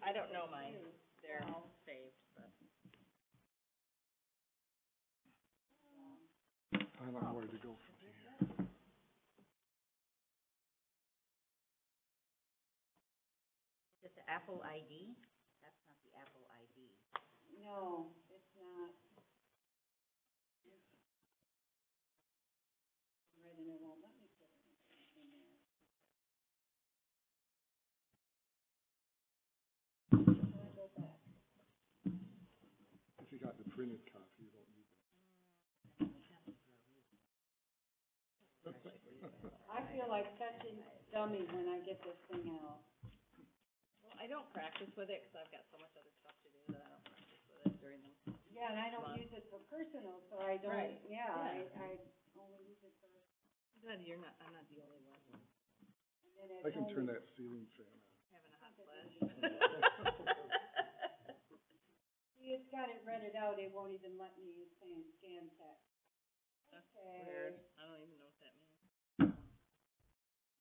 I don't know mine. They're saved, but. I don't know where to go from here. Is it the Apple ID? That's not the Apple ID. No, it's not. Right, and it won't let me put it in there. So I go back. If you got the printed copy, you don't need that. I feel like such a dummy when I get this thing out. Well, I don't practice with it because I've got so much other stuff to do that I don't practice with it during the. Yeah, and I don't use it for personal, so I don't, Right. I only use it for, Glad you're not, I'm not the only one and then I can turn that ceiling fan on. having a hot flash. See, it's got it read out, it won't even let me scan text. That's Okay. weird. I don't even know what that means.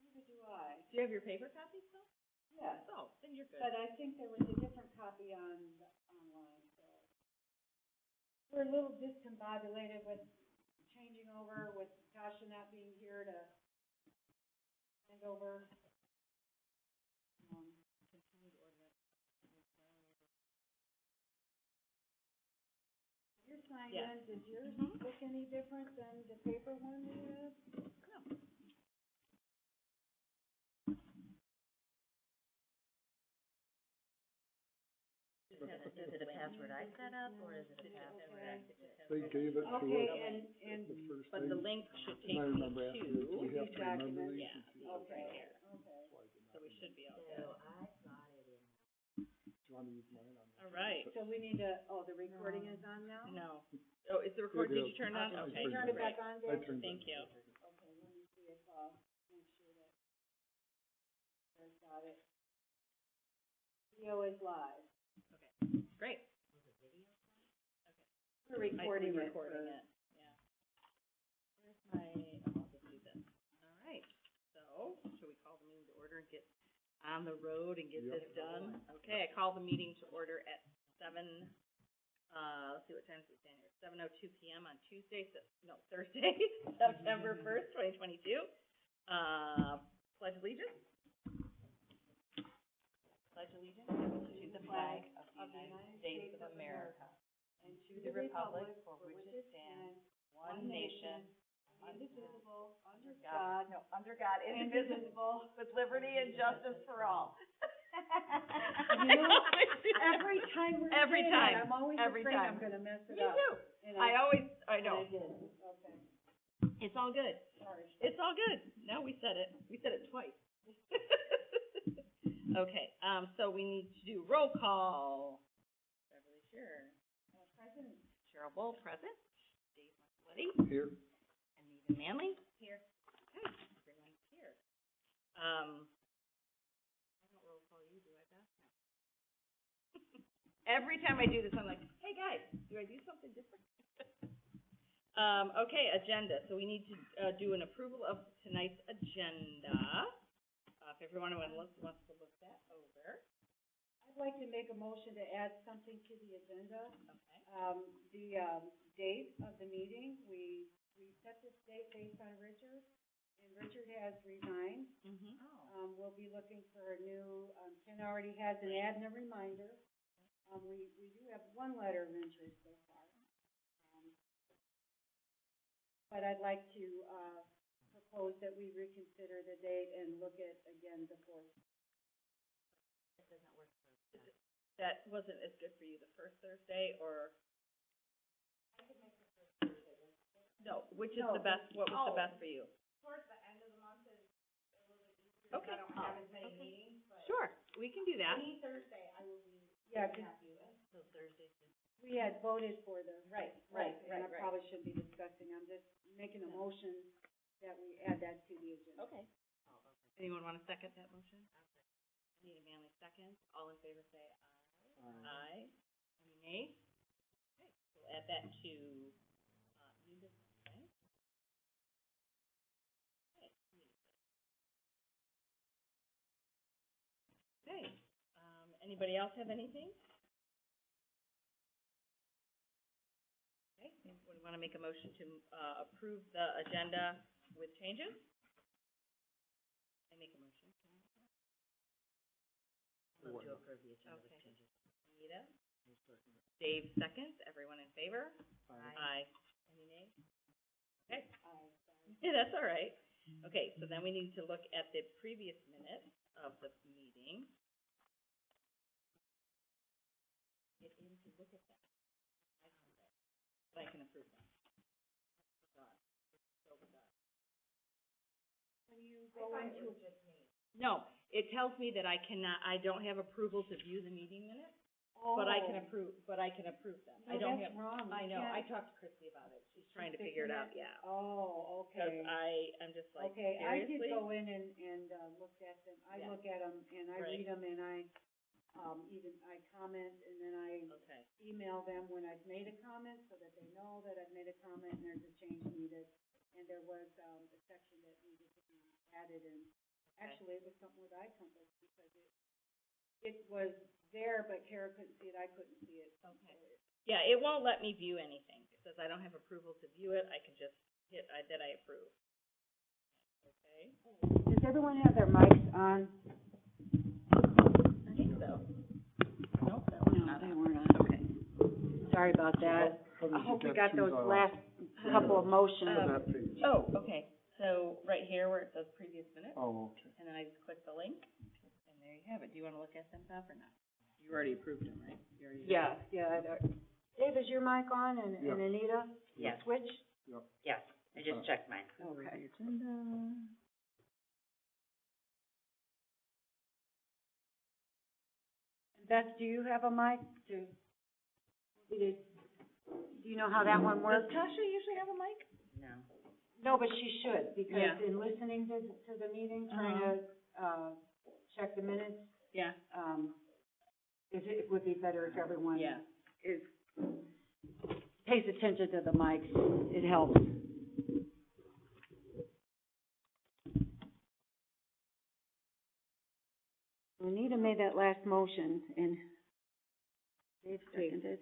Neither do I. Do you have your paper copy still? Yes, Oh, then you're good. but I think there was a different copy online, so. We're a little discombobulated with changing over, with Tasha not being here to send over. Continued ordinance. Your signed Yeah. in, does yours look any different than the paper one you have? No. Is it a password I set up, or is it a password I set up? They gave it to Okay, us and, the first But the thing. link should And take I me remember asking, do we to, have to remember these? yeah, And she these said, right "No." here. okay. So I did So not we use should be all it. good. Do you want to use mine on that? All right. So we need to, the recording is on now? No. Oh, is the record, did you turn it on? I Okay. turned Turn it back on, I Dave? turned it Thank you. Okay, let me see if, make sure that, there's got it. Video is live. Okay, great. We're recording it. Recording it, yeah. Where's my, I'll just do this. All right, so, should we call the meeting to order and get on the road and get Yep. this done? Okay, I call the meeting to order at let's see what time is it stand here, 7:02 PM on Thursday, September 1st, 2022. Pledge allegiance. Pledge allegiance to the flag of the United States of America and to the republic for which it stands, one nation, indivisible, under God, God, under God, indivisible, with liberty and justice for all. You know, every time we're Every saying time, it, I'm always every afraid I'm time. gonna mess it Me up. too. And I know. I did, okay, It's all good. sorry. It's all good. Now we said it. We said it twice. Okay, so we need to do roll call. Beverly Shearer. Present. Cheryl Bull, present. Dave Mussolini. Here. Anita Manley. Here. Okay, everyone's here. I don't roll call you, do I, Beth? No. Every time I do this, I'm like, hey, guys, do I do something different? Okay, agenda. So we need to do an approval of tonight's agenda. If everyone wants to look that over. I'd like to make a motion to add something to the agenda. Okay. The date of the meeting, we set this date based on Richard, and Richard has resigned. Mm-hmm. We'll be looking for a new, Ken already has an ad and a reminder. We do have one letter of interest so far. But I'd like to, propose that we reconsider the date and look at, again, the 4th. It doesn't work for us. That wasn't as good for you the first Thursday, or? I could make the first Thursday. No, which is the best, what was the best for you? Towards the end of the month is a little bit easier. Okay. I don't have as many meetings, but Sure, we can do that. any Thursday I will be Yeah, 'cause happy with. So Thursday. we had voted for the. Right. And I probably shouldn't be discussing, I'm just making a motion that we add that to the agenda. Okay. Anyone want to second that motion? Anita Manley seconds. All in favor say aye. Aye. Any nays? Okay, we'll add that to, new business, okay? Okay. Okay, Anybody else have anything? Okay, anybody wanna make a motion to, approve the agenda with changes? I make a motion. Move to approve the agenda with changes. Anita? Dave seconds, everyone in favor? Aye. Any nays? Okay. Yeah, that's all right. Okay, so then we need to look at the previous minutes of the meeting. Get in to look at them. But I can approve them. No, it tells me that I cannot, I don't have approval to view the meeting minutes, but I can approve them. I don't have. No, that's wrong. I You know, I can't- talked to Christy about it, she's trying to figure it out, yeah. Oh, Cause okay. I'm just like, Okay, I did seriously? go in and, looked at them, I Yeah. look at them, and I Right. read them, and I comment, and then I Okay, email them when I've made a comment, so that they know that I've made a comment and there's a change needed. And there was, a section that needed to be added, and actually, it was something with eye compass, because it was there, but Kara couldn't see it, I couldn't see it. okay. Yeah, it won't let me view anything, it says I don't have approval to view it, I can just hit, that I approve. Okay, Does everyone have their mics on? I think so. Nope, that No, one's not they on. weren't on. Okay. Sorry about that. I hope we got those last couple of motions. that page. Oh, okay, so right here where it says previous minutes, Oh, okay. and then I just click the link, and there you have it. Do you wanna look at them, Beth, or not? You already approved them, right? You already did. Yeah. Dave, is your mic on, and Yeah. Anita? Yes. Switch? Yep. Yes, I just checked mine. Okay. Beth, do you have a mic? Do you know how that one Does works? Tasha usually have a mic? No. No, but she should, because Yeah. in listening to the meeting, trying to, check the minutes, Yeah. it would be better if everyone Yeah. pays attention to the mics. It helps. Anita made that last motion, and Dave seconded.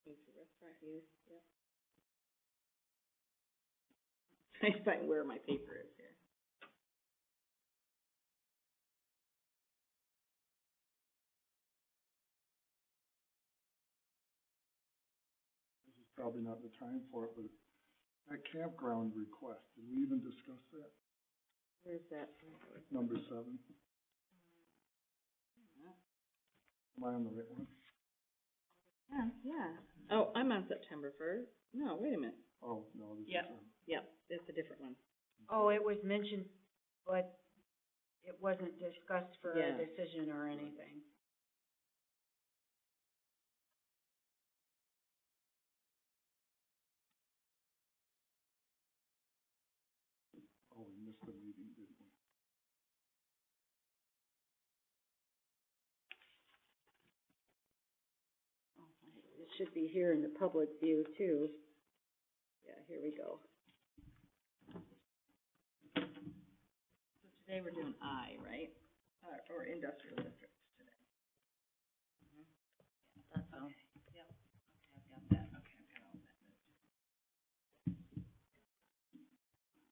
Restaurant use, yep. I find where my paper is here. This is probably not the time for it, but that campground request, did we even discuss that? Where's that? Number 7? Am I on the right one? Yeah. Oh, I'm on September 1st. No, wait a minute. Oh, no, this is. Yep. Yep, that's a different one. Oh, it was mentioned, but it wasn't discussed for Yeah. a decision or anything. Oh, we missed the meeting, didn't we? It should be here in the public view too. Yeah, here we go. So today we're doing I, right? Or industrial districts today. That's all. Okay, yep. Okay, I've got that. Okay, I've got all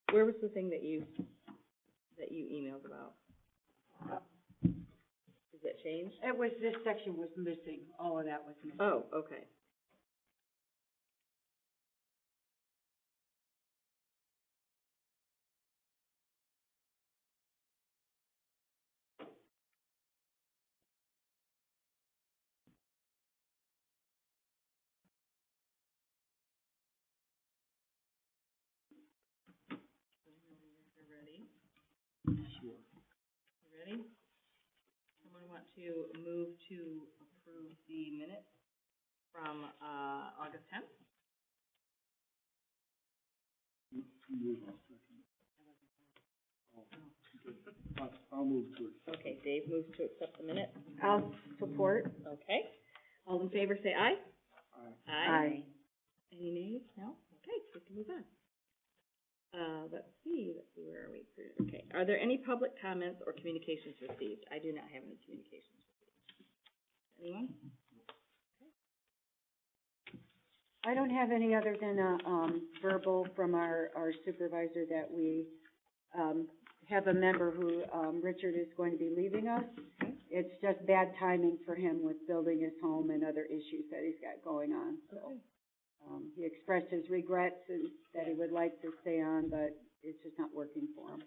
that. Where was the thing that you emailed about? Is it changed? It was, this section was missing, all of that was missing. Oh, okay. Sure. You ready? Someone want to move to approve the minutes from, August 10th? Move on second. Oh, good. I'll move to it. Okay, Dave moves to accept the minutes. I'll support. Okay. All in favor, say aye. Aye. Any nays? No? Okay, we can move on. let's see, where are we? Okay, are there any public comments or communications received? I do not have any communications received. Anyone? I don't have any other than a, verbal from our supervisor that we, have a member who, Richard is going to be leaving us. It's just bad timing for him with building his home and other issues that he's got going on, so. He expressed his regrets and that he would like to stay on, but it's just not working for him.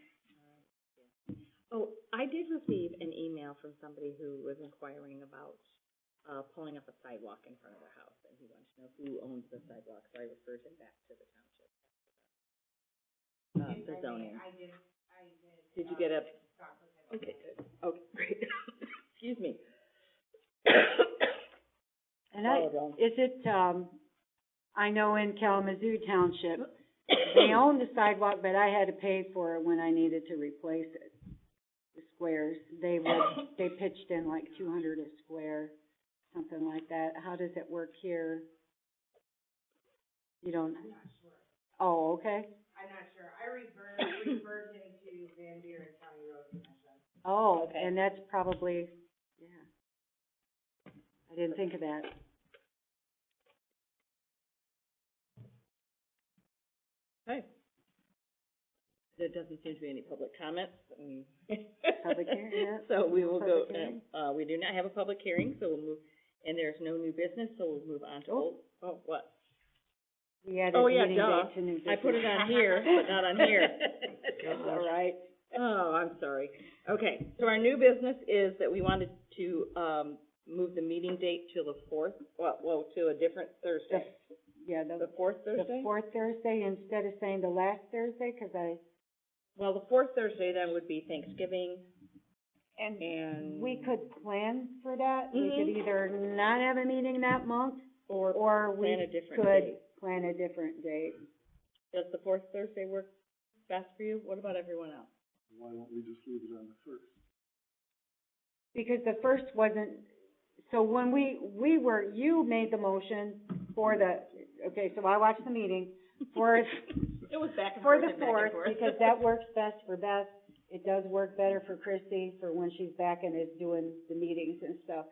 Oh, I did receive an email from somebody who was inquiring about, pulling up a sidewalk in front of their house, and he wanted to know who owns the sidewalk, so I referred him back to the township. The zoning. I did. Did you get a? Talk with him. Okay, good. Okay, great. Excuse me. And is it, I know in Kalamazoo Township, they own the sidewalk, but I had to pay for it when I needed to replace it. The squares, they pitched in like 200 a square, something like that. How does it work here? You don't? I'm not sure. Oh, okay. I'm not sure. I referred him to Van Buren County Road Commission. Oh, Okay. and that's probably, yeah. I didn't think of that. Okay. There doesn't seem to be any public comments. Public hearing, yeah. So we will go, Public hearing. we do not have a public hearing, so we'll move, and there's no new business, so we'll move on to old, oh, what? We added Oh, yeah, meeting duh. date to new business. I put it on here, but not on here. That's all right. Oh, I'm sorry. Okay, so our new business is that we wanted to, move the meeting date to the fourth, well, to a different Thursday. The fourth Thursday? The fourth Thursday instead of saying the last Thursday, 'cause Well, the fourth Thursday then would be Thanksgiving, and and. we could plan for that. We Mhm. could either not have a meeting that month, or we plan a different could date. plan a different date. Does the fourth Thursday work best for you? What about everyone else? Why don't we just leave it on the first? Because the first wasn't, so when you made the motion for okay, so I watched the meeting, for, It was back and for forth the and back fourth, and forth. because that works best for Beth. It does work better for Christy for when she's back and is doing the meetings and stuff.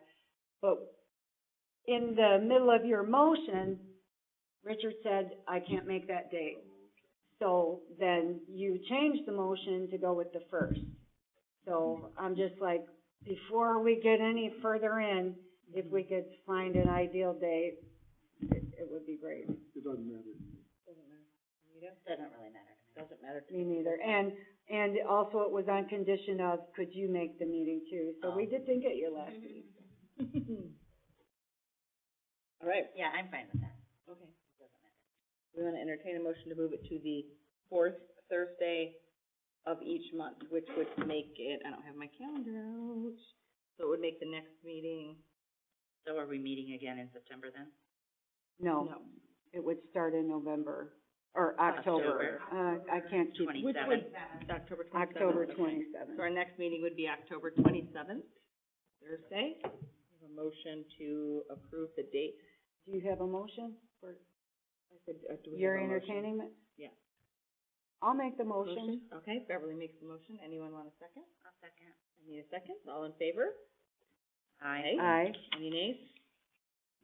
But in the middle of your motion, Richard said, I can't make that date. So then you changed the motion to go with the first. So I'm just like, before we get any further in, if we could find an ideal date, it would be great. It doesn't matter. Doesn't really matter. Doesn't matter to Me neither. And also it was on condition of, could you make the meeting too? So we did think at your last meeting. All right. Yeah, I'm fine with that. Okay. Doesn't matter. We want to entertain a motion to move it to the fourth Thursday of each month, which would make it, I don't have my calendar out, so it would make the next meeting. So are we meeting again in September then? No, it would start in November, or October. I can't keep, Which would, 27th. October 27th. October Okay. 27th. So our next meeting would be October 27th, Thursday. We have a motion to approve the date. Do you have a motion for, I said, do we you're have a motion? entertaining it? Yeah. I'll make the motion. Okay, Beverly makes the motion. Anyone want a second? I'll second. I need a second. All in favor? Aye. Aye. Any nays?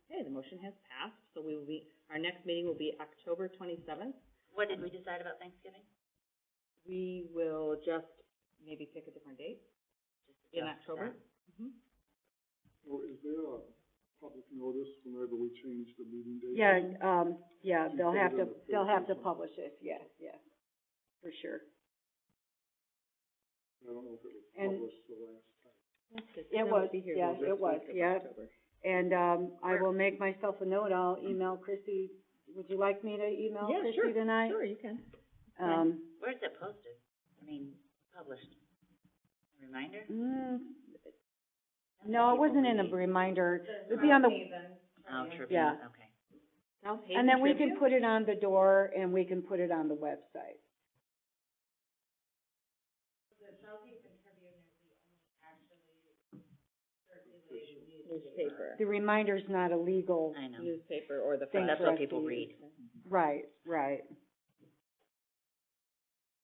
Okay, the motion has passed, so we will be, our next meeting will be October 27th. What did we decide about Thanksgiving? We will just maybe pick a different date in Just October. that. Mhm. Or is there a public notice whenever we change the meeting date? Yeah, You they'll put have it to, in the they'll have to paper. publish it, yes, for sure. I don't know if it was And- published the last time. It was, yeah, it was, yeah. And, I will make myself a note, I'll email Chrissy. Would you like me to email Yeah, Chrissy sure, tonight? sure, you can. Where's it posted? I mean, published? A reminder? No, it wasn't in a reminder, it would be on the, Oh, Tribune, Yeah. okay. South Haven and then we Tribune? can put it on the door and we can put it on the website. Newspaper. The reminder's not a legal, I know. Newspaper or the. Thing That's for what us to people use. read. right.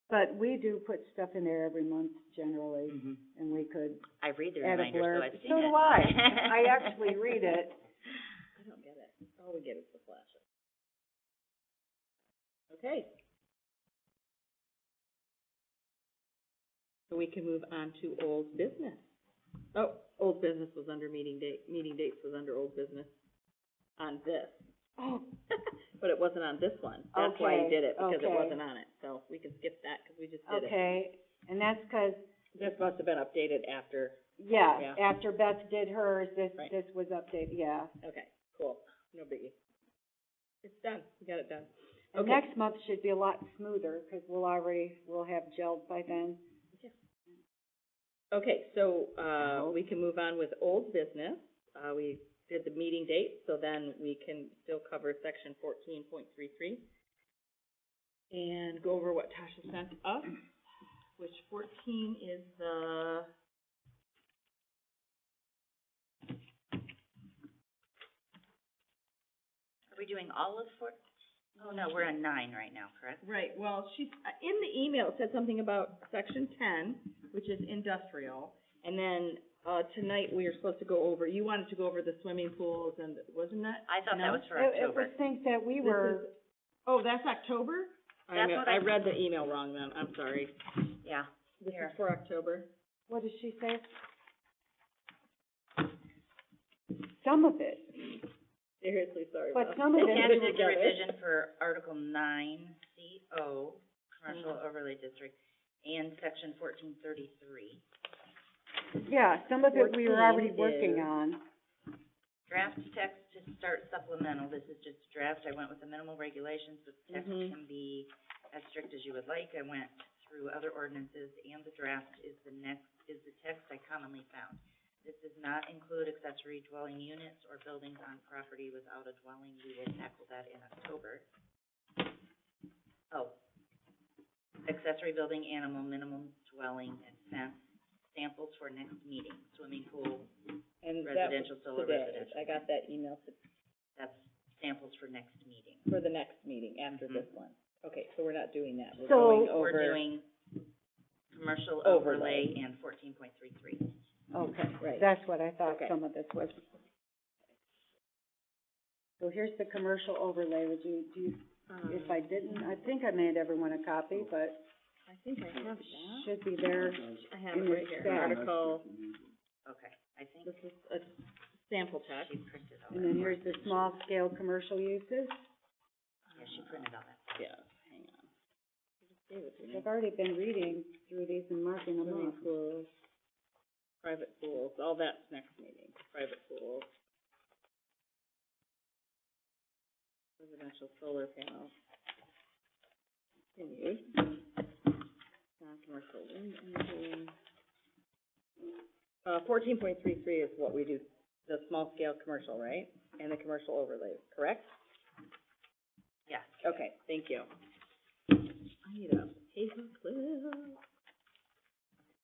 But we do put stuff in there every month generally, and we could I read the add a reminder, so blurb. I've seen it. So do I. I actually read it. I don't get it. All we get is the flashes. Okay. So we can move on to old business. Oh, old business was under meeting dates was under old business on this. Oh, But it wasn't on this one. That's why you Okay, did it, because it okay. wasn't on it. So we can skip that, because we just did it. okay, and that's 'cause, This must have been updated after. yeah, Yeah. after Beth did hers, Right. this was updated, yeah. Okay, cool. No biggie. It's done. We got it done. And Okay. next month should be a lot smoother, 'cause we'll have gelled by then. Okay, so, we can move on with old business. We did the meeting date, so then we can still cover section 14.33 and go over what Tasha sent us, which 14 is the, Are we doing all of 4? Oh, no, we're on 9 right now, correct? right, well, she's, in the email, it said something about section 10, which is industrial, and then, tonight we were supposed to go over, you wanted to go over the swimming pools and, wasn't that? I thought that No? was for It October. was things that we This were, is- Oh, that's October? That's what I I- read the email wrong then, I'm sorry. Yeah. This Here. is for October? what did she say? Some of it, Seriously, sorry But about some of it- Attached Put is together. revision for Article 9CO, Commercial Overlay District, and Section 1433. yeah, some of it we were already 14 working is- on. Draft text to start supplemental, this is just draft, I went with the minimal regulations, the text Mhm. can be as strict as you would like, I went through other ordinances, and the draft is the text I commonly found. This does not include accessory dwelling units or buildings on property without a dwelling, we will tackle that in October. Oh, accessory building, animal, minimum dwelling, and fence, samples for next meeting, swimming pool, And that was residential, solar today. residential. I got that email That's samples for next meeting. for the next meeting after Mhm. this one. Okay, so we're not doing that. We're So- going over. We're doing commercial Overlay. overlay and 14.33. Okay, Right. that's what I thought Okay. some of this was. So here's the commercial overlay, would you, if I didn't, I think I made everyone a copy, but I think I have that. should be there. I have in it the right here. stack. Article, Okay, I think this is a sample text. she printed all that. And then for here's us, the didn't she? small scale commercial uses. Yeah, she printed all that. Yeah, hang on. She just gave it to me. I've already been reading through these and marking them Swimming off. pools, private pools, all that's next meeting, private pools. Residential solar panels. Continued. Non-commercial wind energy. 14.33 is what we do, the small scale commercial, right? And the commercial overlay, correct? Yeah. Okay, thank you. I need a paper clip.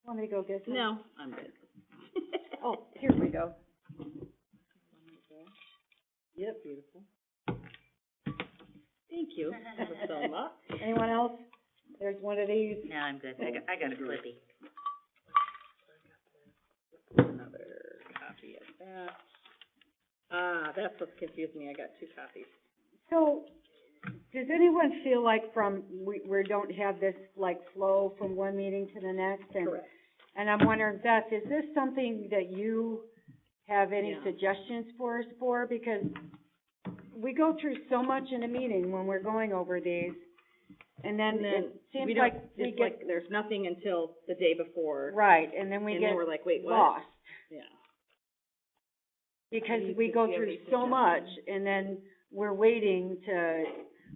Want me to go get some? No, I'm good. Oh, here we go. Yep, beautiful. Thank you ever so much. Anyone else? There's one of these. No, I'm good. I got a Clippy. Another copy of that. That's what confused me, I got two copies. So, does anyone feel like we don't have this, like, flow from one meeting to the next? Correct. And I'm wondering, Beth, is this something that you have any Yeah. suggestions for us for? Because we go through so much in a meeting when we're going over these, and then And then it seems we like don't, we it's get, like, there's nothing until the day before. right, and then we And get then we're like, wait, what? lost. Yeah. Because Do you- we do go you have through any so much, suggestions? and then we're waiting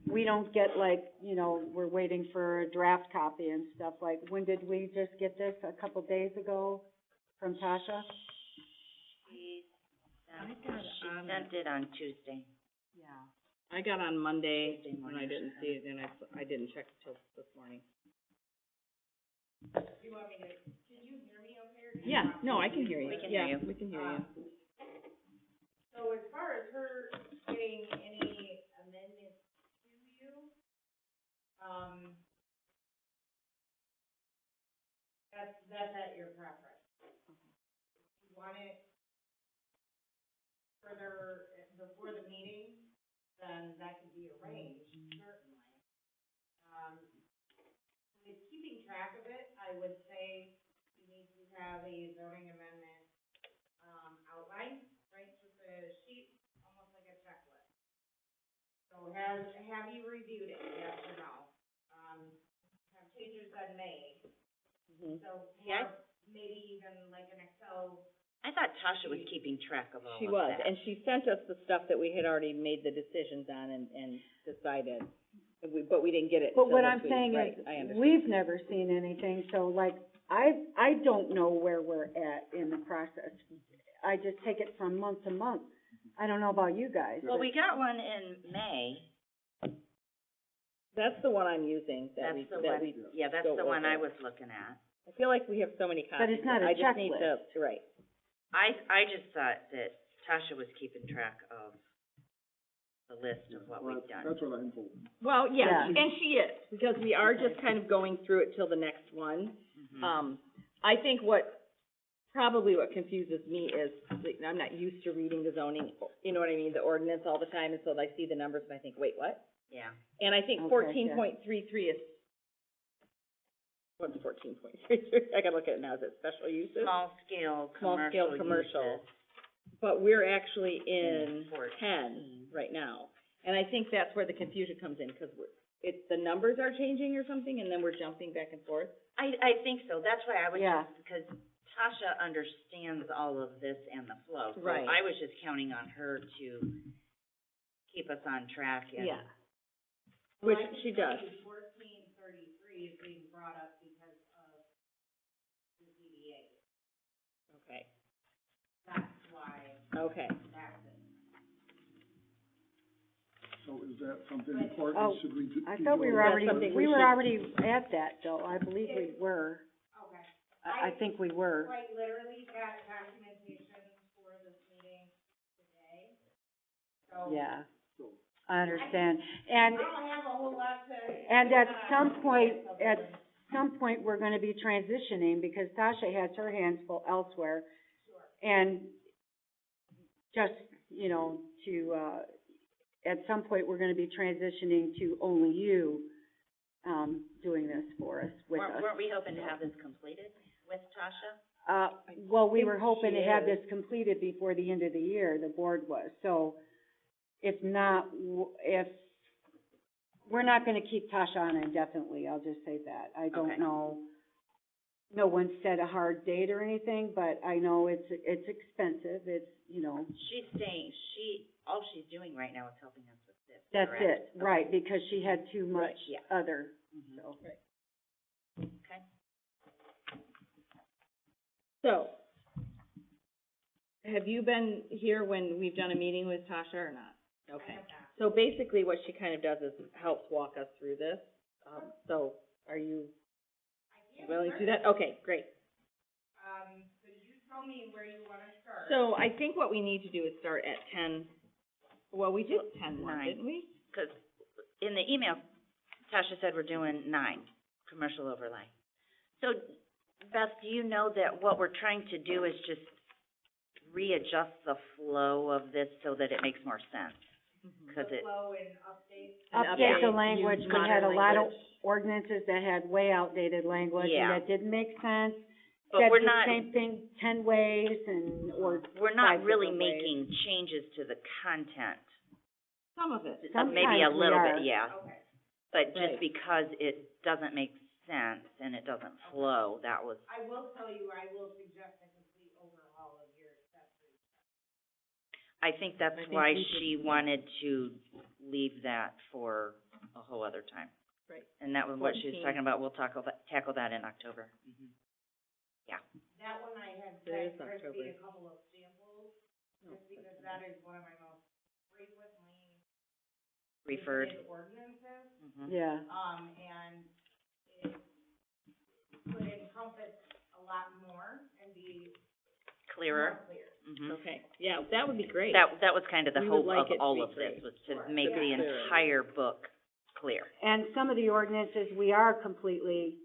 we don't get like, we're waiting for a draft copy and stuff, like, when did we just get this? A couple days ago from Tasha? She I got it on sent it on Tuesday. Yeah. I got on Monday, Tuesday and morning, I didn't she see it, and I didn't check till this morning. Yeah, no, I can hear you. We can hear Yeah, you. we can hear you. So as far as her getting any amendments to you, that's at your preference. If you want it further, before the meeting, then that could be arranged, certainly. With keeping track of it, I would say you need to have a zoning amendment, outline, right, just a sheet, almost like a checklist. So have you reviewed it, yes or no? Have changes been made? So, Yeah. maybe even like an Excel. I thought Tasha was keeping track of all She of was, that. and she sent us the stuff that we had already made the decisions on and decided, but we didn't get it But until what this I'm week. saying Right, is, I understand. we've never seen anything, so like, I don't know where we're at in the process. I just take it from month to month. I don't know about you guys. Well, we got one in May. That's the one I'm using, that That's we, the that one, we, yeah, that's go the one I over. was looking at. I feel like we have so many copies. But it's not a I just need to, checklist. right. I just thought that Tasha was keeping track of the list of what we've done. That's what I'm told. Well, yes, Yeah. and she is, because we are just kind of going through it till the next one. Mhm. I think probably what confuses me is, that I'm not used to reading the zoning, you know what I mean, the ordinance all the time, and so I see the numbers and I think, wait, what? Yeah. And I think Okay, 14.33 is, what's 14.33? I gotta look at it now, is it special uses? Small scale Small scale commercial. uses. But we're actually in 14. 10 right now. And I think that's where the confusion comes in, because the numbers are changing or something, and then we're jumping back and forth. I think so, that's why I was Yeah. just, because Tasha understands all of this and the flow. So Right. I was just counting on her to keep us on track and. Yeah. Which Well, I can she tell does. you 1433 is being brought up because of the ZBA. Okay. That's why Okay. that's it. So is that something But- important? Oh, Should we be I thought we doing were That's already, something we we were should- already at that, though. I believe we were. Okay. I think we were. Quite literally got documentation for this meeting today, so. Yeah, So, I understand. I And, don't have a whole lot to. and at some point, we're gonna be transitioning, because Tasha has her hands full elsewhere. And just, at some point, we're gonna be transitioning to only you, doing this for us, with us. Weren't we hoping to have this completed with Tasha? Well, we think were hoping she to have is. this completed before the end of the year, the board was. So if not, we're not gonna keep Tasha on indefinitely, I'll just say that. I Okay. don't know, no one set a hard date or anything, but I know it's expensive, it's, She's staying, all she's doing right now is helping us with this, that's correct? it, right, because she had too much Right, yeah. other, Mhm. so. Okay. So, have you been here when we've done a meeting with Tasha or not? Okay. So basically what she kind of does is helps walk us through this. So are you willing to do that? Okay, great. So you tell me where you wanna start. So I think what we need to do is start at 10, well, we did 10 one, 9. didn't we? Because in the email, Tasha said we're doing 9, commercial overlay. So, Beth, do you know that what we're trying to do is just readjust the flow of this so that it makes more sense? Because The it, flow and update. Update the use language, we modern had a lot of language. ordinances that had way outdated language, Yeah. and that didn't make sense. but Said we're the not, same thing 10 ways or we're not 5 really different ways. making changes to the content. Some of it. Maybe a Sometimes we little are. bit, yeah. Okay. But just Right. because it doesn't make sense and it doesn't flow, that was, I will tell you, I will suggest a complete overhaul of your accessory. I think that's I think why we should- she wanted to leave that for a whole other time. Right. And that was what she was 14. talking about, we'll tackle that in October. Mhm. Yeah. That one I had It is sent Christie October. a couple of samples, just because that is one of my most frequently Referred. visited ordinances. Mhm. Yeah, And it would encompass a lot more and be Clearer. more clear. Mhm. Okay, yeah, that would be great. That was kind of the We would hope like of it to all be of this, great. was to Sure. make the Yeah. entire book clear. and some of the ordinances, we are completely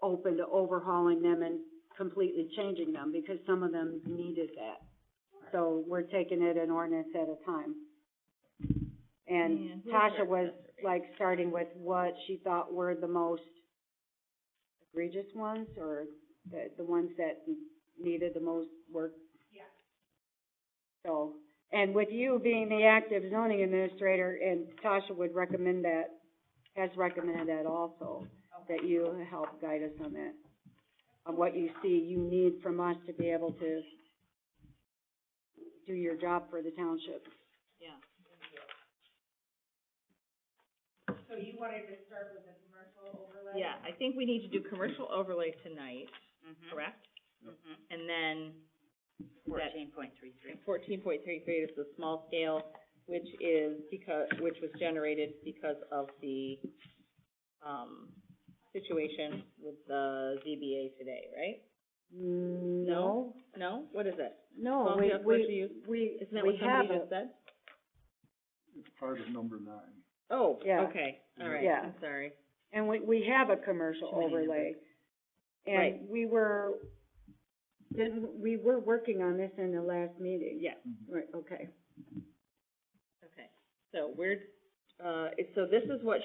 open to overhauling them and completely changing them, because some of them needed that. So we're taking it an ordinance at a time. And Tasha was like starting with what she thought were the most egregious ones, or the ones that needed the most work. Yeah. So, and with you being the active zoning administrator, and Tasha would recommend that, has recommended that also, that you help guide us on that, on what you see you need from us to be able to do your job for the township. Yeah. So you wanted to start with the commercial overlay? Yeah, I think we need to do commercial overlay tonight, correct? And then 14.33. 14.33 is the small scale, which was generated because of the, situation with the ZBA today, right? No. No? What is it? No, Small scale commercial use? Isn't that what somebody just said? It's part of number 9. Oh, Yeah. okay, all right, Yeah. I'm sorry. And we have a commercial Too many overlay. Right. And we were working on this in the last meeting. Yeah, Right, okay. okay. So so this is what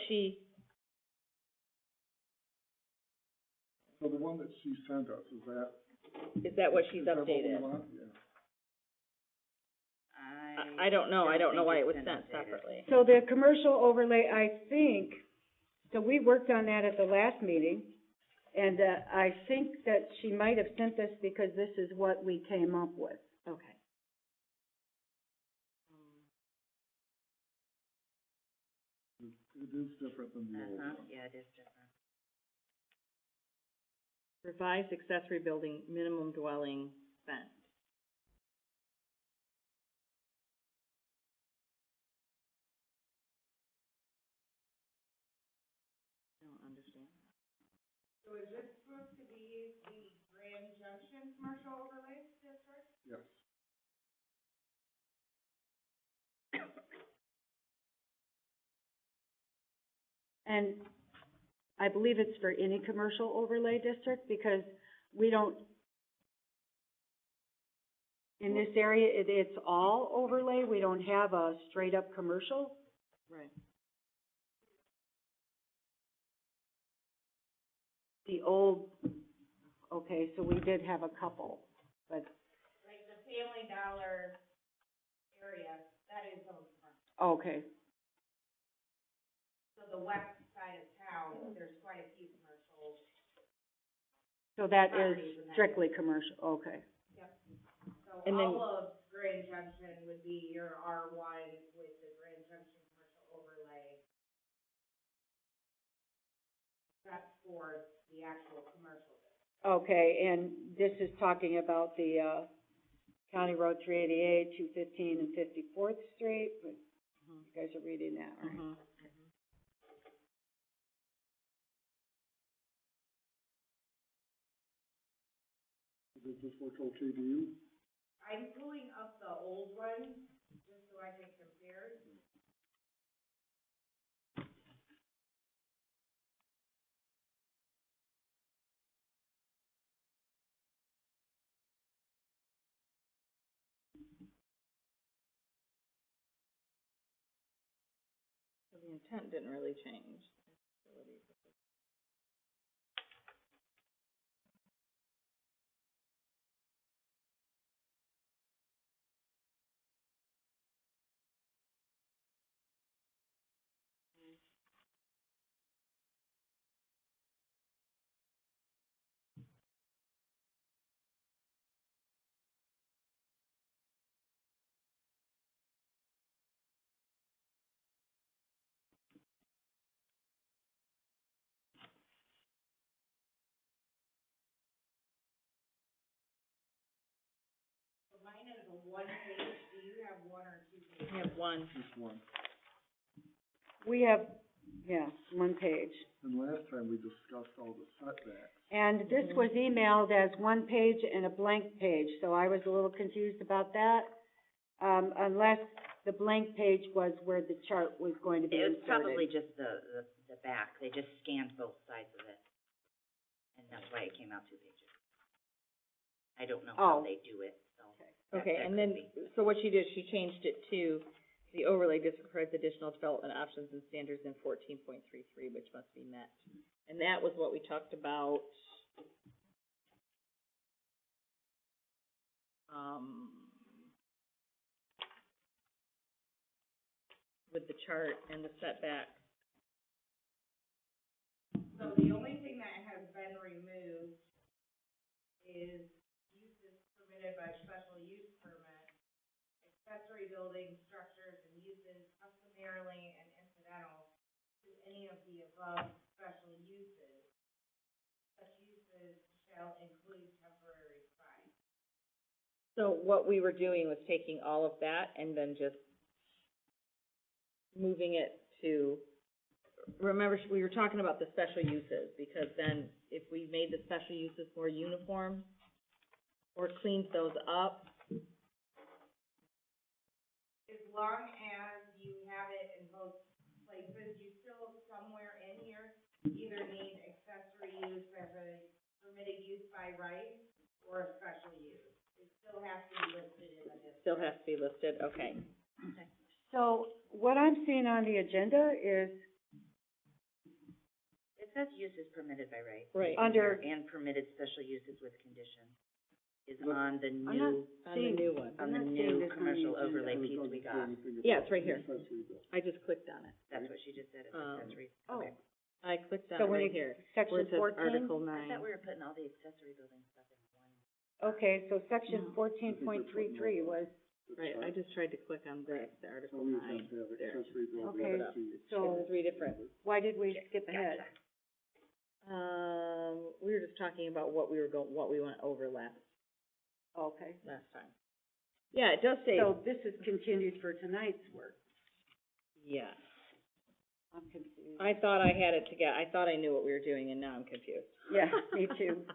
So the one that she sent us, is that what she's is that what we updated? want? Yeah. I don't know why it was think sent it's been updated. separately. So the commercial overlay, I think, so we worked on that at the last meeting, and, I think that she might have sent this because this is what we came up with. Okay. It is different than the old one. Yeah, it is different. Revised accessory building minimum dwelling spend. I don't understand. So is this supposed to be the Grand Junction commercial overlay district? Yes. And I believe it's for any commercial overlay district, because we don't, in this area, it's all overlay, we don't have a straight up commercial. Right. The old, okay, so we did have a couple, but, Like the Family Dollar area, that is zone commercial. okay, So the west side of town, there's quite a few commercials. so that is Properties in that strictly commercial, okay. Yep. So And then- all of Grand Junction would be your R1 with the Grand Junction commercial overlay. That's for the actual commercial district. Okay, and this is talking about the, County Road 388, 215, and 54th Street, but you guys are reading that, right? Mm-hmm. Does this look okay to you? I'm pulling up the old one, just so I can compare. So the intent didn't really change. So mine is a one page, do you have one or two pages? We have one. Just one. We have, yeah, one page. And last time we discussed all the setbacks. And this was emailed as one page and a blank page, so I was a little confused about that. Unless the blank page was where the chart was going to be It was inserted. probably just the back. They just scanned both sides of it. And that's why it came out 2 pages. I don't know how Oh. they do it, so. Okay, that and could then, be. so what she did, she changed it to, the overlay district provides additional development options and standards in 14.33, which must be met. And that was what we talked about, with the chart and the setback. So the only thing that has been removed is uses permitted by special use permit, accessory building structures and uses customarily and incidental to any of the above special uses. Such uses shall include temporary signs. So what we were doing was taking all of that and then just moving it to, remember, we were talking about the special uses, because then if we made the special uses more uniform or cleaned those up, As long as you have it in both places, you still somewhere in here either need accessory use as a permitted use by right or a special use. It still has to be listed in the district. still has to be listed, okay. So what I'm seeing on the agenda is It says uses permitted by right. Right. under, And permitted special uses with conditions is Look, on the I'm not new, On the seeing, new one. on the I'm not new seeing this on the commercial agenda. overlay It piece doesn't we say got. anything Yeah, about it's right here. accessory building. I just clicked on it. That's what she just said, it's accessory. oh, Okay. I clicked on So it when right it- here, where section it says 14? Article I 9. thought we were putting all the accessory building stuff in one. Okay, so section No. 14.33 was, The Right, I chart. just tried to click on the Article So we 9. have to have There. accessory building. Okay, see- so- It's three different. why did we skip ahead? Gotcha. We were just talking about what we went over last Okay, time. Yeah, it does say, so this is continued for tonight's work. yeah. I'm confused. I thought I had it together, I thought I knew what we were doing, and now I'm confused. Yeah, me too.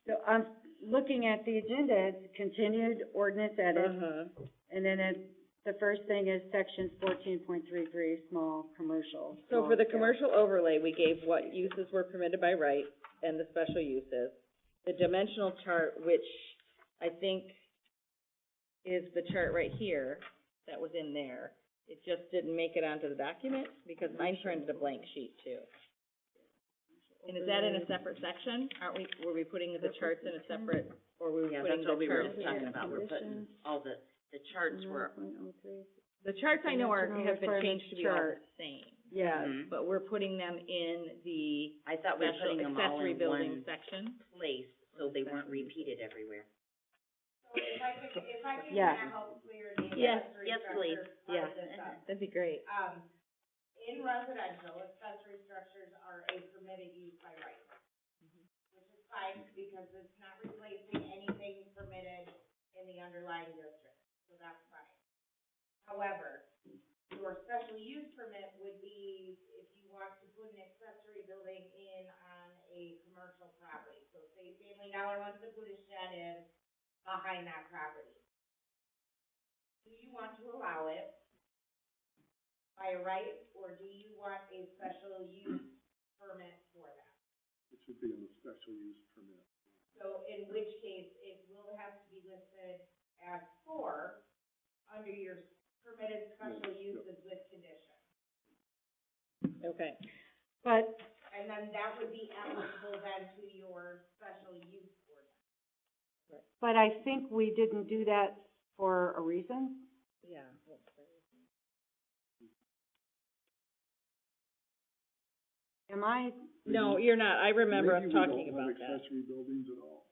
So I'm looking at the agenda, it's continued ordinance edit, Uh-huh. and then the first thing is section 14.33, small commercial. So for the small scale. commercial overlay, we gave what uses were permitted by right and the special uses. The dimensional chart, which I think is the chart right here that was in there, it just didn't make it onto the document because mine turned into a blank sheet too. And is that in a separate section? Were we putting the charts in a separate, or were we Yeah, putting that's the what we were charts talking in? about, we're putting all the charts were, 9.03. The charts I know have been Dimensional changed to be all the chart. same, Yeah, Mhm. but we're putting them in the I thought we were special putting them all accessory in building one section. place, so they weren't repeated everywhere. So if I can Yeah. kind of help clear the Yes, accessory yes, structure please. part Yeah. of this up. That'd be great. In residential, accessory structures are a permitted use by right. Which is fine, because it's not replacing anything permitted in the underlying district, so that's fine. However, your special use permit would be if you want to put an accessory building in on a commercial property. So say Family Dollar wants to put a shed in behind that property. Do you want to allow it by right, or do you want a special use permit for that? It should be in the special use permit. So in which case, it will have to be listed as 4 under your permitted special uses with conditions. Okay. but, And then that would be applicable then to your special use ordinance. but I think we didn't do that for a reason. Yeah. Am I, No, you're not. I remember us Maybe talking we about don't have that. accessory buildings at all.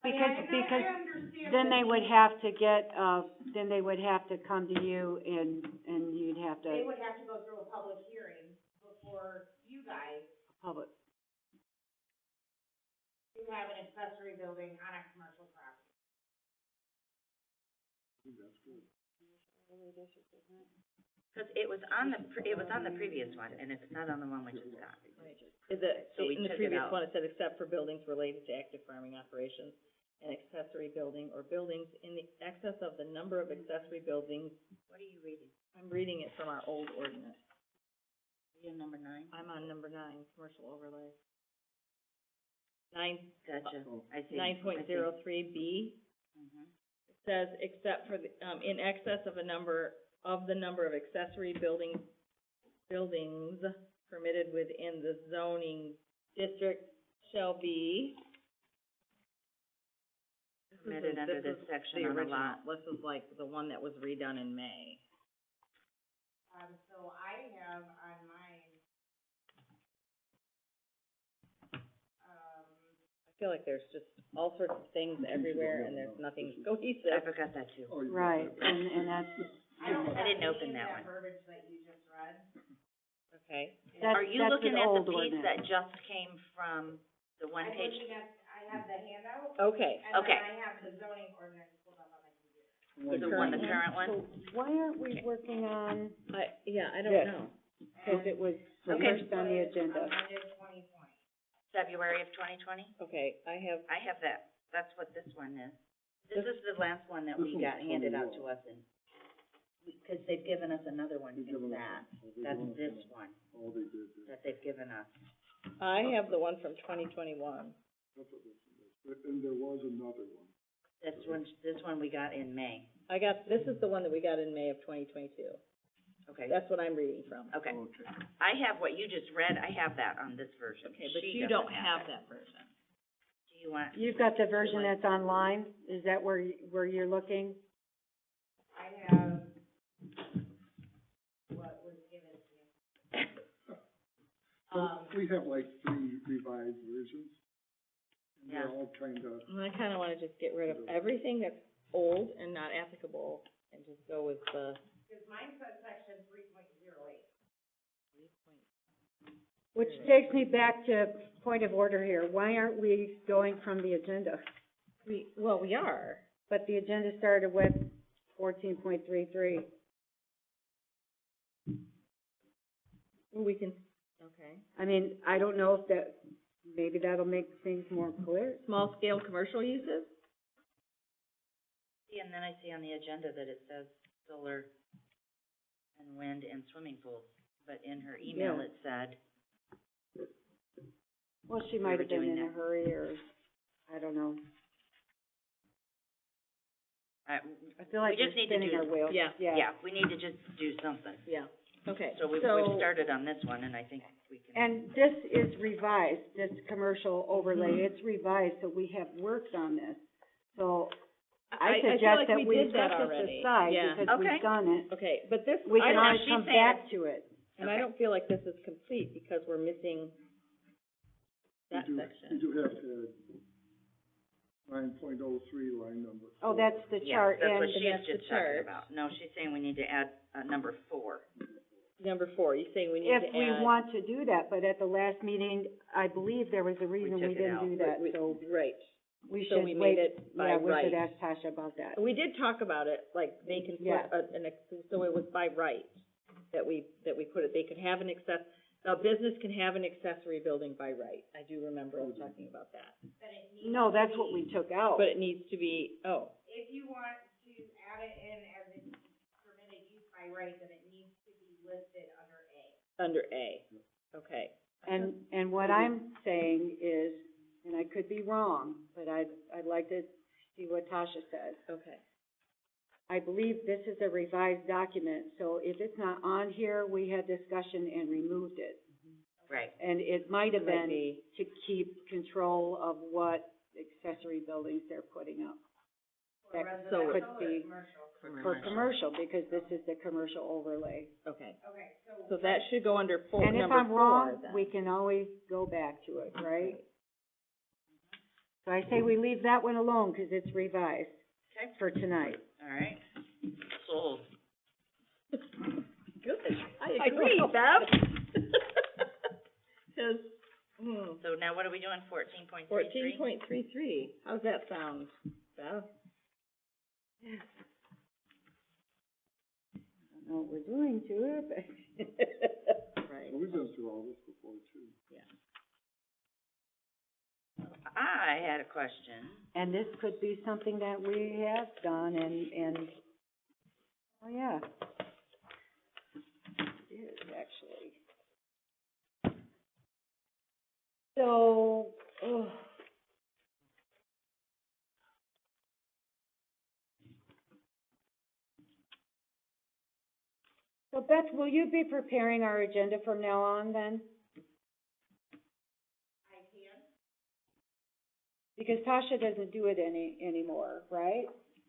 because, I because understand then that they would you- have to get, then they would have to come to you and you'd have They to, would have to go through a public hearing before you guys public, to have an accessory building on a commercial property. I think that's good. Cause it was on the previous one, and it's not on the one we just got. Is it, So we in the took it previous out. one, it said except for buildings related to active farming operations, an accessory building or buildings in the excess of the number of accessory buildings. What are you reading? I'm reading it from our old ordinance. Are you on number 9? I'm on number 9, commercial overlay. Gotcha, Oh. I see. 9.03B. Mhm. It says, except for the, in excess of the number of accessory buildings permitted within the zoning district shall be. Permitted under this section on a lot. This is like the one that was redone in May. So I have on mine, I feel like there's just all sorts of things everywhere and there's nothing I cohesive. forgot that too. Oh, you got Right, that. and that's, I don't I didn't have open any of that one. verbiage that you just read. Okay. Are you that's looking an at the old piece ordinance. that just came from the one I'm page? looking at, I have the handout, Okay. and Okay. then I have the zoning ordinance pulled up on my computer. The current one? So why aren't we working on, I don't Yes. know. because it was Okay. first on the agenda? Amended 2020. February of 2020? Okay, I have that. That's what this one is. This- This is the last one that This we one's got handed out 21. to us in, because they've given us another one They've since given us that. one. Oh, they've That's given us this one. one Oh, they did, yeah. that they've given us. I have the one from 2021. That's what this is. And there was another one. This one we got in May. This is the one that we got in May of 2022. Okay, That's what I'm reading from. okay. Okay. I have what you just read, I have that on this version. Okay, but She you don't doesn't have that version. Do you want? You've got the version that's online, is that where you're looking? I have what was given to me. So we have like 3 revised versions. And Yeah. they're all kinda, And I kinda wanna just get rid of everything that's old and not applicable and just go with the. Because mine says section 3.08. Which takes me back to point of order here, why aren't we going from the agenda? We are. But the agenda started with 14.33. We can, okay. I mean, I don't know if maybe that'll make things more clear. Small scale commercial uses? See, and then I see on the agenda that it says solar and wind and swimming pools, but in her email Yeah. it said, Well, she We might were have been doing in a that. hurry, or, I don't know. I feel like we we're just need to spinning do, our wheels. yeah, we need to just do something. Yeah. Okay. So we've started on this one, and I think we can. And this is revised, this commercial overlay, it's revised, so we have worked on this. So I feel suggest like that we we did that set this already. aside, Yeah. because Okay. we've done it. Okay, but this, We I can don't, always she's come saying back to it. and I Okay. don't feel like this is complete because we're missing that you section. do have to add 9.03 line number 4. Oh, that's the Yeah, chart, that's and what she's that's the just talking chart. about. No, she's saying we need to add, number 4. Number 4, you're saying we need to add. if we want to do that, but at the last meeting, I believe there was a reason we took it didn't out. do that, so Right. we So should we wait. made it by Yeah, we right. should ask Tasha about that. We did talk about it, like, they can put Yeah. so it was by right, that we put it, they could have a business can have an accessory building by right. I do remember us talking about that. But it needs No, to that's be- what we took out. But it needs to be, If you want to add it in as a permitted use by right, then it needs to be listed under A. under A. Okay. And what I'm saying is, and I could be wrong, but I'd like to see what Tasha says. Okay. I believe this is a revised document, so if it's not on here, we had discussion and removed it. Right. And it might have Might been be. to keep control of what accessory buildings they're putting up. For That residential could or be commercial? for commercial, because this is the commercial overlay. Okay. Okay, So that should go under four, And if number I'm 4 wrong, then. we can always go back to it, right? So I say we leave that one alone, 'cause it's revised Okay. for tonight. All right. Sold. Good. I agree, Bev. 'Cause, So now what are we doing, 14.33? 14.33, how's that sound, Bev? I don't know what we're doing to it, but. Right. Well, we've been through all this before too. I had a question. And this could be something that we have done and, oh yeah. It is actually. So, Beth, will you be preparing our agenda from now on then? I can. Because Tasha doesn't do it anymore, right?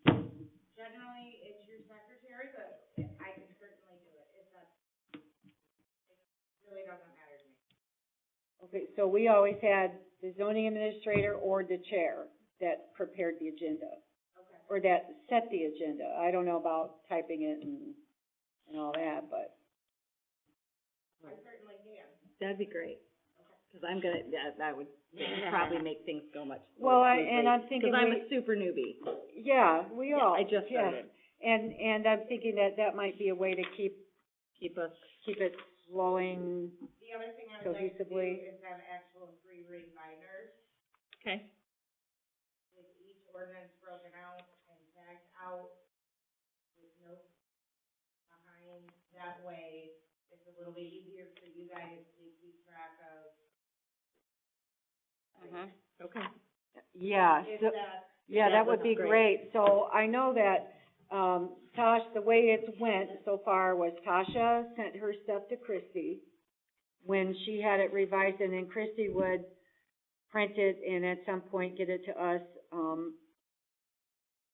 Generally, it's your secretary, but I can certainly do it. It really doesn't matter to me. Okay, so we always had the zoning administrator or the chair that prepared the agenda, Okay. or that set the agenda. I don't know about typing it and all that, but. I certainly can. That'd be great. Cause I'm gonna, that would probably make things go much Well, more and I'm thinking cause I'm a super newbie. yeah, we all. I just yeah. started. And I'm thinking that might be a way to keep it flowing. The other thing I would like to do Cohesively. is have actual 3-ring binders Okay. with each ordinance broken out and tagged out with notes behind. That way, it's a little bit easier for you guys to keep track of. Okay. Yeah, If so, that, yeah, that would was be great. great. So I know that, Tosh, the way it went so far was Tasha sent her stuff to Christie when she had it revised, and then Christie would print it and at some point get it to us.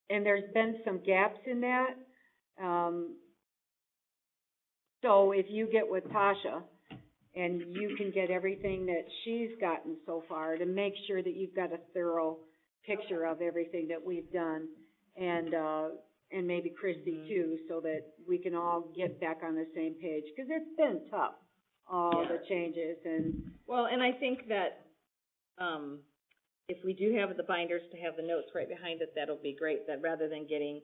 And there's been some gaps in that. So if you get with Tasha and you can get everything that she's gotten so far to make sure that you've got a thorough picture of everything that we've done, and maybe Christie too, so that we can all get back on the same page, because it's been tough, all the changes and. Well, and I think that, if we do have the binders to have the notes right behind it, that'll be great, that rather than getting,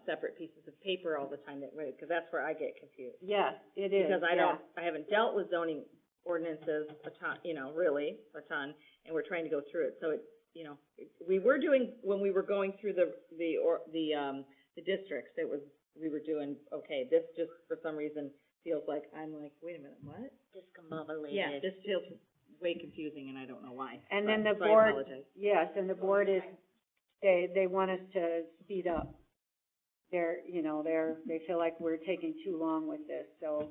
separate pieces of paper all the time, because that's where I get confused. Yes, it is, Because I haven't dealt with zoning ordinances a ton, really, a ton, and we're trying to go through it, so it, we were doing, when we were going through the districts, we were doing okay. This just, for some reason, feels like, I'm like, wait a minute, what? Discombobulated. Yeah, this feels way confusing, and I don't know why. And then the So I board, apologize. yes, and the board is, they want us to speed up. They feel like we're taking too long with this, so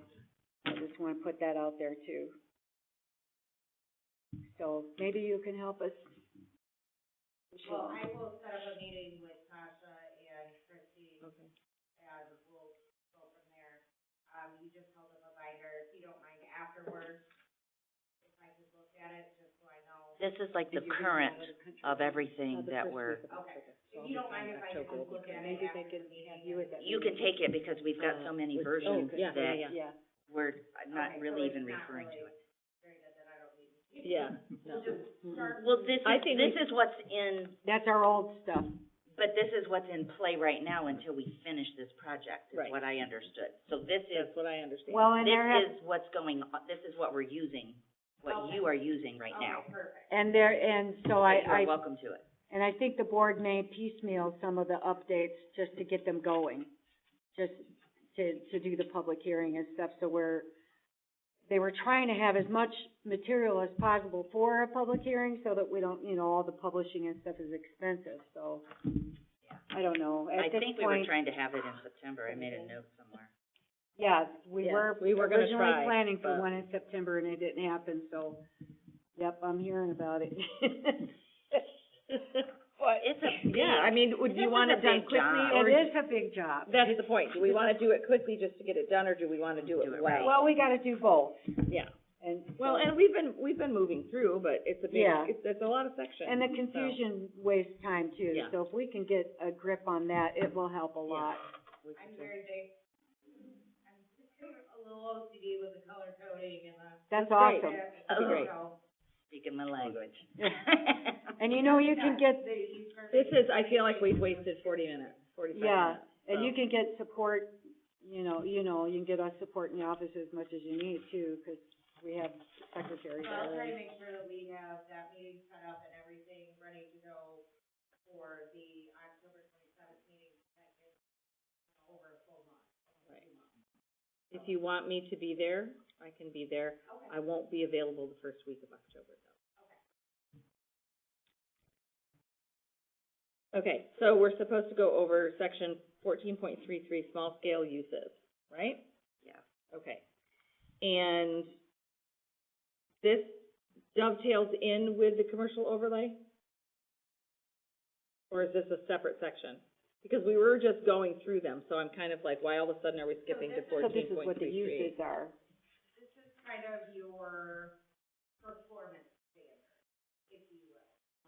I just wanna put that out there too. So maybe you can help us. well, I will set up a meeting with Tasha and Christie, Okay. and we'll go from there. You just held up a binder, if you don't mind afterwards, if I could look at it, just so I know. This is like the current of everything that we're, Okay, if you don't mind if I just look at it Maybe they after can the meeting. have you at that. you can take it because we've got so many versions yeah, that Yeah. we're not Okay, really so even it's not referring to really it. very good that I don't need it. Yeah. We'll just start. Well, this I is, think this is what's in, That's our old stuff. but this is what's in play right now until we finish this project, is Right. what I understood. So this is, That's what I understand. Well, and this there have, is what's going on, this is what we're using, what you are using right now. Okay, perfect. and so But you I are welcome to it. And I think the board may piecemeal some of the updates just to get them going, just to do the public hearing and stuff, so they were trying to have as much material as possible for a public hearing, so that we don't, all the publishing and stuff is expensive, so, I don't know, I at this think we were point, trying to have it in September, I made a note somewhere. yeah, we Yeah, were we were gonna originally try, planning for but- one in September, and it didn't happen, so, yep, I'm hearing about it. It's a big, Yeah, I mean, would you This want is it a done big quickly, job. or? It is a big job. That's the point. Do we wanna do it quickly just to get it done, or do we wanna do it Do it well? right. Well, we gotta do both, Yeah. and. Well, so- and we've been moving through, but it's a big, Yeah. it's a lot of sections. And the so- confusion wastes time too, Yeah. so if we can get a grip on that, it will help a lot. I'm very big, I'm a little OCD with the color coding and the. That's great. awesome. Oh, great. So, Speaking my language. And you can get, This is, I feel like we've wasted 40 minutes, 45 yeah, minutes. and so. you can get support, you can get us support in the office as much as you need too, 'cause we have secretaries So I'll try to there. make sure that we have that meeting set up and everything ready to go for the October 27th meeting, that is over a full month, over 2 months. If you want me to be there, I can be there. Okay. I won't be available the first week of October, though. Okay, so we're supposed to go over section 14.33, small scale uses, right? Yeah. Okay. And this dovetails in with the commercial overlay? Or is this a separate section? Because we were just going through them, so I'm kind of like, why all of a sudden are we skipping to So this 14.33? is what the uses are. This is kind of your performance standard, if you will.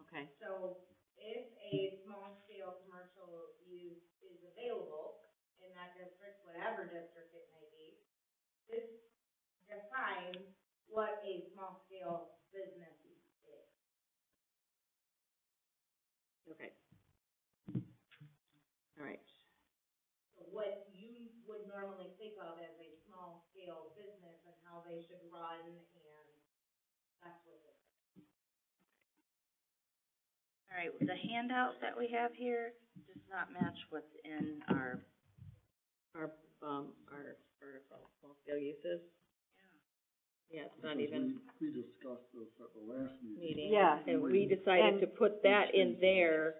Okay. So if a small-scale commercial use is available in that district, whatever district it may be, this defines what a small-scale business is. Okay. All right. So what you would normally think of as a small-scale business and how they should run, and that's what it is. All right, the handout that we have here does not match what's in our, Small-scale uses? Yeah, it's not Because even we discussed this at the last meeting. meeting. Yeah. And we decided to put that in there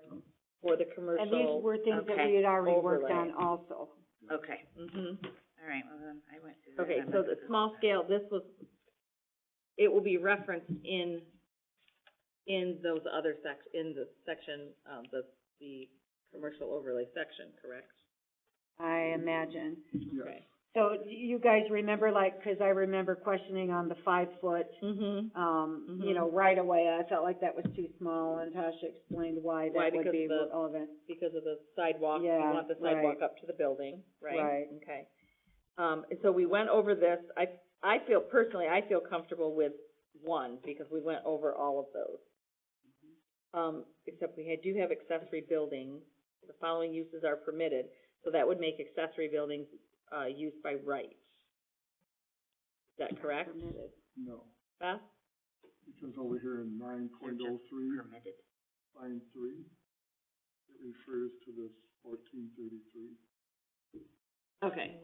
for the commercial. And these were things that Okay. we had already worked Overlay. on also. okay, Mm-hmm. all right, well then, I went through that. Okay, I'm so not the gonna- small scale, it will be referenced in those other in the section, the commercial overlay section, correct? I imagine. Yes. Okay. So do you guys remember, like, 'cause I remember questioning on the 5-foot, Mm-hmm. you know, right away, I felt like that was too small, and Tasha explained why Why? that would Because be of the- relevant. Because of the sidewalk, you Yeah, want the sidewalk right. up to the building, right? Right. Okay. And so we went over this, I feel comfortable with one, because we went over all of those. Except we do have accessory buildings, the following uses are permitted, so that would make accessory buildings, used by right. Is that correct, Permitted. No, Beth? because over here in 9.03, Permitted. line 3, it refers to this 1433. Okay.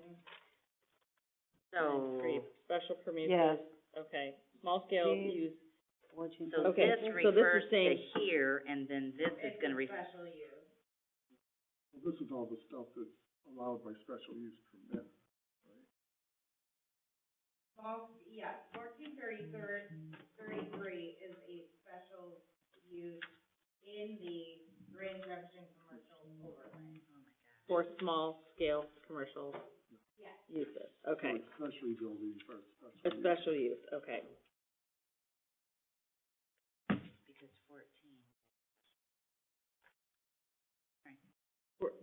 So, Special permit. Yes. Okay, small scale These- use, 14. so Okay, this so this is refers to saying- here, and then this is It's gonna a refer, special use. Well, this is all the stuff that's allowed by special use permit. Yes, 1433 is a special use in the Grand Junction commercial overlay. for small scale commercial Yes. uses, So okay. accessory buildings are A special use. special use, okay. because 14.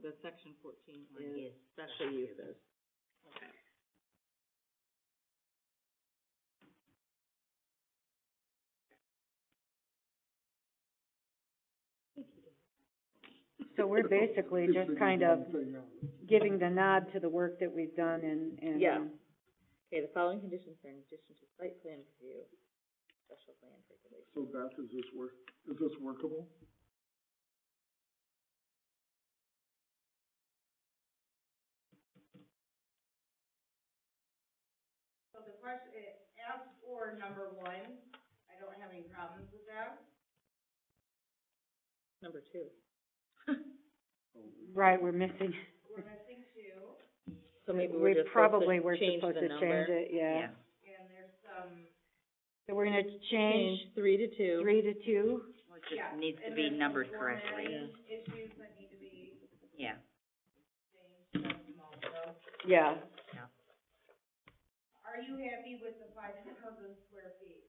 The section 14 One is is special uses. Okay. So we're basically It's just the kind of one thing out of it. giving the nod to the work that we've done and. Yeah. Okay, the following conditions are in addition to site plan review, special plan regulations. So Beth, is this workable? So the question, as for number 1, I don't have any problems with that. Number 2. Right, we're missing, We're missing 2, So maybe we we're just probably supposed were to change supposed the to number. change it, yeah. and there's some, So we're gonna change 3 to 2. 3 to 2? Well, it yeah. just needs to and be there's some numbered correctly. formatting issues that need to be Yeah, changed, that's small, so. Yeah. Are you happy with the 5,000 square feet?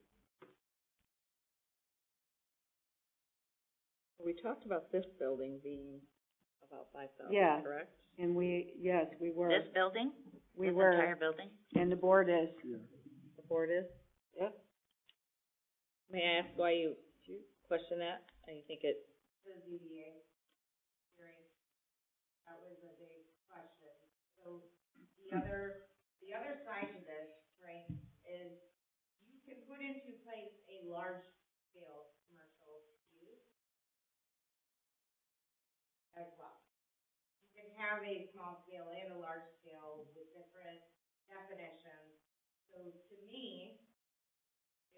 We talked about this building being about 5,000, Yeah. correct? And yes, we were. this building, We this were, entire building, and the board is. Yeah. The board is? Yep. May I ask why you question that? And you think it, The ZBA hearing, that was a big question. So the other side to this, right, is you can put into place a large-scale commercial use as well. You can have a small scale and a large scale with different definitions. So to me,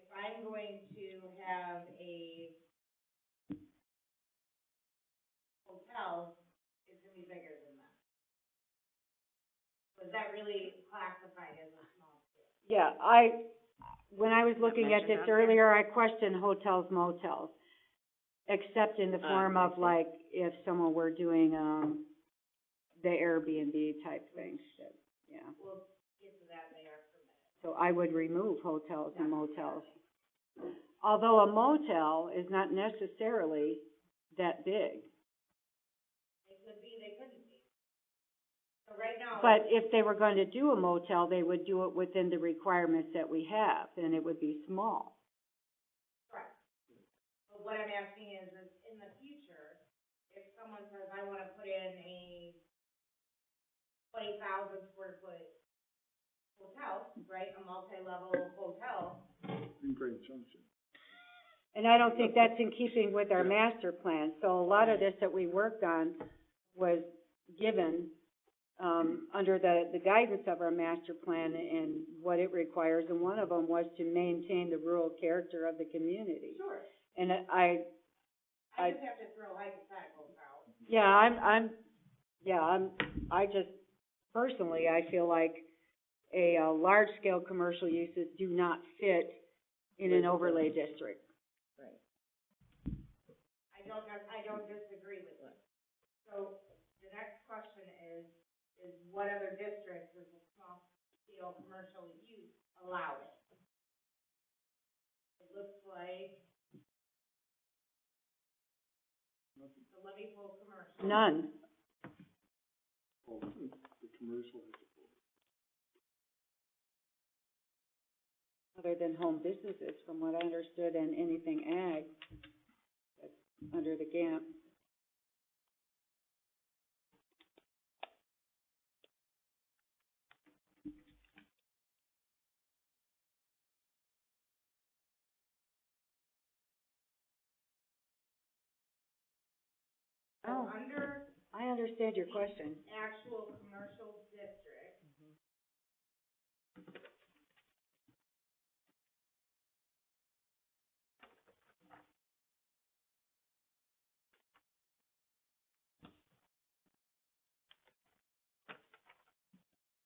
if I'm going to have a hotel, it's gonna be bigger than that. Was that really classified as a small Yeah, when I was looking at this mentioned out there? earlier, I questioned hotels, motels, except in the form I of see. like, if someone were doing, the Airbnb type things, that, yeah. We'll get to that, they are permitted. So I would remove hotels and motels. Although a motel is not necessarily that big. They could be, they couldn't be. So right now. But if they were going to do a motel, they would do it within the requirements that we have, and it would be small. Correct. But what I'm asking is in the future, if someone says, I wanna put in a 20,000 square foot hotel, right, a multi-level hotel, In Grand Junction. And I don't think that's in keeping with our master plan. So a lot of this that we worked on was given, under the guidance of our master plan and what it requires, and one of them was to maintain the rural character of the community. sure. And I just have to throw hypotheticals out. I just, personally, I feel like a large-scale commercial uses do not fit in an overlay district. I don't disagree with you. So the next question is what other districts is a small scale commercial use allowed it? It looks like the levy pool commercial. None. Oh, the commercial has a quota. Other than home businesses, from what I understood, and anything ag, that's under the GAMP. So under I understand your question. actual commercial district.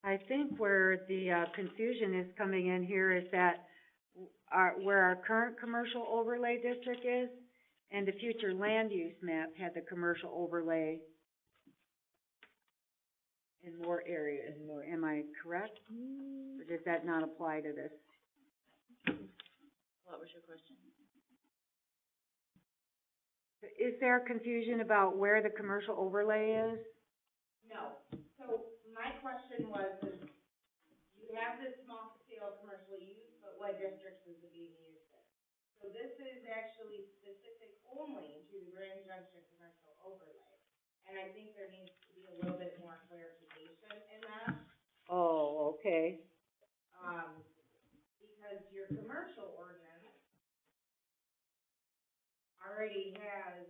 I think where the confusion is coming in here is that where our current commercial overlay district is, and the future land use map had the commercial overlay in more areas. Am I correct? Or does that not apply to this? What was your question? Is there confusion about where the commercial overlay is? No. So my question was, is you have this small scale commercial use, but what districts is it being used in? So this is actually specific only to the Grand Junction commercial overlay. And I think there needs to be a little bit more clarification in that, Oh, okay. because your commercial ordinance already has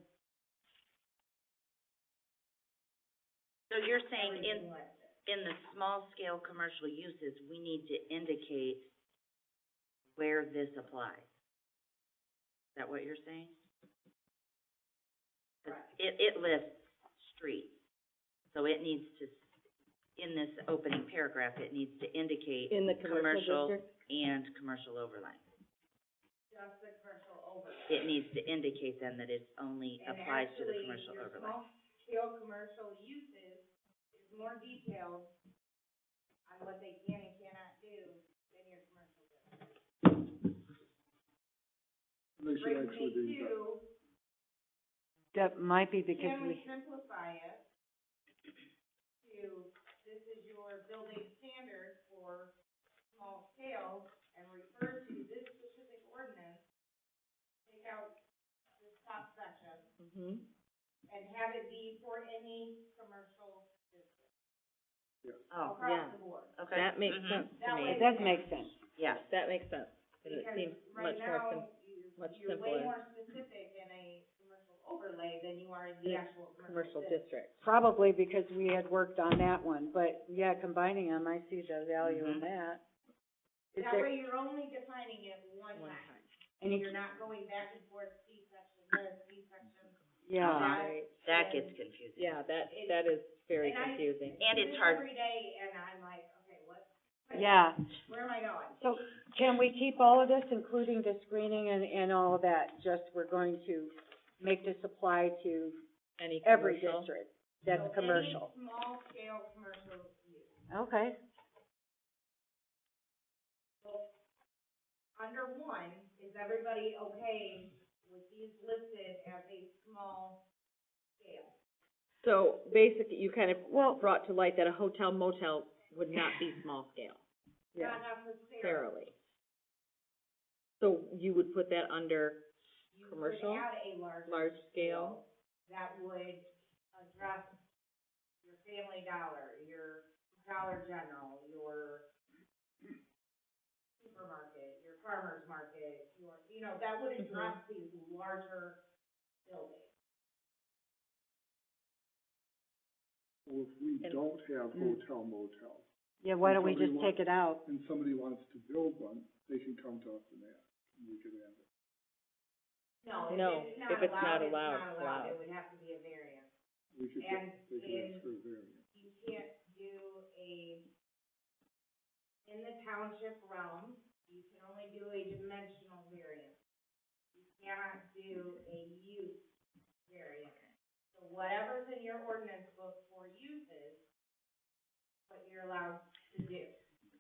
So you're saying everything listed. in the small scale commercial uses, we need to indicate where this applies? Is that what you're saying? 'Cause Correct. it lists streets, so it needs to, in this opening paragraph, it needs to indicate In the commercial district? and commercial overlay. Just the commercial overlay. It needs to indicate then that it only And applies to the actually, commercial your overlay. small scale commercial uses is more detailed on what they can and cannot do than your commercial district. They should Brings actually me be, to, That might be because can we we, simplify it to, this is your building standard for small scale, and refer to this specific ordinance, take out this top section, Mm-hmm. and have it be for any commercial district Oh, across the board. okay. That makes Mhm. sense to That me. way- it does make sense. Yeah. That makes sense. And it Because seems right much more now, much you're way simpler. more specific in a commercial overlay than you are in the actual Commercial district. district. Probably because we had worked on that one, but yeah, combining them, I see the value in Mhm. that. Is That there, way, you're only defining it one One time. and You're you, not going back and forth, C section this, C section. yeah, Right. That gets confusing. Yeah, that is very And I- confusing. And do it's this hard. every day, and I'm like, okay, what, yeah. where am I going? So can we keep all of this, including the screening and all of that? Just we're going to make this apply to Any every commercial? district that's So commercial. any small scale commercial use. Okay, So, under one, is everybody okay with these listed as a small scale? So basically, you kind of well, brought to light that a hotel motel would not be small scale, yeah, Not necessarily. necessarily. So you would put that under You commercial, could add a large scale? that would address your Family Dollar, your Dollar General, your supermarket, your farmer's market, your, you know, that would address these larger buildings. So if we And- don't have hotel motel, yeah, why don't we Somebody just wants- take it out? and somebody wants to build one, they can come to us and ask, and we could add it. No, No, if it's not allowed, it's not allowed, it would have to be a variance. We could And get, they could ask for a variance. You can't do in the township realm, you can only do a dimensional variance. You cannot do a use variance. So whatever's in your ordinance book for uses, what you're allowed to do.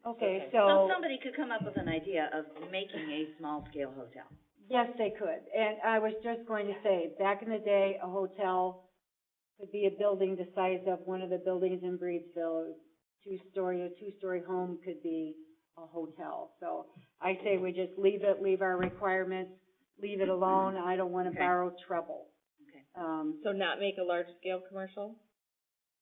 Okay, So somebody could come up with an idea of making a small-scale hotel. yes, they could. And I was just going to say, back in the day, a hotel could be a building the size of one of the buildings in Breedsville. A two-story home could be a hotel. So I say we just leave it, leave our requirements, leave it alone. I don't wanna Okay. borrow trouble. Okay. So not make a large scale commercial?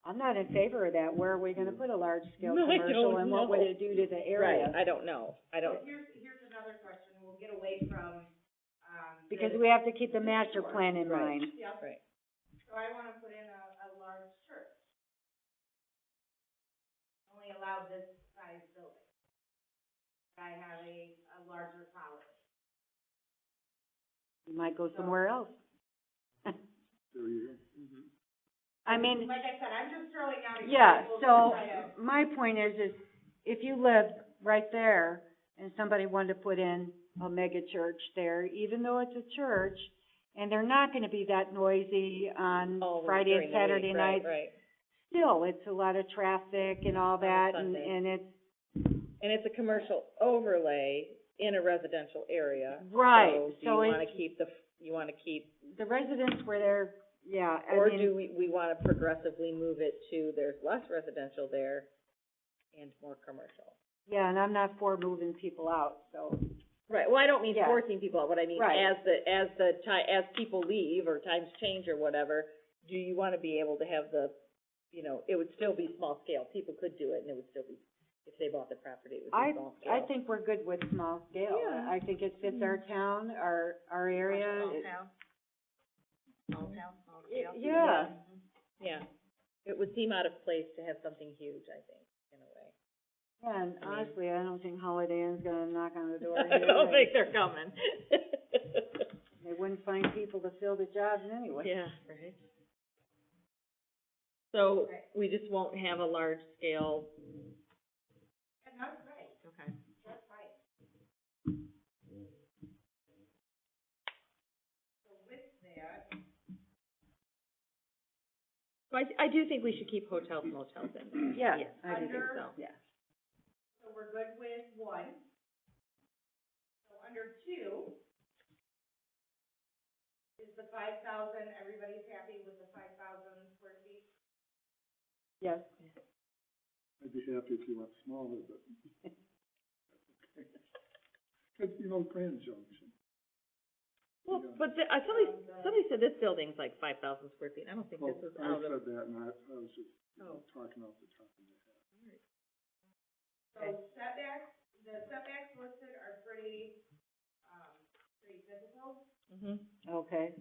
I'm not in favor of that. Where are we gonna put a large-scale I commercial don't and what would know. it do to the area? Right, I don't know, I don't, Here's another question, we'll get away from, Because the- we have to keep the master plan in Right. mind. Yep. right. So I wanna put in a large church. Only allow this size building. I have a larger college. You might go somewhere else. There you go. I mean, Like I said, I'm just throwing out yeah, examples to so try to. my point is if you lived right there and somebody wanted to put in a mega church there, even though it's a church, and they're not gonna be that noisy on Oh, Friday during and the week, Saturday right, nights, right. still, it's a lot of traffic and all On a that, Sunday. and it's, And it's a commercial overlay in a residential area. right, So do you so wanna it's, keep the residents were there, yeah, I or mean, do we wanna progressively move it to there's less residential there and more commercial? yeah, and I'm not for moving people out, so, Right, well, I don't mean Yeah. forcing people out, what I mean, Right. as people leave or times change or whatever, do you wanna be able to have it would still be small scale, people could do it and it would still be, if they bought the property, it would be small scale. I think we're good with small scale. Yeah. I think it fits our town, our area. Small It- town. Small town, small it- scale. Yeah, Yeah, it would seem out of place to have something huge, I think, in a way. yeah, and I mean- honestly, I don't think Holiday Inn's gonna knock on the door I here. don't think they're coming. They wouldn't find people to fill the jobs anyway. Yeah, right. So, we just won't have a large scale, And that's right, okay. that's right. So with that, So I do think we should keep hotels and motels in there. Yeah, Yes, I do think Under- so, yeah. so we're good with one. So under two, is the 5,000, everybody's happy with the 5,000 square feet? Yes, I'd be happy if you went smaller, but. Cause, Grand Junction. Well, Yeah. but somebody said this building's like 5,000 square feet, I don't think Well, this is I out of. said that, and I was just, Oh. talking off the top of my head. So setbacks, the setbacks listed are pretty typical. Mhm. okay.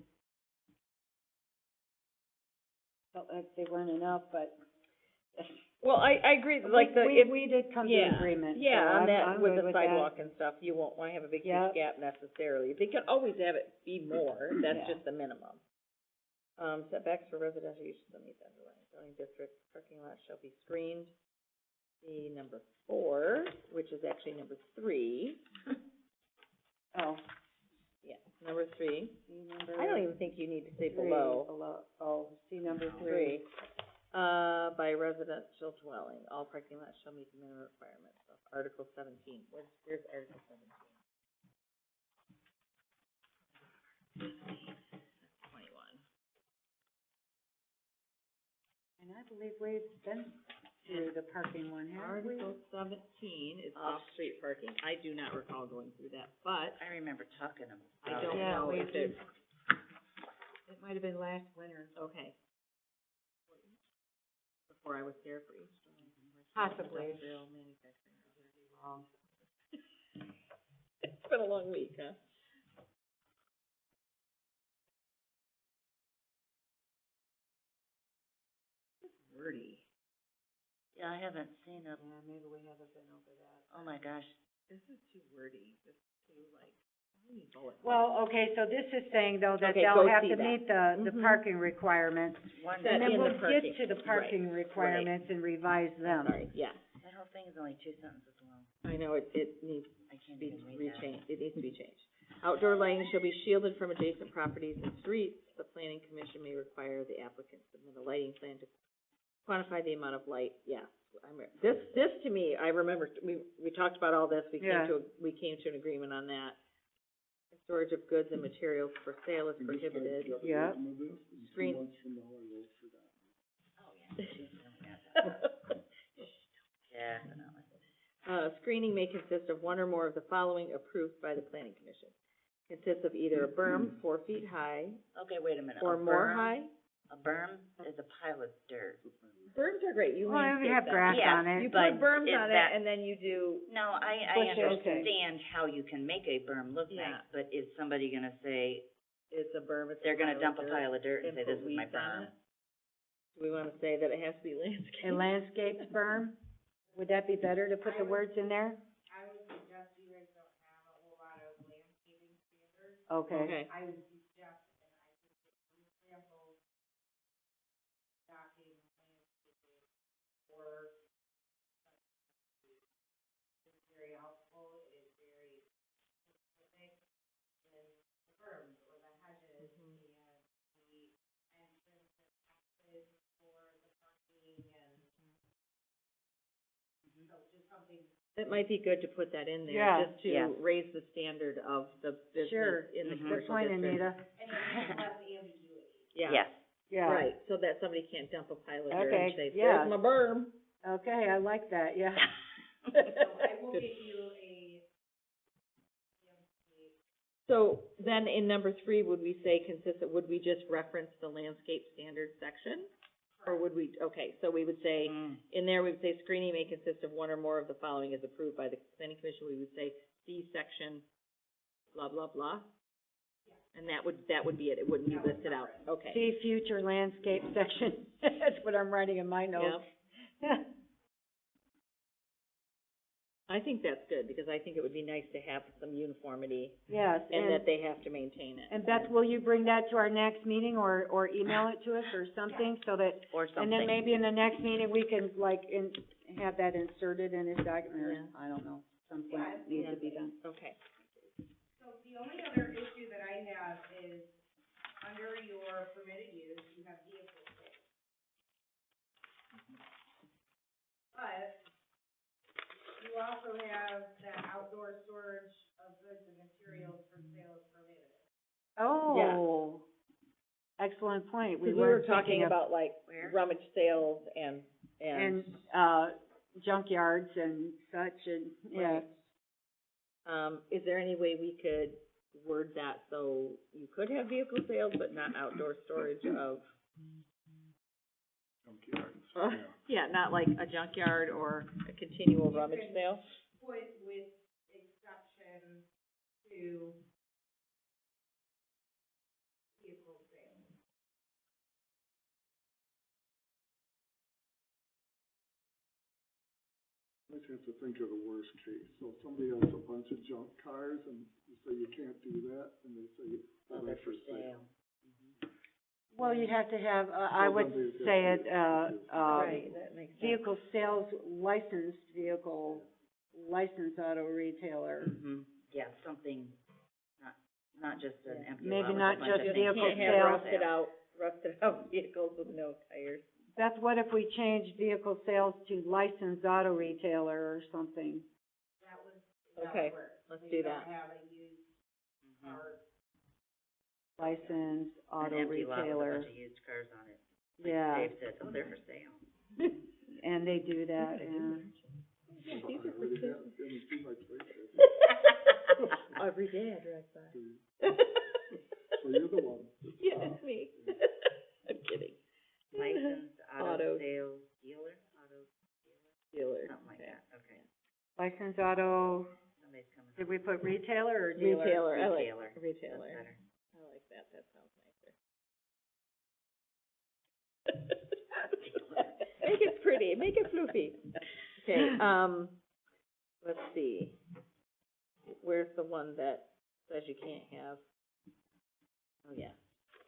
Felt like they weren't enough, but. Well, I agree, like if. We did come to an agreement, so Yeah, on I'm that, with good the with that. sidewalk and stuff, you won't wanna have a big Yep. huge gap necessarily. They can always have it be more, that's Yeah. just the minimum. Setbacks for residential uses on these underlying zoning districts, parking lots shall be screened. see number 4, which is actually number 3. Oh, Yeah, number 3. see number I don't even think you need to say 3, below. oh, see number 3. 3. By residential dwelling, all parking lots shall meet the minimum requirements of Article 17. Where's Article 17? 21. And I believe we've been through the parking one, haven't we? Article 17 is off-street parking. I do not recall going through that, but I remember talking about it. I don't Yeah, know we if it's, It might have been last winter. okay. Before I was here for each. Possibly. Industrial manufacturing. Wrong. It's been a long week, huh? It's wordy. Yeah, I haven't seen it. Yeah, maybe we haven't been over that. Oh my gosh. This is too wordy. This is too, like, how many bullets? Well, okay, so this is saying though that Okay, they'll go have see to that. meet the Mhm. parking requirements. One, That And then in the we'll get parking, to the parking right, requirements and revise them. Sorry, yeah. that whole thing is only 2 sentences long. I know, it needs I to can't be even read that. rechanged, it needs to be changed. Outdoor lighting shall be shielded from adjacent properties and streets. The planning commission may require the applicant submit a lighting plan to quantify the amount of light, yeah. This to me, I remember, we talked about all this, we Yeah. came to an agreement on that. Storage of goods and materials for sale is prohibited. Yeah. Screen- 2 months from now, I vote for that. Oh, yeah. Definitely. Screening may consist of one or more of the following approved by the planning commission. Consists of either a berm 4 feet high Okay, wait a minute. or A more berm- high. A berm is a pile of dirt. Berms are great, you Well, we landscape have them. grass Yeah, on it. You but put berms is on it that- and then you do, No, I Bushes. understand how you can make a berm look Yeah. nice, but is somebody gonna say, it's a berm, it's a they're gonna pile of dump a dirt, pile of dirt and say, put this is my weeds on berm? it? Do we wanna say that it has to be landscaped? A landscaped berm, would that be better to put the words in there? I would suggest you guys don't have a whole lot of landscaping standards. Okay. Okay, I would suggest, and I think that some examples, docking, landscaping, or is very helpful, is very specific in the berms or the hedges and the entrance and exits for the parking and so just something. it might be good to put that in there, Yeah. just to Yeah. raise the standard of the Sure. business in the Mhm. Good commercial point, district. Anita. And it's less ambiguity. Yeah. Yes. Yeah. Right, so that somebody can't dump a pile of dirt Okay, and say, yeah. there's my berm. Okay, I like that, yeah. So I will Good. get you a landscape. So then in number 3, would we say consistent, would we just reference the landscape standards section? Or would we, okay, so we would say, Mm. in there, we would say screening may consist of one or more of the following as approved by the planning commission. We would say see section, blah, blah, blah. And that would be it. It wouldn't be listed out. Okay. See future landscape section. That's what I'm writing in my notes. Yeah. I think that's good, because I think it would be nice to have some uniformity Yes, and that they have to maintain it. and Beth, will you bring that to our next meeting or email it to us or something so that, Or and then something. maybe in the next meeting, we can have that inserted in his document, or, Yeah. I don't know, something needs to be done. Okay. So the only other issue that I have is, under your permitted use, you have vehicle sales. But you also have that outdoor storage of goods and materials for sale is prohibited. Oh, excellent point. Because we were weren't talking thinking of- about like Where? rummage sales and. And, junkyards and such, and, yeah. Is there any way we could word that so you could have vehicle sales but not outdoor storage of? Junkyards, Yeah, not like a junkyard or a continual rummage sale? Put with exception to vehicle sales. I just have to think of the worst case. So if somebody has a bunch of junk cars and you say you can't do that, and they say, Well, well, they're that's for for sale. sale. Well, you'd have to have, I would say it, Right, that makes sense. vehicle sales licensed vehicle, licensed auto retailer. Yeah, something, not just an empty lot Maybe with a not bunch just of things. vehicle Can't have sales. rusted out vehicles with no tires. That's what if we changed vehicle sales to licensed auto retailer or something? Okay, let's do that. Have a used car. Licensed auto An empty lot with a retailer. bunch of used cars on it. Like Yeah, Dave said, oh, they're for sale. and they do that, and, These are for sale. Every day I drive by. So you're the one. Yeah, it's me. I'm kidding. Licensed Auto auto sales dealer, dealer. something like that, okay. licensed auto, Somebody's coming. did we put retailer or dealer? Retailer, I like Retailer. retailer. That's better. I like that, that sounds nicer. Make it pretty, make it floofy. Okay, let's see. Where's the one that says you can't have? Oh, yeah.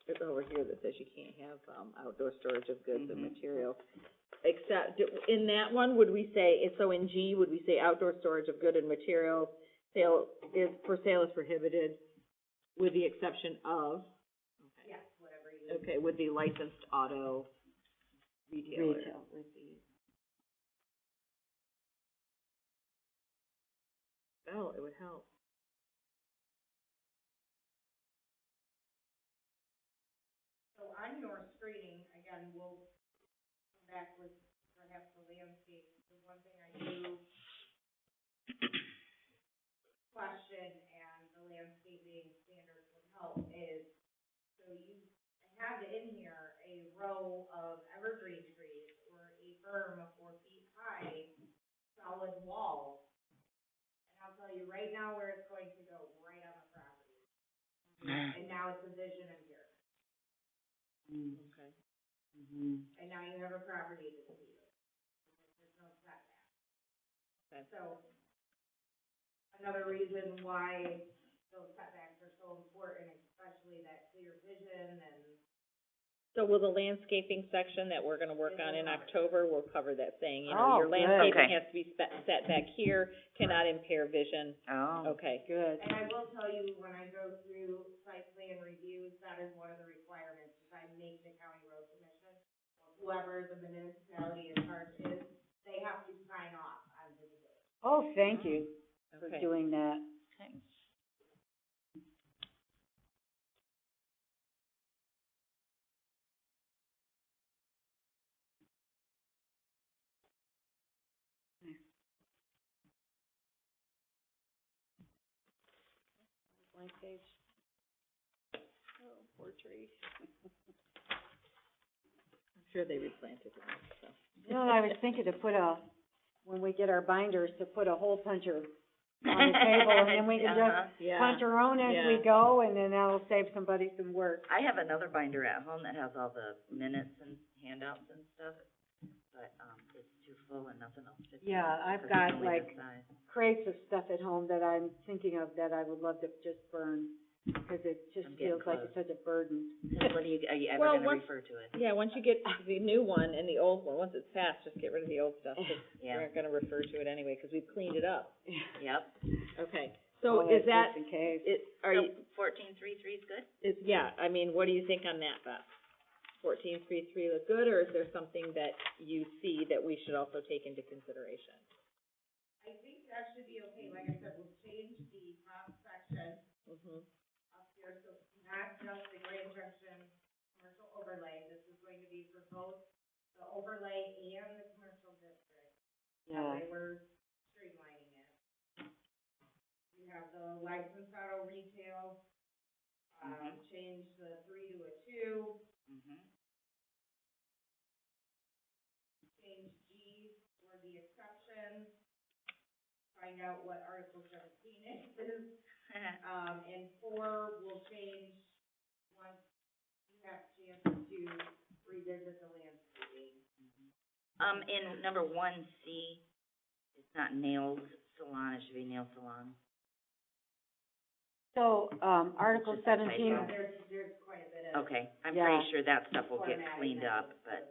It's over here that says you can't have, outdoor storage of goods and material. Except, in that one, would we say, so in G, would we say outdoor storage of good and materials, sale is prohibited, with the exception of? Okay. Yes, whatever you. Okay, with the licensed auto retailer. Retail would be. Oh, it would help. So on your screening, again, we'll come back with perhaps the landscape. The one thing I do question, and the landscaping standards would help, is, so you have in here a row of evergreen trees or a berm of 4 feet high, solid walls. And I'll tell you right now where it's going to go, right on the property. And now it's a vision impaired. Okay. And now you have a property dispute. There's no setback. Okay. So, another reason why those setbacks are so important, especially that clear vision and. So will the landscaping section that we're gonna work on in October, we'll cover that, saying, you know, Oh, your good. landscaping Okay. has to be set back here, cannot impair vision. Oh. Okay. Good. And I will tell you, when I go through site plan reviews, that is one of the requirements, is I make the county road commission, or whoever the municipality in charge is, they have to sign off on visibility. Oh, thank you for Okay. doing that. Okay. Blank page. Oh, poor tree. I'm sure they replanted it, so. You know, I was thinking to put when we get our binders, to put a hole puncher on the table, and then we can just Yeah. punch our own as we Yeah. go, and then that'll save somebody some work. I have another binder at home that has all the minutes and handouts and stuff, but, it's too full and nothing else fits in. Yeah, I've because got, it's only like, this size. Crates of stuff at home that I'm thinking of that I would love to just burn, because it just I'm getting feels like close. it's such a burden. When are you ever Well, gonna once- refer to it? Yeah, once you get the new one and the old one, once it's passed, just get rid of the old stuff, 'cause Yeah. we're not gonna refer to it anyway, 'cause we've cleaned it up. Yep. Okay, so Oh, is that's that, just in case. are So you, 14.3.3 is good? yeah, I mean, what do you think on that, Beth? 14.3.3 look good, or is there something that you see that we should also take into consideration? I think that should be okay, like I said, we'll change the top section up here, so it's not just the Grand Junction commercial overlay, this is going to be for both the overlay and the commercial district. That Yeah. way we're streamlining it. You have the licensed auto retail, change the 3 to a 2, change G for the exception, find out what Article 17 is. And 4 will change once you have a chance to revisit the landscaping. In number 1C, it's not nails salon, it should be nail salon. So, Article It's just a typo. 17, There's quite a bit of. Okay, I'm Yeah. pretty sure that stuff will get formatting cleaned that up, needs but, to-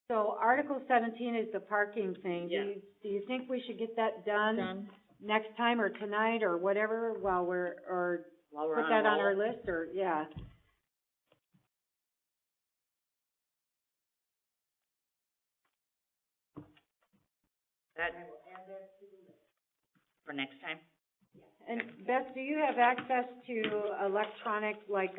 so Article 17 is the parking thing. Yeah. Do you think we should get that done Done? next time or tonight or whatever while or while we're put on that a on our roll, list or, yeah? that, I will add that to the list. for next time? And Beth, do you have access to electronic, like,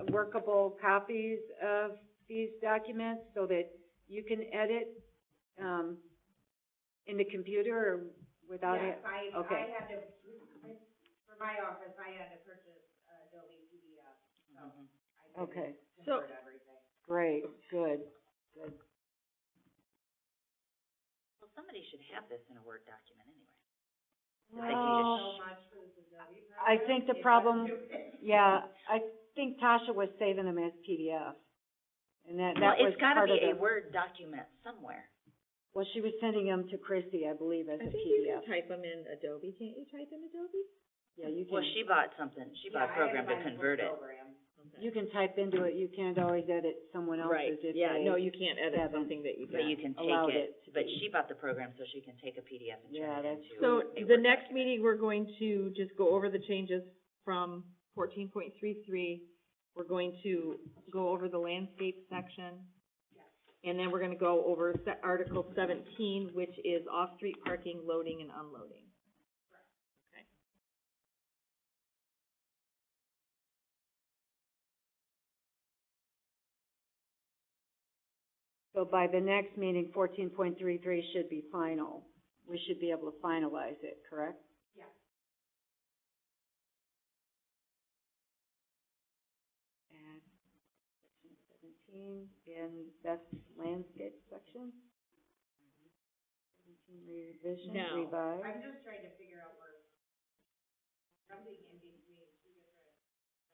workable copies of these documents so that you can edit, in the computer or without it? Yes, Okay. I had to, for my office, I had to purchase Adobe PDF, so Mhm. I Okay, can So- convert everything. great, good. Well, somebody should have this in a Word document anyway. That they can Well, So much for this Adobe program. I think the It problem, doesn't do it. yeah, I think Tasha was saving them as PDF. And that Well, was it's gotta part of be a the, Word document somewhere. well, she was sending them to Chrissy, I believe, as I a think you can PDF. type them in Adobe, can't you type in Adobe? Yeah, you Well, can, she bought something, she bought a program to convert it. you can type into it, you can't always edit someone Right, else's if yeah, they no, you can't edit haven't- something that you But you can. can allowed take it, it to but be. she bought the program so she can take a PDF and Yeah, turn it that's into So, a the Word next document. meeting, we're going to just go over the changes from 14.33. We're going to go over the landscape section. And then we're gonna go over Article 17, which is off-street parking, loading and unloading. Okay. So by the next meeting, 14.33 should be final. We should be able to finalize it, correct? Yeah. And section 17 in Beth's landscape section. 17 revision, Now, revise. I'm just trying to figure out where, something in between two different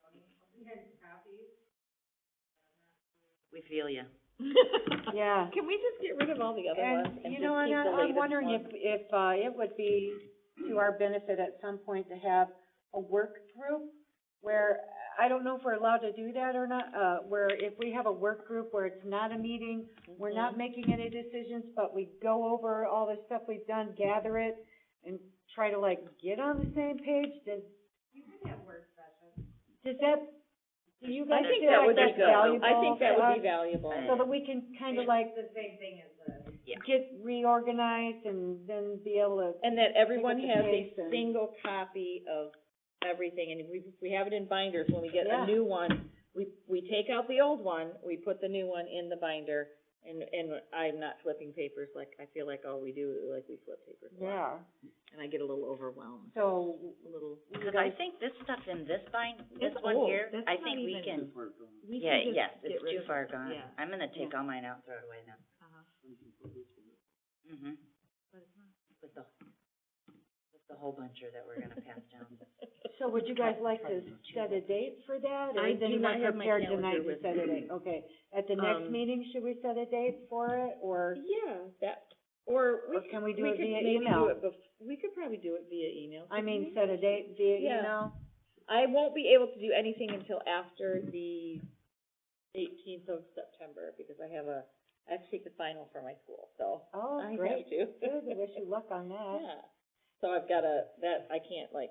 zoning copies. We feel ya. Yeah. Can we just get rid of all the other ones And, and you just know, keep and the latest I'm wondering one? if it would be to our benefit at some point to have a work group where, I don't know if we're allowed to do that or not, where if we have a work group where it's not a meeting, we're not making any decisions, but we go over all the stuff we've done, gather it, and try to like get on the same page, You can have work sessions. does that, do you I guys think feel that like would be that's good. valuable I think that to would be us? valuable. So that we can kind of like It's the same thing as the. Yeah. get reorganized and then be able to, And that everyone Pick up has the a pace and- single copy of everything, and if we have it in binders, when we get Yeah. a new one, we take out the old one, we put the new one in the binder, and I'm not flipping papers like, I feel like all we do, like we flip papers a lot. yeah, And I get a little overwhelmed, so, a little. Cause I think this stuff in this this It's one old. here, That's I not think we even- can, We yeah, can just yes, get it's rid too of far it. gone. Yeah. I'm gonna take all mine out, and throw it away now. Mhm. With the whole buncher that we're gonna pass down. so would you guys like to set a date for that? Or I is do anyone not have my prepared calendar tonight to with set a me. date? Okay, at the next meeting, should we set a date for it, or? Yeah, or Or can we do it could via maybe email? do it we could probably do it via email. I couldn't mean, we? set a date via Yeah. email? I won't be able to do anything until after the 18th of September, because I have to take the final for my school, so Oh, I great, have to. good, I wish you luck on that. Yeah, so I've gotta, I can't like,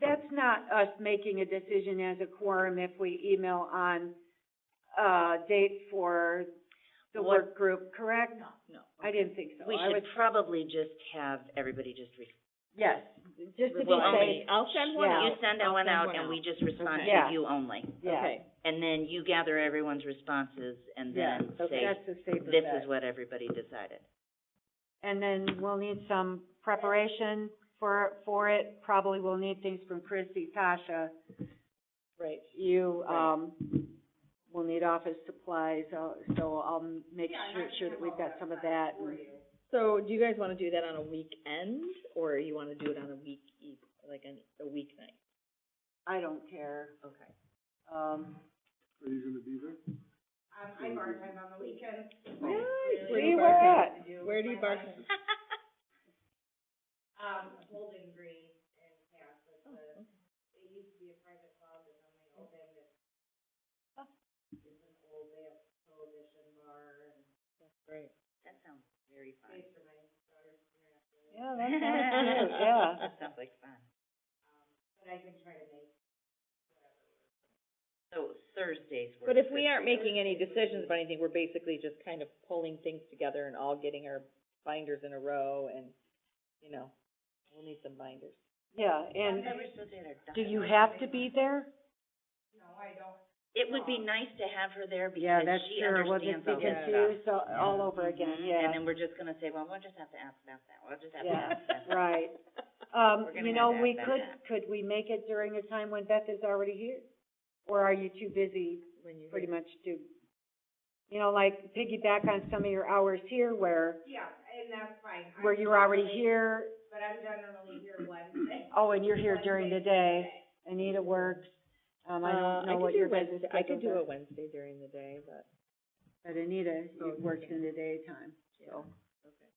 That's not us making a decision as a quorum if we email on, date for the What- work group, correct? no. I didn't think so. We I should was, probably just have everybody just yes, just to be Well, safe, I'll send one Yeah. out. you send I'll one send out one and out. we just respond Okay. Yeah. to you only. yeah. Okay, And then you gather everyone's responses and Yeah, then okay. say, That's the safer this bet. is what everybody decided. And then we'll need some preparation for it, probably we'll need things from Chrissy, Tasha. right. You, Right. will need office supplies, so I'll make Yeah, and I can sure that have we've all got that some of prepped that. for and- you. So, do you guys wanna do that on a weekend, or you wanna do it on a like a weeknight? I don't care. Okay. Are you gonna be there? I bartend on the weekends. Nice. See, where at? Where do you bartend? Bowling Green opened, it's an old, they have prohibition bar and That's great. That sounds very fun. space for my daughter's international. Yeah, that sounds cute, yeah. That sounds like fun. But I can try to make whatever work. So Thursdays work. But if we good aren't for you. making any decisions about anything, we're basically just kind of pulling things together and all getting our binders in a row and, you know, we'll need some binders. Yeah, and I thought we were supposed to get our do you ducks. have to be there? No, I don't. It would be nice to have her there Yeah, because that's she true, we'll just understands be all this stuff. confused all over again, Mhm. yeah. And then we're just gonna say, well, we'll just have to ask about that, we'll just have to Yeah, ask about that. right. We're gonna You have know, to we ask about could we make it during a time when Beth is already here? Or are you too busy When you pretty much to, you know, like piggyback on some of your hours here where, Yeah, and that's fine. where I'm you're already generally- here, But I'm generally here Wednesday. oh, and you're here during the Wednesday. day, Anita works. I don't know I what could do your guys' Wednesday, I could schedules do are. a Wednesday during the day, but, But Anita, Oh, it works okay. in the daytime, so okay.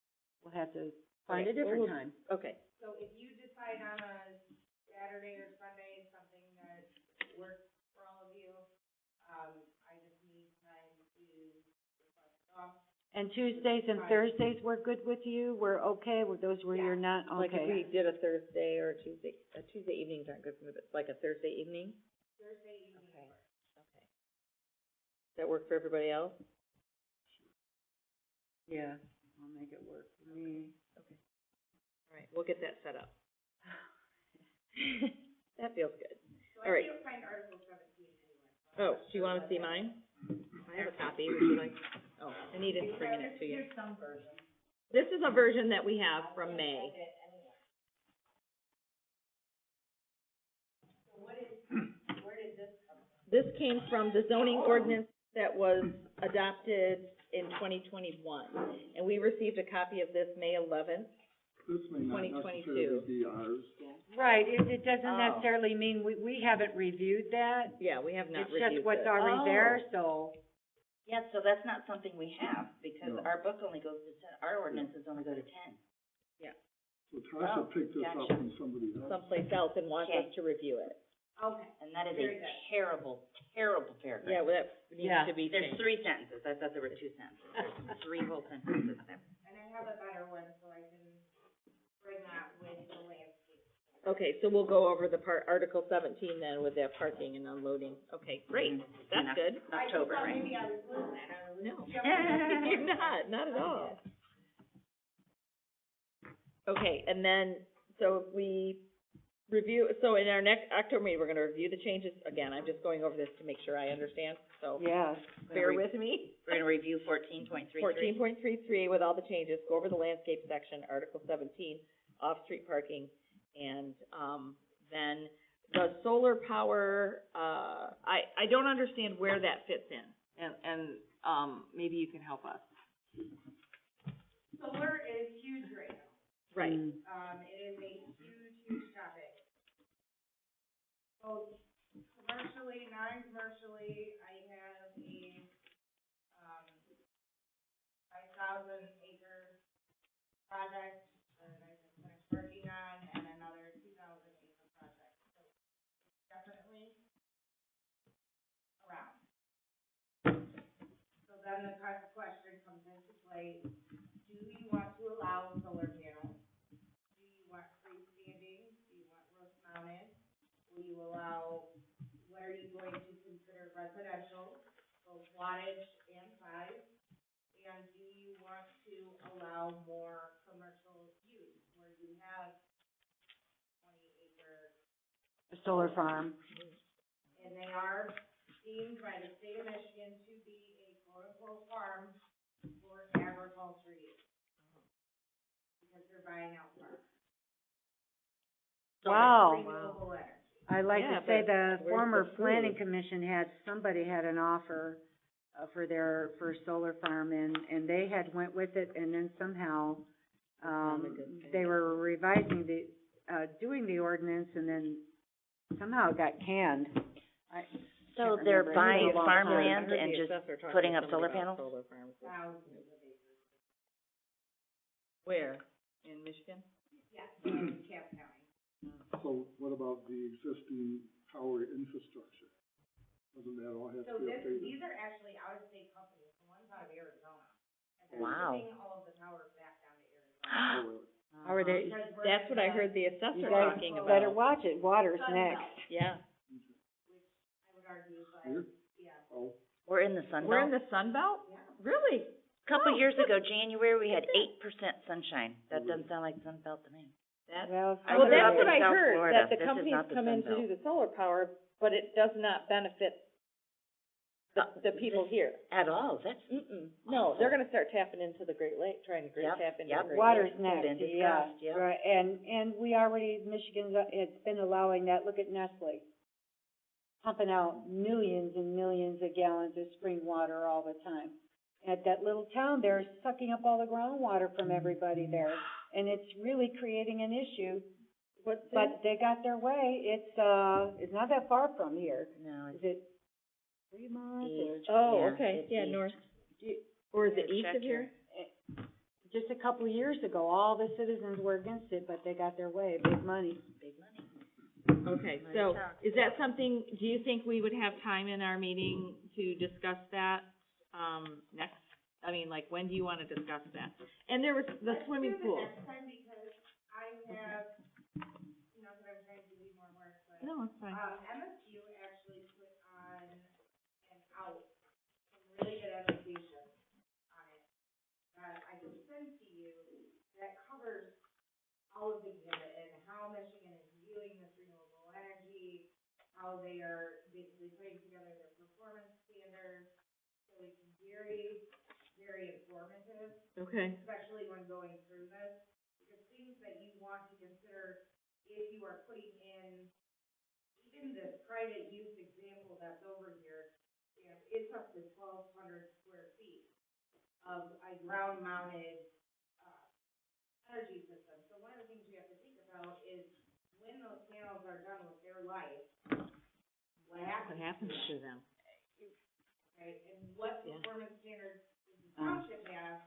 we'll have to find a Okay, well, different we'll- time. Okay, So if you decide on a Saturday or Sunday, something that works for all of you, I just need time to request off. And Tuesdays and Thursdays were good with you? We're okay with those where you're not, like if okay? we did a Thursday or a Tuesday evenings aren't good for me, but like a Thursday evening? Thursday evening Okay. works. Okay. Does that work for everybody else? Yeah, I'll make it work for me. Okay. All right, we'll get that set up. That feels good. So All I right. can't find Article 17 anywhere. Oh, do you wanna see mine? I have a copy, would you like? Oh, Anita's bringing it to you. Here's some version. This is a version that we have from May. Where did this come from? This came from the zoning ordinance that was adopted in 2021. And we received a copy of this May 11th. This may not 2022. necessarily be ours, though. Right, it doesn't Oh. necessarily mean, we haven't reviewed that. Yeah, we have not It's reviewed just what's this. already there, so, Yeah, so that's not something we have, because No. our book only goes to 10, our ordinances only go to 10. So Tasha picked this up gotcha. from somebody else. Someplace else and wants us Okay. to review it. Okay. And that is Very a good. terrible, terrible paragraph. Yeah, well, that needs Yeah. to be There's changed. 3 sentences, I thought there were 2 sentences, there's 3 whole sentences there. And I have a better one, so I can bring that with the landscape. Okay, so we'll go over the Article 17 then with that parking and unloading. Okay, great, In that's good. October, I just thought right? maybe I was losing it, I was No. jumping. You're not at all. Okay, and then, so if we review, so in our next October meeting, we're gonna review the changes. Again, I'm just going over this to make sure I understand, so yeah. bear with me. We're gonna review 14.33. 14.33 with all the changes, go over the landscape section, Article 17, off-street parking, and, then the solar power, I don't understand where that fits in, and, maybe you can help us. Solar is huge right now. Right. It is a huge, huge topic. Both commercially, non-commercially, I have a, 5,000 acre project that I just finished working on, and another 2,000 acre project. So it's definitely around. So then the question comes into play, do you want to allow solar panels? Do you want freestanding? Do you want roof mounted? Will you allow, what are you going to consider residential, both wattage and size? And do you want to allow more commercial use where you have 20-acre? A solar farm. And they are deemed by the state of Michigan to be a quote-unquote farm for agriculture use. Because they're buying out farmers. Wow. Renewable energy. I'd like Yeah, to say but the where's former the planning food? commission somebody had an offer, for their solar farm, and they had went with it, and then somehow, Found a good thing. they were revising doing the ordinance, and then somehow it got canned. I So can't they're remember. It's been a buying long time. farmland I heard and the just assessor talking putting to up solar somebody about panels? solar farms. Thousands of acres. Where? In Michigan? Yeah, in Camp County. So what about the existing power infrastructure? Doesn't that all have to So be updated? these are actually out-of-state companies, the one's out of Arizona. And they're Wow. shipping all of the towers back down to Arizona. Oh, really? How are they, Because we're That's in what I the- heard the you assessor guys talking better about. watch it, water's Sun next. Belt, Yeah. which I would argue, but, Here? yeah. Oh, We're in the Sun We're in Belt. the Sun Belt? Yeah. Really? Couple years ago, January, we had 8% sunshine. That doesn't sound like Sun Belt to me. Well, I Well, grew that's up what in I South heard, Florida. that the This is companies not the come Sun in to do Belt. the solar power, but it does not benefit the people here. At all, that's. No, they're gonna start tapping into the Great Lake, trying to Yep, tap into yep. the Great Lake. water's Been next, yeah, discussed, yeah. right, and we already, Michigan's, it's been allowing that, look at Nestle. Pumping out millions and millions of gallons of spring water all the time. At that little town, they're sucking up all the groundwater from everybody there, and it's really creating an issue. But they got their way, it's not that far from here. No, Is it's it Fremont or? east. Oh, Yeah, okay, it's yeah, east. north. Or is it Yeah, east check of here? Just a couple of years ago, all the citizens were against it, but they got their way, big money. Big money. Okay, Nice so, talk. is that something, do you think we would have time in our meeting to discuss that, next? I mean, like, when do you wanna discuss that? And there was the swimming pool. Let's do the next time because I have, not that I'm trying to do more work, but, No, it's fine. MSU actually put on some really good education on it that I can send to you that covers all of the gamut and how Michigan is viewing this renewable energy, how they are basically putting together their performance standards. So it's very, very informative, Okay. especially when going through this, because things that you want to consider if you are putting in, even this private use example that's over here, and it's up to 1,200 square feet of a ground mounted, energy system. So one of the things you have to think about is when those panels are done with their life, what happens, to them? right? And what Yeah. performance standards does the township have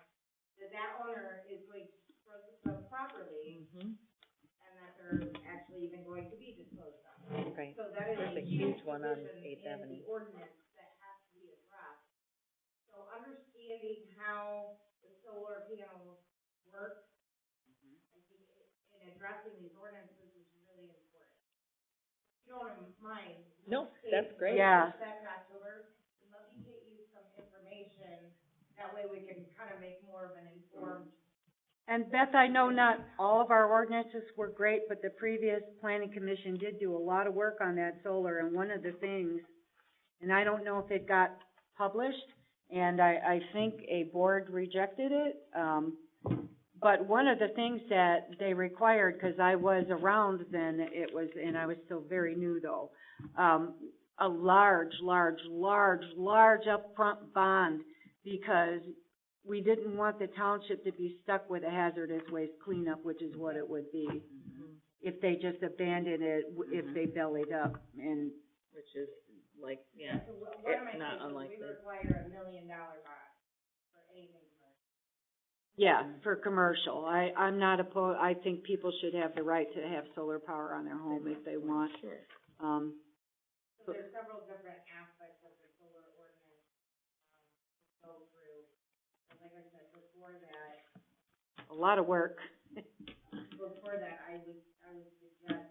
that owner is going to dispose of them properly, Mm-hmm. and that they're actually even going to be disposed of. Right. So that is There's a a huge huge one on provision 8th in Avenue. the ordinance that has to be addressed. So understanding how the solar panels work, I think in addressing these ordinances is really important. If you don't mind. Nope, that's great. Yeah. Back in October, and let me get you some information, that way we can kind of make more of an informed. And Beth, I know not all of our ordinances were great, but the previous planning commission did do a lot of work on that solar, and one of the things, and I don't know if it got published, and I think a board rejected it, but one of the things that they required, 'cause I was around then, it was, and I was still very new though, a large upfront bond, because we didn't want the township to be stuck with a hazardous waste cleanup, which is what it would be, if they just abandoned it, if they bellied up, and, Which is like, yeah, So what it's am I not saying, unlikely. we require $1 million bond for anything commercial. yeah, for commercial. I'm not opposed, I think people should have the right to have solar power on their home if they want. Sure. So there's several different aspects of the solar ordinance, to go through. And like I said, before that, a lot of work. I would suggest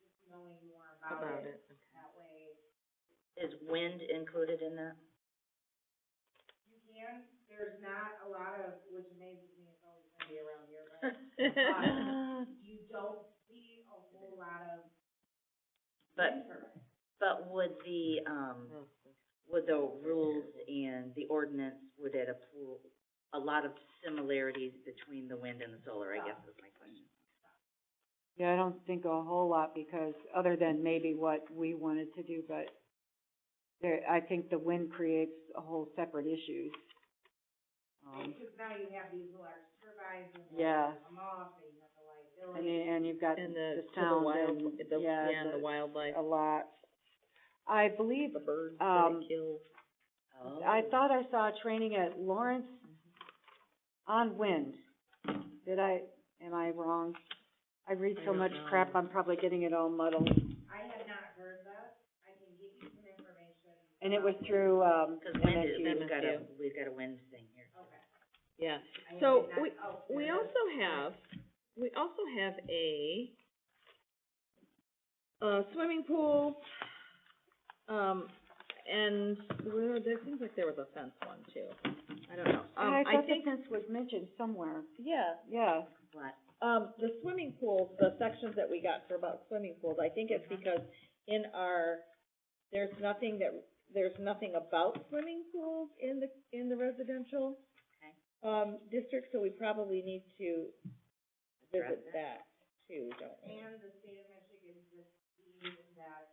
just knowing more about it. That way, Is wind included in that? you can, there's not a lot of, which amazes me, it's always gonna be around here, but, you don't see a whole lot of But, wind turbines. but would the rules and the ordinance, would it apply a lot of similarities between the wind and the solar, I guess is my question. Yeah, I don't think a whole lot, because, other than maybe what we wanted to do, but I think the wind creates a whole separate issues. Because now you have these large turbines, and Yeah. they come off, and you have the And, liability. and you've got And the to the sound wild, and, and the wildlife, a lot. I believe, the birds that it kills. Oh. I thought I saw a training at Lawrence on wind. Am I wrong? I read I so don't much know. crap, I'm probably getting it all muddled. I had not heard that. I can get you some information And it was through, Cause wind is, MSU. we've got a wind thing here. Okay. Yeah. I So, did not- we also have a swimming pool, and there seems like there was a fence one too. I don't know. I I thought the think, fence was mentioned somewhere. yeah, Yeah. What? the swimming pools, the sections that we got for about swimming pools, I think it's because in there's nothing about swimming pools in the residential, district, so we probably need to visit that too, don't we? And the state of Michigan just deemed that,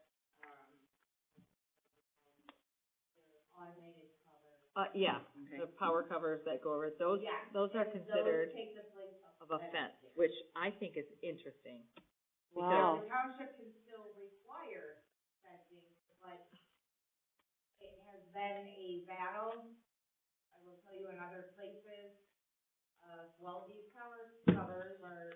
the automated cover. Yeah, Okay. the power covers that go over it, those Yeah, are and considered those take the place of a fence, fencing. which I think is interesting. Wow. The township can still require fencing, but it has been a battle. I will tell you in other places, well, these covers are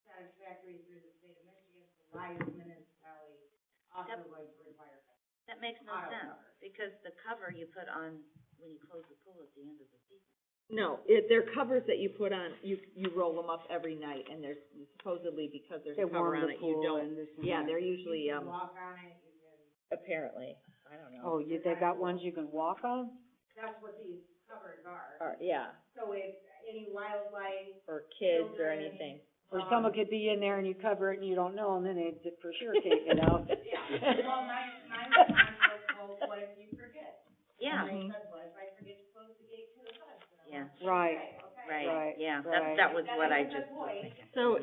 satisfactory through the state of Michigan, so why is municipality also going to require fencing? That makes no Auto sense, cover. because the cover you put on when you close the pool at the end of the season. No, they're covers that you put on, you roll them up every night, and there's supposedly because there's They a cover warm on the it, you pool don't, and this and yeah, that. they're usually, You can walk on it, you can, apparently, I don't know. Oh, they got ones you can walk on? that's what these covers are. Yeah, So if any wildlife, or kids or Children. anything. Or someone could be in there and you cover it and you don't know, and then they for sure can't get out. yeah, well, my response was, well, what if you forget? Yeah, And I said, what if I forget to close the gate to the fence? And I'm yeah, like, Right. okay. right, yeah, right. that was That what I is a just good was point. thinking. So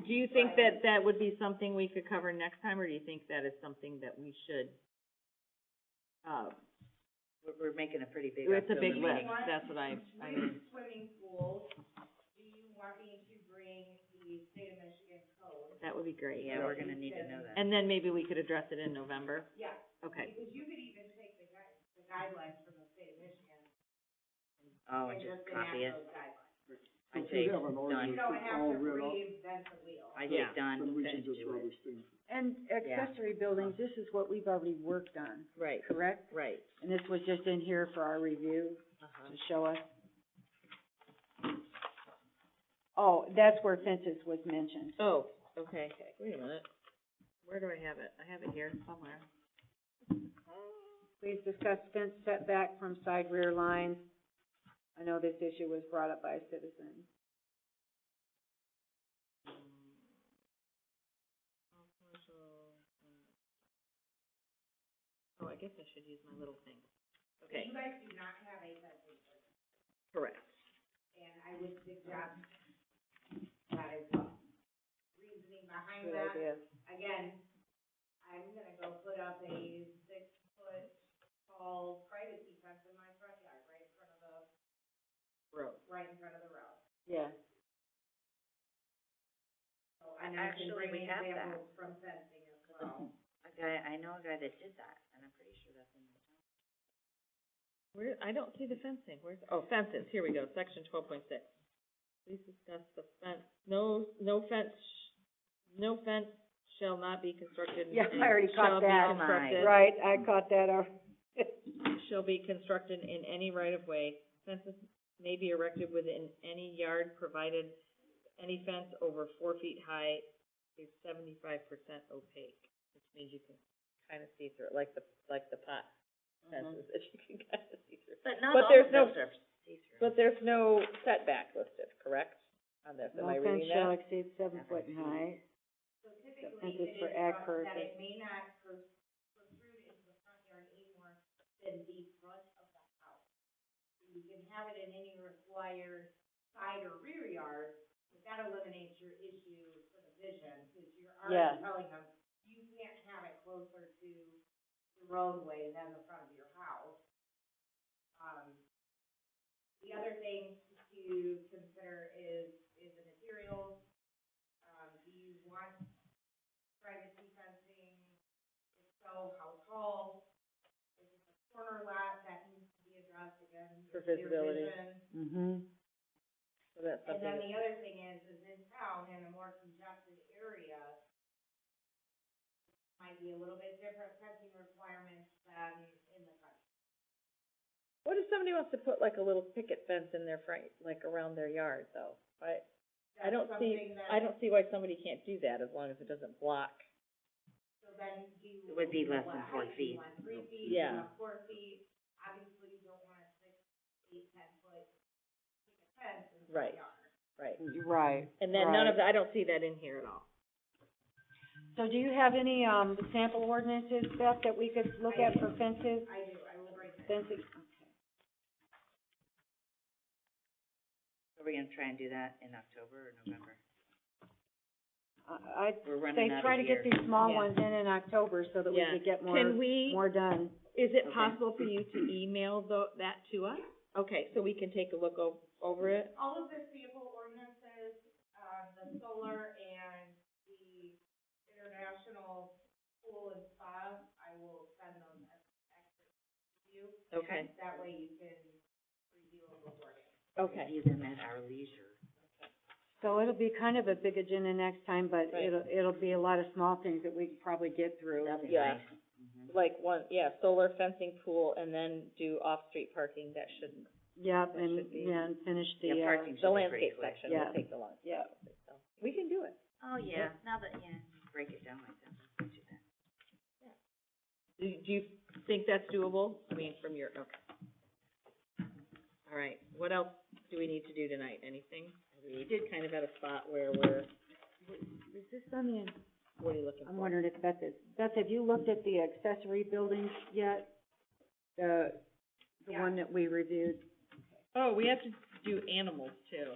do you think that would be something we could cover next time, or do you think that is something that we should, We're making a pretty big it's a big October list, meeting. that's what I mean. With swimming pools, do you want me to bring the state of Michigan code? That would be great. Yeah, we're gonna need to know that. And then maybe we could address it in November? Yeah, Okay. because you could even take the guidelines from the state of Michigan Oh, and and just just enact copy it. those guidelines. I If say you have an done. ordinance You don't that's have all to read out, reinvent the wheel. I say Yeah. done, then we can finish, just do it. rubber stamp. And accessory buildings, this is what we've already worked on, Right, correct? right. And this was just in here for our review to show us. Oh, that's where fences was mentioned. Oh, okay, wait a minute. Where do I have it? I have it here somewhere. Please discuss fence setback from side rear lines. I know this issue was brought up by a citizen. Oh, I guess I should use my little thing. So Okay, you guys do not have a fencing ordinance, correct. and I would suggest that as well. Reasoning behind Good that, idea. again, I'm gonna go put up a 6-foot tall privacy fence in my front yard, right in front of the Road. road. Yeah. So, and I can Actually, bring we have that. examples from fencing as well. I know a guy that did that, and I'm pretty sure that's in the town. Where, I don't see the fencing, fences, here we go, section 12.6. Please discuss the fence, no fence shall not be constructed. Yeah, and I already shall caught be that. constructed- Right, I caught that. Shall be constructed in any right of way. Fences may be erected within any yard, provided any fence over 4 feet high is 75% opaque, which means you can kind of see through it, like the pot fences that you can kind of see through. But not But all there's of no- those are see-through. But there's no setback listed, correct, on this? Am No I fence reading shall that? exceed 7 foot in height. So typically, Fences it for is ag that purposes. it may not protrude into the front yard any more than the front of the house. You can have it in any required side or rear yard, but that eliminates your issue for the vision, because you're Yeah. already telling them, you can't have it closer to the roadway than the front of your house. The other thing to consider is the materials. Do you want privacy fencing? If so, how tall? If it's a corner lot, that needs to be addressed again. For your visibility. vision. Mm-hmm. So that's And then something, the other thing is in town, in a more congested area, might be a little bit different fencing requirements than in the country. What if somebody wants to put like a little picket fence in their front, like around their yard though? I don't see why somebody can't do that as long as it doesn't block. So then do you? It would be less what than 4 height? feet. You want 3 feet, Yeah. you want 4 feet, obviously you don't want a 6, 8, 10-foot picket fence in the Right. yard. Right. Right. And then none of that, I don't see that in here at all. So do you have any, sample ordinances, Beth, that we could look at for fences? I do, I will bring that. Fencing, Are we gonna try and do that in October or November? I'd We're say running out try of to get year. these small Yeah. ones in October so that we Yeah. could get Can we, more done. is it Okay. possible for you to email that to us? Okay, so we can take a look over it? All of the sample ordinances, the solar and the international pool and spa, I will send those as extras to you. Okay. That way you can review them before it. Okay. Review them at our leisure. So it'll be kind of a big agenda next time, but Right. it'll be a lot of small things that we can probably get through. That'd be Yeah. nice. Mhm. Like solar fencing, pool, and then do off-street parking, that shouldn't, Yep, That and, should be- yeah, and finish Yeah, the, parking should the be pretty landscape quick. section Yeah. will take the longest. Yeah. So, we can do it. Oh, yeah, now that, yeah, break it down like that, let's do that. Do you think that's doable? I mean, from your, okay. All right, what else do we need to do tonight? Anything? We did kind of at a spot where we're, is this on the end? what are you looking for? I'm wondering if Beth have you looked at the accessory buildings yet? The one that we reviewed? Oh, we have to do animals too.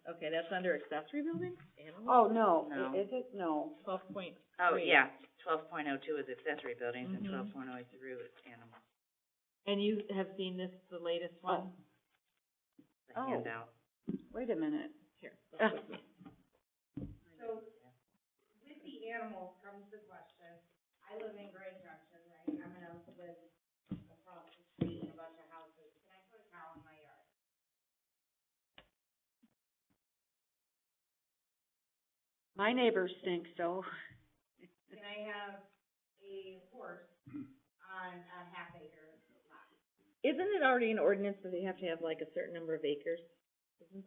Okay, that's under accessory buildings? Animals? Oh, no, No. is it? No. 12.3. Oh, yeah, 12.02 is accessory buildings and Mhm. 12.03 is animals. And you have seen this, the latest one? The Oh. handout. Wait a minute. Here. So, with the animals comes the question, I live in Grand Junction, right, I'm gonna live across the street in a bunch of houses, can I put a cow in my yard? My neighbors think so. Can I have a horse on a half-acre lot? Isn't it already an ordinance that they have to have like a certain number of acres? Isn't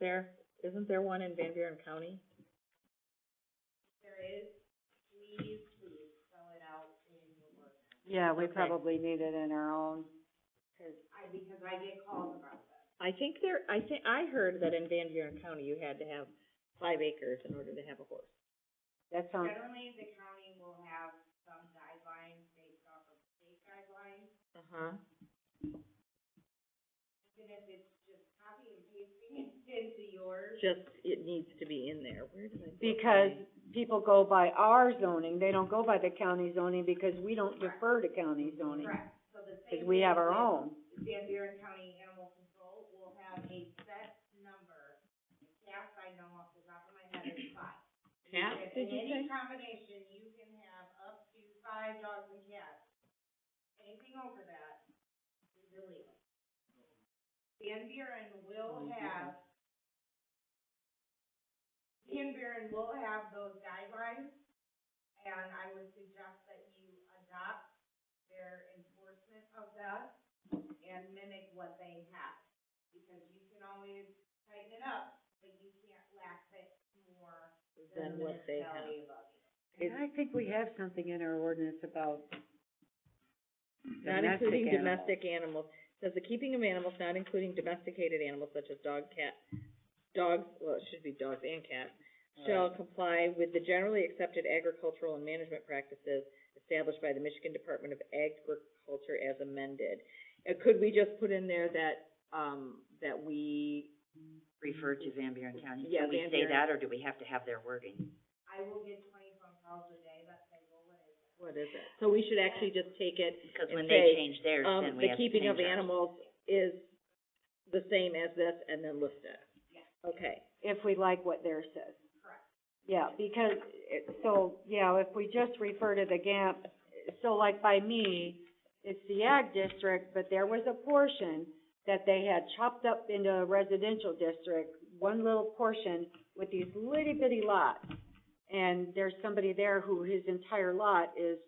there one in Van Buren County? There is, please spell it out in your ordinance. Yeah, we Okay. probably need it in our own. Because I get calls about that. I heard that in Van Buren County you had to have 5 acres in order to have a horse. That sounds, Generally, the county will have some guidelines based off of state guidelines, Uh-huh. even if it's just copy and pasting it into yours. Just, it needs to be in there. Where did I? put because mine? people go by our zoning, they don't go by the county zoning because we don't defer to county zoning. Correct, so the Because same we have thing our with own. Van Buren County Animal Control will have a set number. Cats, I know off the top of my head is 5. Cats, did you In say? any combination, you can have up to 5 dogs and cats. Anything over that is illegal. Van Buren will have those guidelines, and I would suggest that you adopt their enforcement of that and mimic what they have. Because you can always tighten it up, but you can't lax it more than the Than what they have. municipality above you. And I think we have something in our ordinance about Not domestic including animals. domestic animals. Says the keeping of animals, not including domesticated animals such as dogs, well, it should be dogs and cats, shall comply with the generally accepted agricultural and management practices established by the Michigan Department of Agriculture as amended. Could we just put in there that, that we, Refer to Van Buren County. Yeah, Can we Van say Buren. that, or do we have to have their wording? I will get 20 phone calls a day that say, well, what what is it? is it? So we should actually just take it, Because And when they say, change theirs, then we the have to keeping of change ours. animals is the same as this, and then list it. Yeah. Okay. if we like what theirs says. Correct. Yeah, because, if we just refer to the GAMP, so like by me, it's the ag district, but there was a portion that they had chopped up into a residential district, one little portion with these litty bitty lots. And there's somebody there who his entire lot is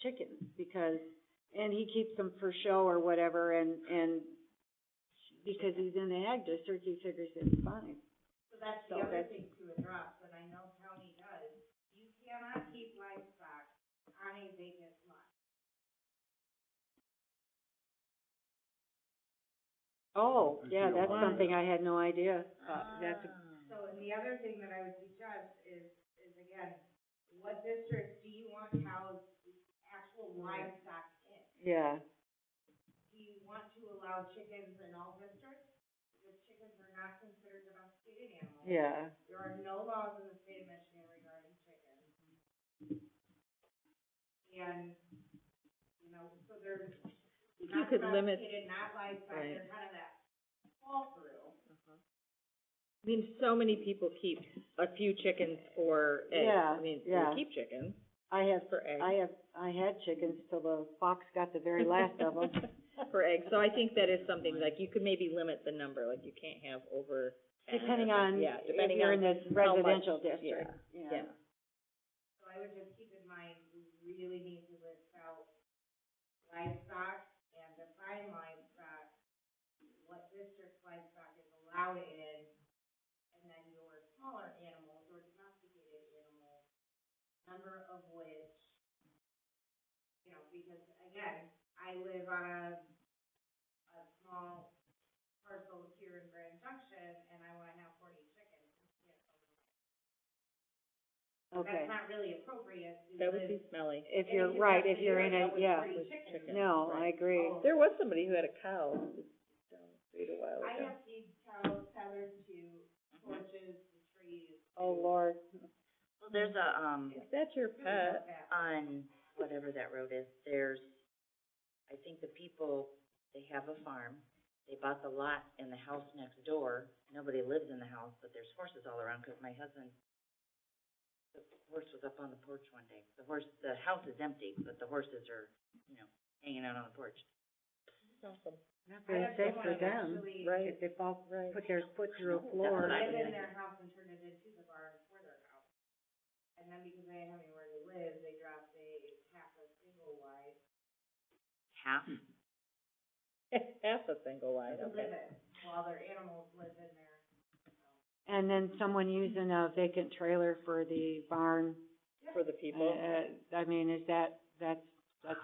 chickens, because and he keeps them for show or whatever, and because he's in the ag district, he figures it's fine. So that's So the other that's- thing to address, and I know county does, you cannot keep livestock on a vacant lot. Oh, I yeah, see a that's lot of something I had no idea. That's, So, and the other thing that I would suggest is again, what districts do you want to house actual livestock in? yeah, Do you want to allow chickens in all districts? Because chickens are not considered domesticated animals. yeah. There are no laws in the state of Michigan regarding chickens. And, you know, so there's You not could limit, domesticated, not livestock, right. they're kind of that fall through. I mean, so many people keep a few chickens for eggs. Yeah, I mean, yeah. they keep chickens I have, for eggs. I had chickens till the fox got the very last of them. For eggs, so I think that is something, like, you could maybe limit the number, like, you can't have over 10 or Depending something. on, Yeah, if depending you're on in the how much- residential district, Yeah. So I would just keep in mind, we really need to list out livestock and define livestock, what district livestock is allowed in, and then your smaller animals or domesticated animals, number of which, you know, because again, I live on a small parcel here in Grand Junction, and I wanna have 40 chickens. Okay. That's not really appropriate to That would live be smelly. If in you're, a right, if you're in area a, with yeah. 40 with chickens. chickens. No, I agree. Oh, There was somebody who had a cow down the street a while I ago. have feed cows tethered to porches, to trees. Oh, Lord. Well, there's a, Is that your pet? on whatever that road is, there's, I think the people, they have a farm, they bought the lot and the house next door, nobody lives in the house, but there's horses all around, 'cause my husband, the horse was up on the porch one day. The house is empty, but the horses are, you know, hanging out on the porch. Awesome. Not I very have safe for someone them, actually Right. if they fall, Right. put their foot through a That's floor. what I live was in thinking. their house and turned it into the barn for their house. And then because they didn't have anywhere to live, they dropped half a single wide Half? Half a single wide, to okay. live in, while their animals live in there. And then someone using a vacant trailer for the barn. For the people. I mean, is that's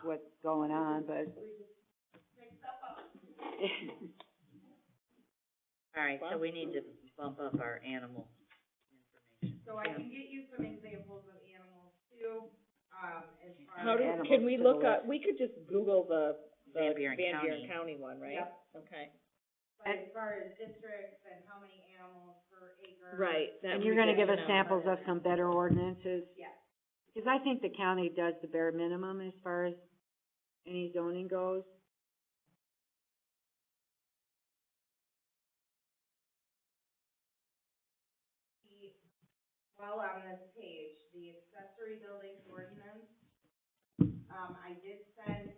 what's going on, but. All right, so we need to bump up our animal information. So I can get you some examples of animals too, as far How do, as. can we Animals to look the up, we could just Google the Van Buren Van Buren County. County one, right? Yep. Okay. But as far as districts and how many animals per acre. Right. that And would you're be gonna good give to us know. samples of some better ordinances? Yes. Because I think the county does the bare minimum as far as any zoning goes. While on this page, the accessory building ordinance, I did send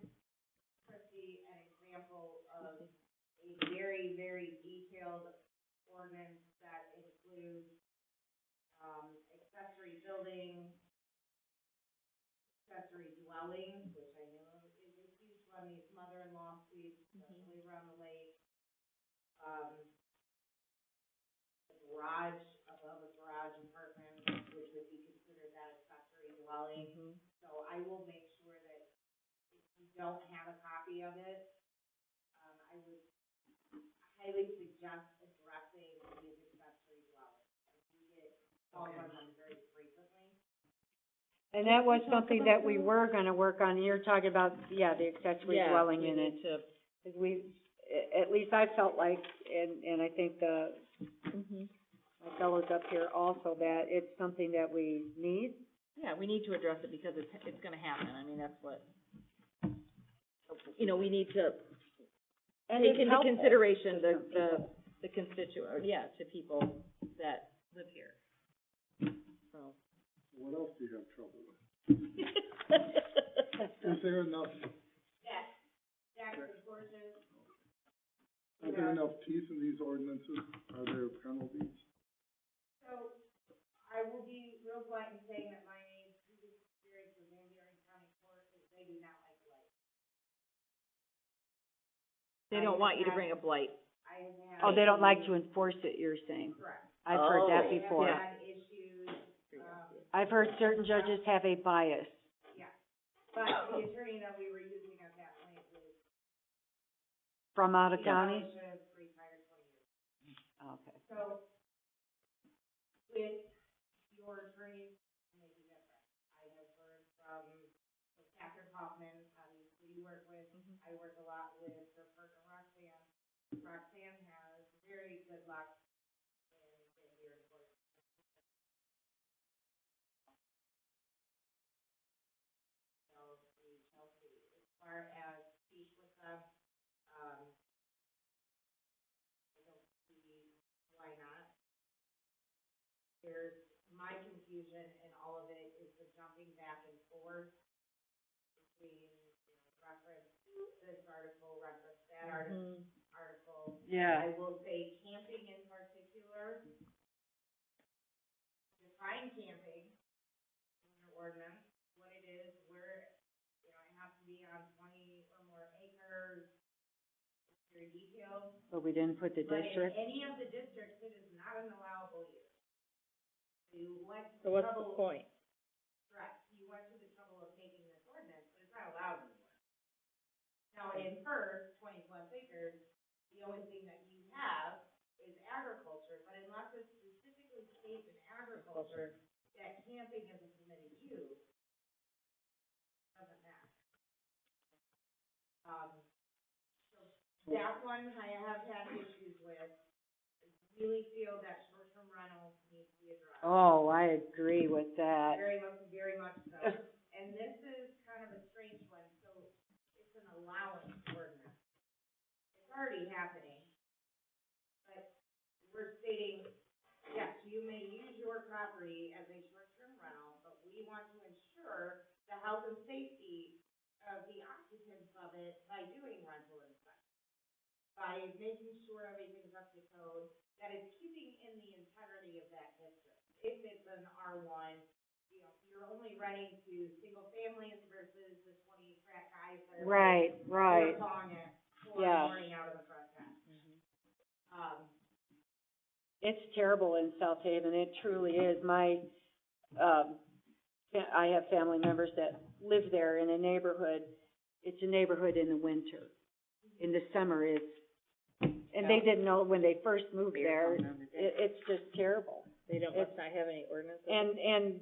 Christie an example of a very, very detailed ordinance that includes, accessory building, accessory dwelling, which I know is a huge one, these mother-in-law suites, especially around the lake. The garage, above a garage apartment, which would be considered that accessory dwelling. So I will make sure that if you don't have a copy of it, I would highly suggest addressing these accessory dwellings. We get calls on them very frequently. And that was something that we were gonna work on, you're talking about, yeah, the accessory Yeah, dwelling we unit. need to, Cause we, at least I felt like, and I think the, my fellows up here also, that it's something that we need. yeah, we need to address it because it's gonna happen. I mean, that's what, you know, we need to And take it's into helpful consideration to some people. the constituent, yeah, to people that live here. So. What else do you have trouble with? Is there enough, Decks and porches. are there enough teeth in these ordinances? Are there penalties? So, I will be real blunt in saying that my previous experience with Van Buren County Court is they do not like light. They don't want you to bring a blight. I have had. Oh, they don't like to enforce it, you're saying? Correct. I've heard that Oh. before. I have had issues, I've heard certain judges have a bias. yeah, but the attorney that we were using at that point was. From out of he county? probably should have retired 20 years. Okay. So, with your attorneys, maybe different. I have heard from Catherine Hoffman, obviously you work with, I work a lot with her partner Roxanne. Roxanne has very good luck in Van Buren Court. So, we shall see. As far as speak with them, I don't see why not. There's, my confusion in all of it is the jumping back and forth between, reference this article, reference that article. Yeah. I will say camping in particular, define camping in your ordinance, what it is, where, it has to be on 20 or more acres, it's very detailed. But we didn't put the district? But in any of the districts, it is not an allowable use. You went to So the what's the trouble. point? Correct, you went to the trouble of making this ordinance, but it's not allowed anymore. Now, in first, 20+ acres, the only thing that you have is agriculture, but unless it specifically states in agriculture that camping is a permitted use, it doesn't matter. So that one I have had issues with. I really feel that short-term rental needs to be addressed. Oh, I agree with that. Very much so. And this is kind of a strange one, so it's an allowance ordinance. It's already happening, but we're stating, yes, you may use your property as a short-term rental, but we want to ensure the health and safety of the occupants of it by doing rental inspections, by making sure everything's up to code, that it's keeping in the integrity of that district. If it's an R1, you're only renting to single families versus the 20 frat guys that are Right. song at 4 in the Yeah. morning out of the front deck. It's terrible in South Haven, it truly is. I have family members that live there in a neighborhood. It's a neighborhood in the winter. In the summer, and they didn't know when they first moved there, it's just terrible. They don't, must not have any ordinances? And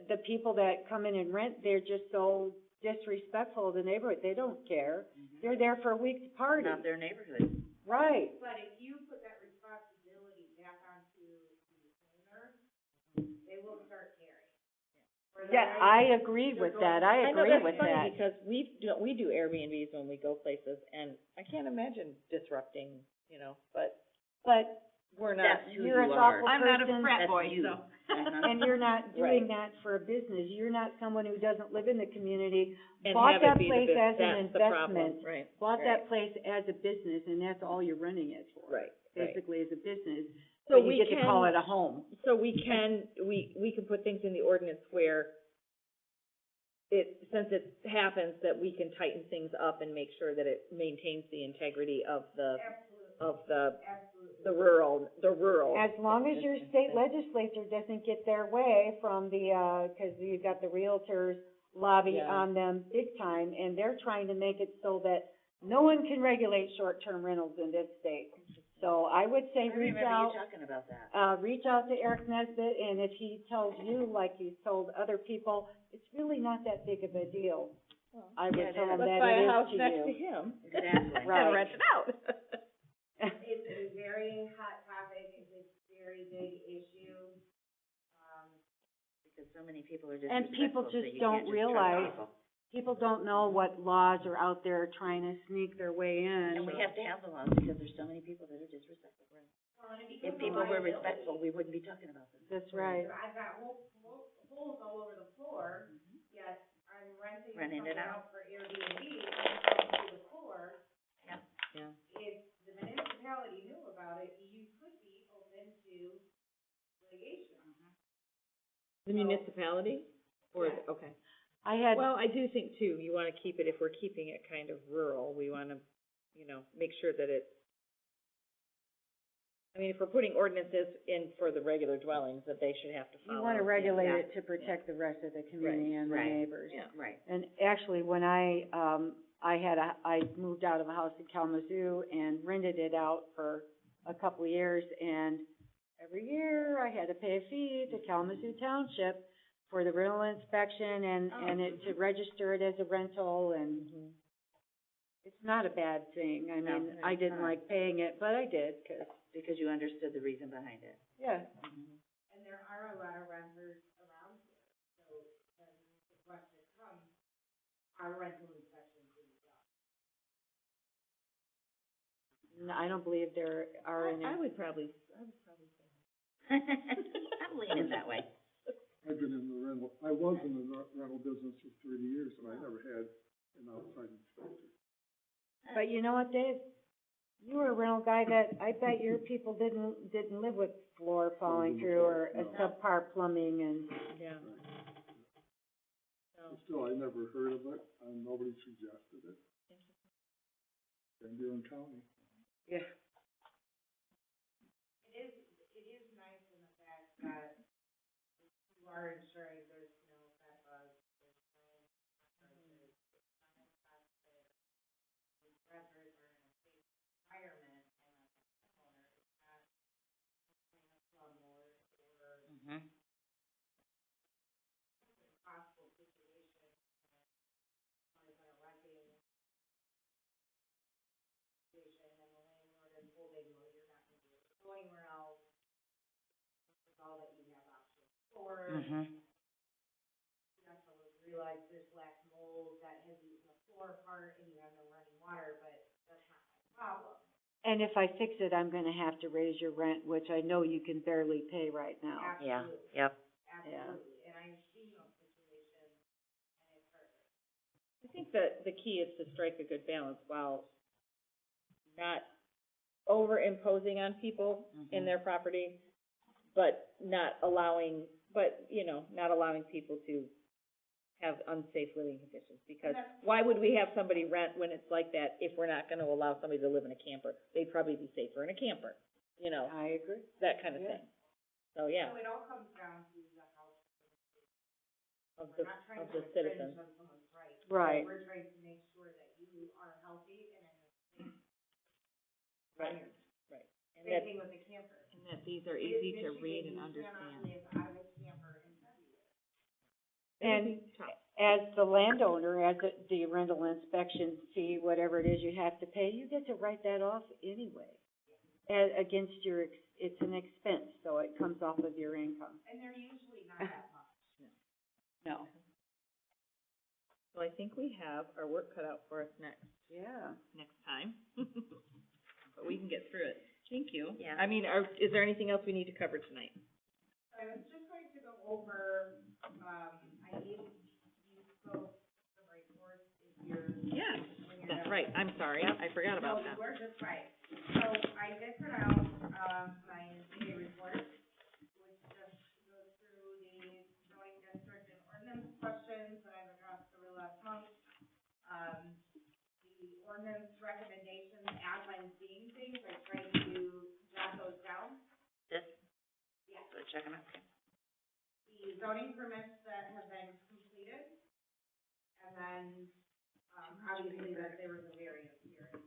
the people that come in and rent, they're just so disrespectful of the neighborhood, they don't care. They're there for a week to party. Not their neighborhood. Right. But if you put that responsibility back onto the owner, they will start caring. Or they're Yeah, I ready- agree with they're that, going- I agree with I know, that. that's funny, because we do Airbnbs when we go places, and I can't imagine disrupting, but we're not. That's who You're a you thoughtful are. I'm not a person, frat That's boy, you. so. and you're not doing Right. that for a business. You're not someone who doesn't live in the community, And bought have that it be the place bus- as an that's the problem, investment, right, bought right. that place as a business, and that's all you're renting it for. Right. Basically as a business, So but you we get to call can- it a home. So we can put things in the ordinance where since it happens, that we can tighten things up and make sure that it maintains the integrity of the rural. As long as your state legislature doesn't get their way from the, 'cause you've got the realtors lobby Yeah. on them big time, and they're trying to make it so that no one can regulate short-term rentals in this state. So I would say I reach remember you out, talking about that. reach out to Eric Nesbitt, and if he tells you, like he's told other people, it's really not that big of a deal. I would Yeah, it tell is. him Let's that buy it a is house to next you. to him. Exactly. Right. And rent it out. It's a very hot topic, it's a very big issue. Because so many people are just And people respectful, so just you don't can't just trust realize- people. People don't know what laws are out there trying to sneak their way in. And we have to have the laws because there's so many people that are disrespectful. If people were respectful, we wouldn't be talking about this. That's right. I've got holes all over the floor, yet I'm renting Renting it something out. out for Airbnb, and it's through the floor. Yeah. Yeah. If the municipality knew about it, you could be open to litigation. The municipality? Or, Yeah. okay. I had, Well, I do think too, you wanna keep it, if we're keeping it kind of rural, we wanna you know, make sure that it, I mean, if we're putting ordinances in for the regular dwellings, that they should have to follow. You wanna regulate yeah, it to protect the rest of the community and the right, neighbors. Yeah. Right. And actually, when I moved out of a house in Kalamazoo and rented it out for a couple of years, and every year I had to pay a fee to Kalamazoo Township for the rental inspection and it, to register it as a rental, and it's not a bad thing. I No, mean, it's I didn't not. like paying it, but I did, 'cause, Because you understood the reason behind it. yeah. And there are a lot of renters around here, so then the question comes, are rental inspections being done? I don't believe there are any. I would probably say. I'm leaning that way. I've been in the rental, I was in the rental business for 30 years, and I never had an outside inspector. But you know what, Dave? You were a rental guy that, I bet your people didn't live with floor falling through or a No. subpar plumbing and, Yeah. But still, I never heard of it, and nobody suggested it. Van Buren County. yeah. It is nice in the fact that you are ensuring there's no bed bugs, there's no cockroaches, it's not a taxpayer. These renters are in a safe environment, and as a homeowner, it's not something a slumlord or Mm-hmm. impossible situation, like a renting situation, and the landlord is holding, well, you're not gonna be able to go anywhere else. This is all that you have options for. Mm-hmm. You have to realize there's black mold that has eaten the floor apart and you have no running water, but that's not my problem. And if I fix it, I'm gonna have to raise your rent, which I know you can barely pay right now. Yeah, Absolutely, yep. absolutely, and I've seen those situations, and it's hard. I think that the key is to strike a good balance while not over-imposing on people in their property, but not allowing people to have unsafe living conditions, because why would we have somebody rent when it's like that if we're not gonna allow somebody to live in a camper? They'd probably be safer in a camper, you know, I agree. that kind of Yeah. thing. So, yeah, So it all comes down to the house. of We're the, not trying of to the infringe citizens. on someone's rights. Right. We're trying to make sure that you are healthy and in a safe Right. environment. Right. And Same that, thing with the camper. and that these are It easy is to Michigan, read and you understand. cannot live out of a camper in February. And as the landowner, the rental inspection fee, whatever it is you have to pay, you get to write that off anyway. Against your, it's an expense, so it comes off of your income. And they're usually not that much. No. So I think we have our work cut out for us next time. But we can get through it. Thank you. Yeah. I mean, is there anything else we need to cover tonight? I was just going to go over, I need you folks, the report, if you're. Yeah, when you're that's done. right. I'm sorry. I forgot about No, that. you were just right. So I did put out, my ZBA report, which just goes through the zoning district and ordinance questions that I've addressed over the last month. The ordinance recommendations, as I'm seeing things, I tried to jot those down. This? Yeah. So check them out. The zoning permits that have been completed, and then, obviously that there was a variance hearing.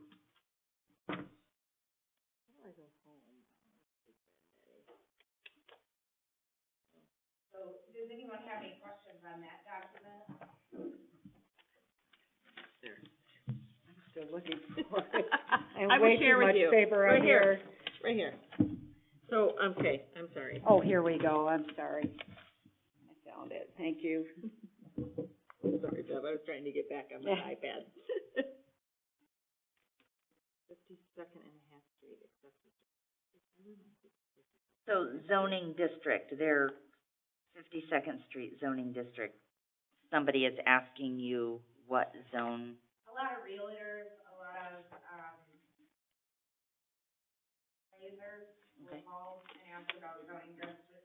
So, does anyone have any questions on that document? I'm still looking for it. I will share with you. Way too much paper Right on here. here. Right here. So, okay, I'm sorry. Oh, here we go, I'm sorry. I found it, thank you. Sorry, Deb, I was trying to get back on my iPad. 52nd and a half Street, So zoning district, their 52nd Street zoning district, somebody is asking you what zone? A lot of realtors, a lot of, appraisers will call and ask about zoning district.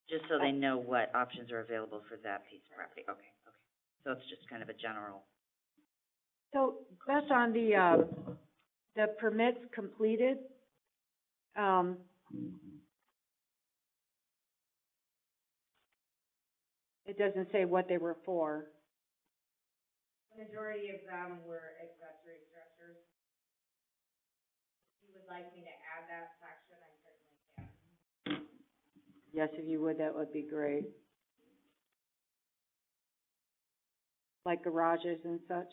Just so they know what options are available for that piece of property. Okay, okay. So it's just kind of a general. So Beth, on the permits completed, it doesn't say what they were for. The majority of them were accessory structures. If you would like me to add that section, I certainly can. Yes, if you would, that would be great. Like garages and such.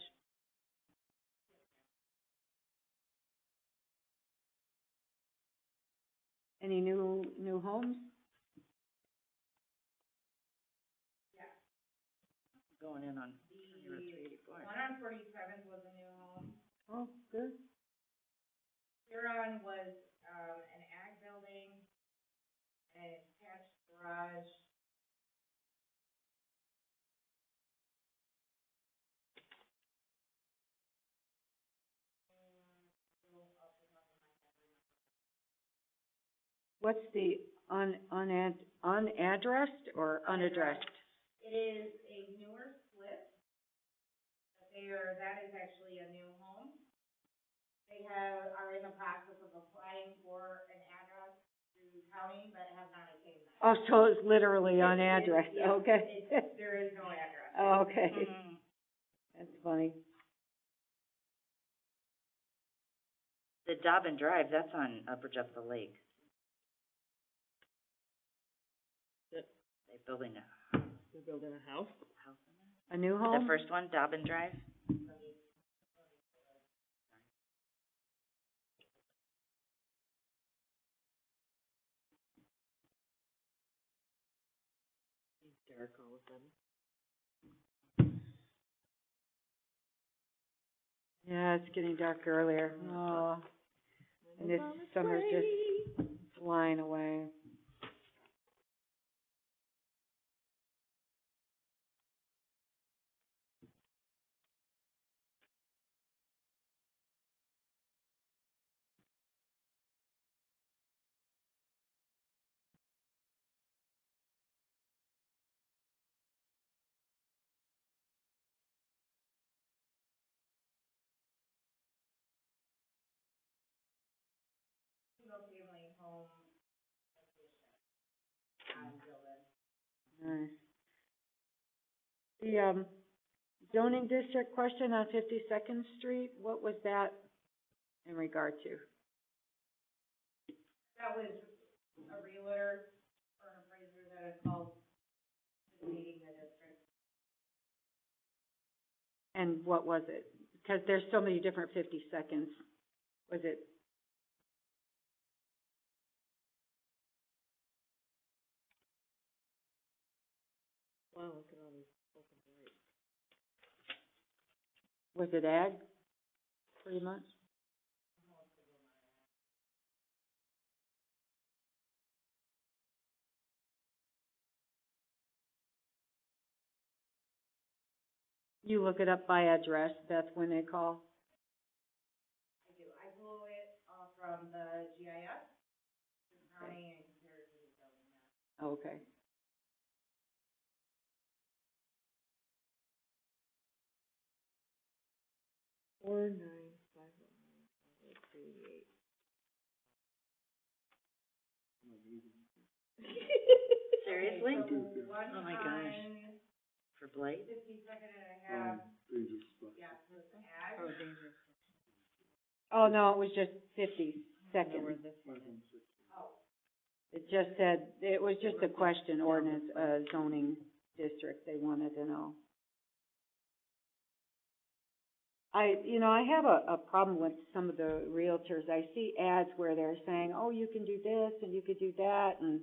Any new homes? Going in on The one on 47th was a new home. Oh, good. Huron was, an ag building, an attached garage. What's the unaddressed or unaddressed? It is a newer split, but that is actually a new home. They are in the process of applying for an address through county, but have not attained that. Oh, so it's literally unaddressed, Yeah, okay. there is no address. Okay, Mm-hmm. that's funny. The Dobbin Drive, that's on Upper Jefferson Lake. Yep. They're building They're building a house? house in there. A new The home? first one, Dobbin Drive. Dark all of a sudden. Yeah, it's getting dark earlier. Oh, and this summer's just flying away. Single family home addition on building. Nice. The, zoning district question on 52nd Street, what was that in regard to? That was a realtor or an appraiser that had called debating the district. And what was it? Because there's so many different 52nds. Was it? Wow, look at all these open doors. Was it ag, pretty much? You look it up by address, Beth, when they call? I do. I pull it from the GIS, the county, and compare it to the building map. Okay. $4,951,838. Seriously? Okay, so one Oh my gosh. on For Blight? 52nd and a half, Dangerous stuff. yeah, so it's ag. Oh, dangerous. Oh, no, it was just 50 I know where seconds. this one is. Oh, It just said, it was just a question, ordinance, zoning district, they wanted to know. I have a problem with some of the realtors. I see ads where they're saying, oh, you can do this and you could do that, and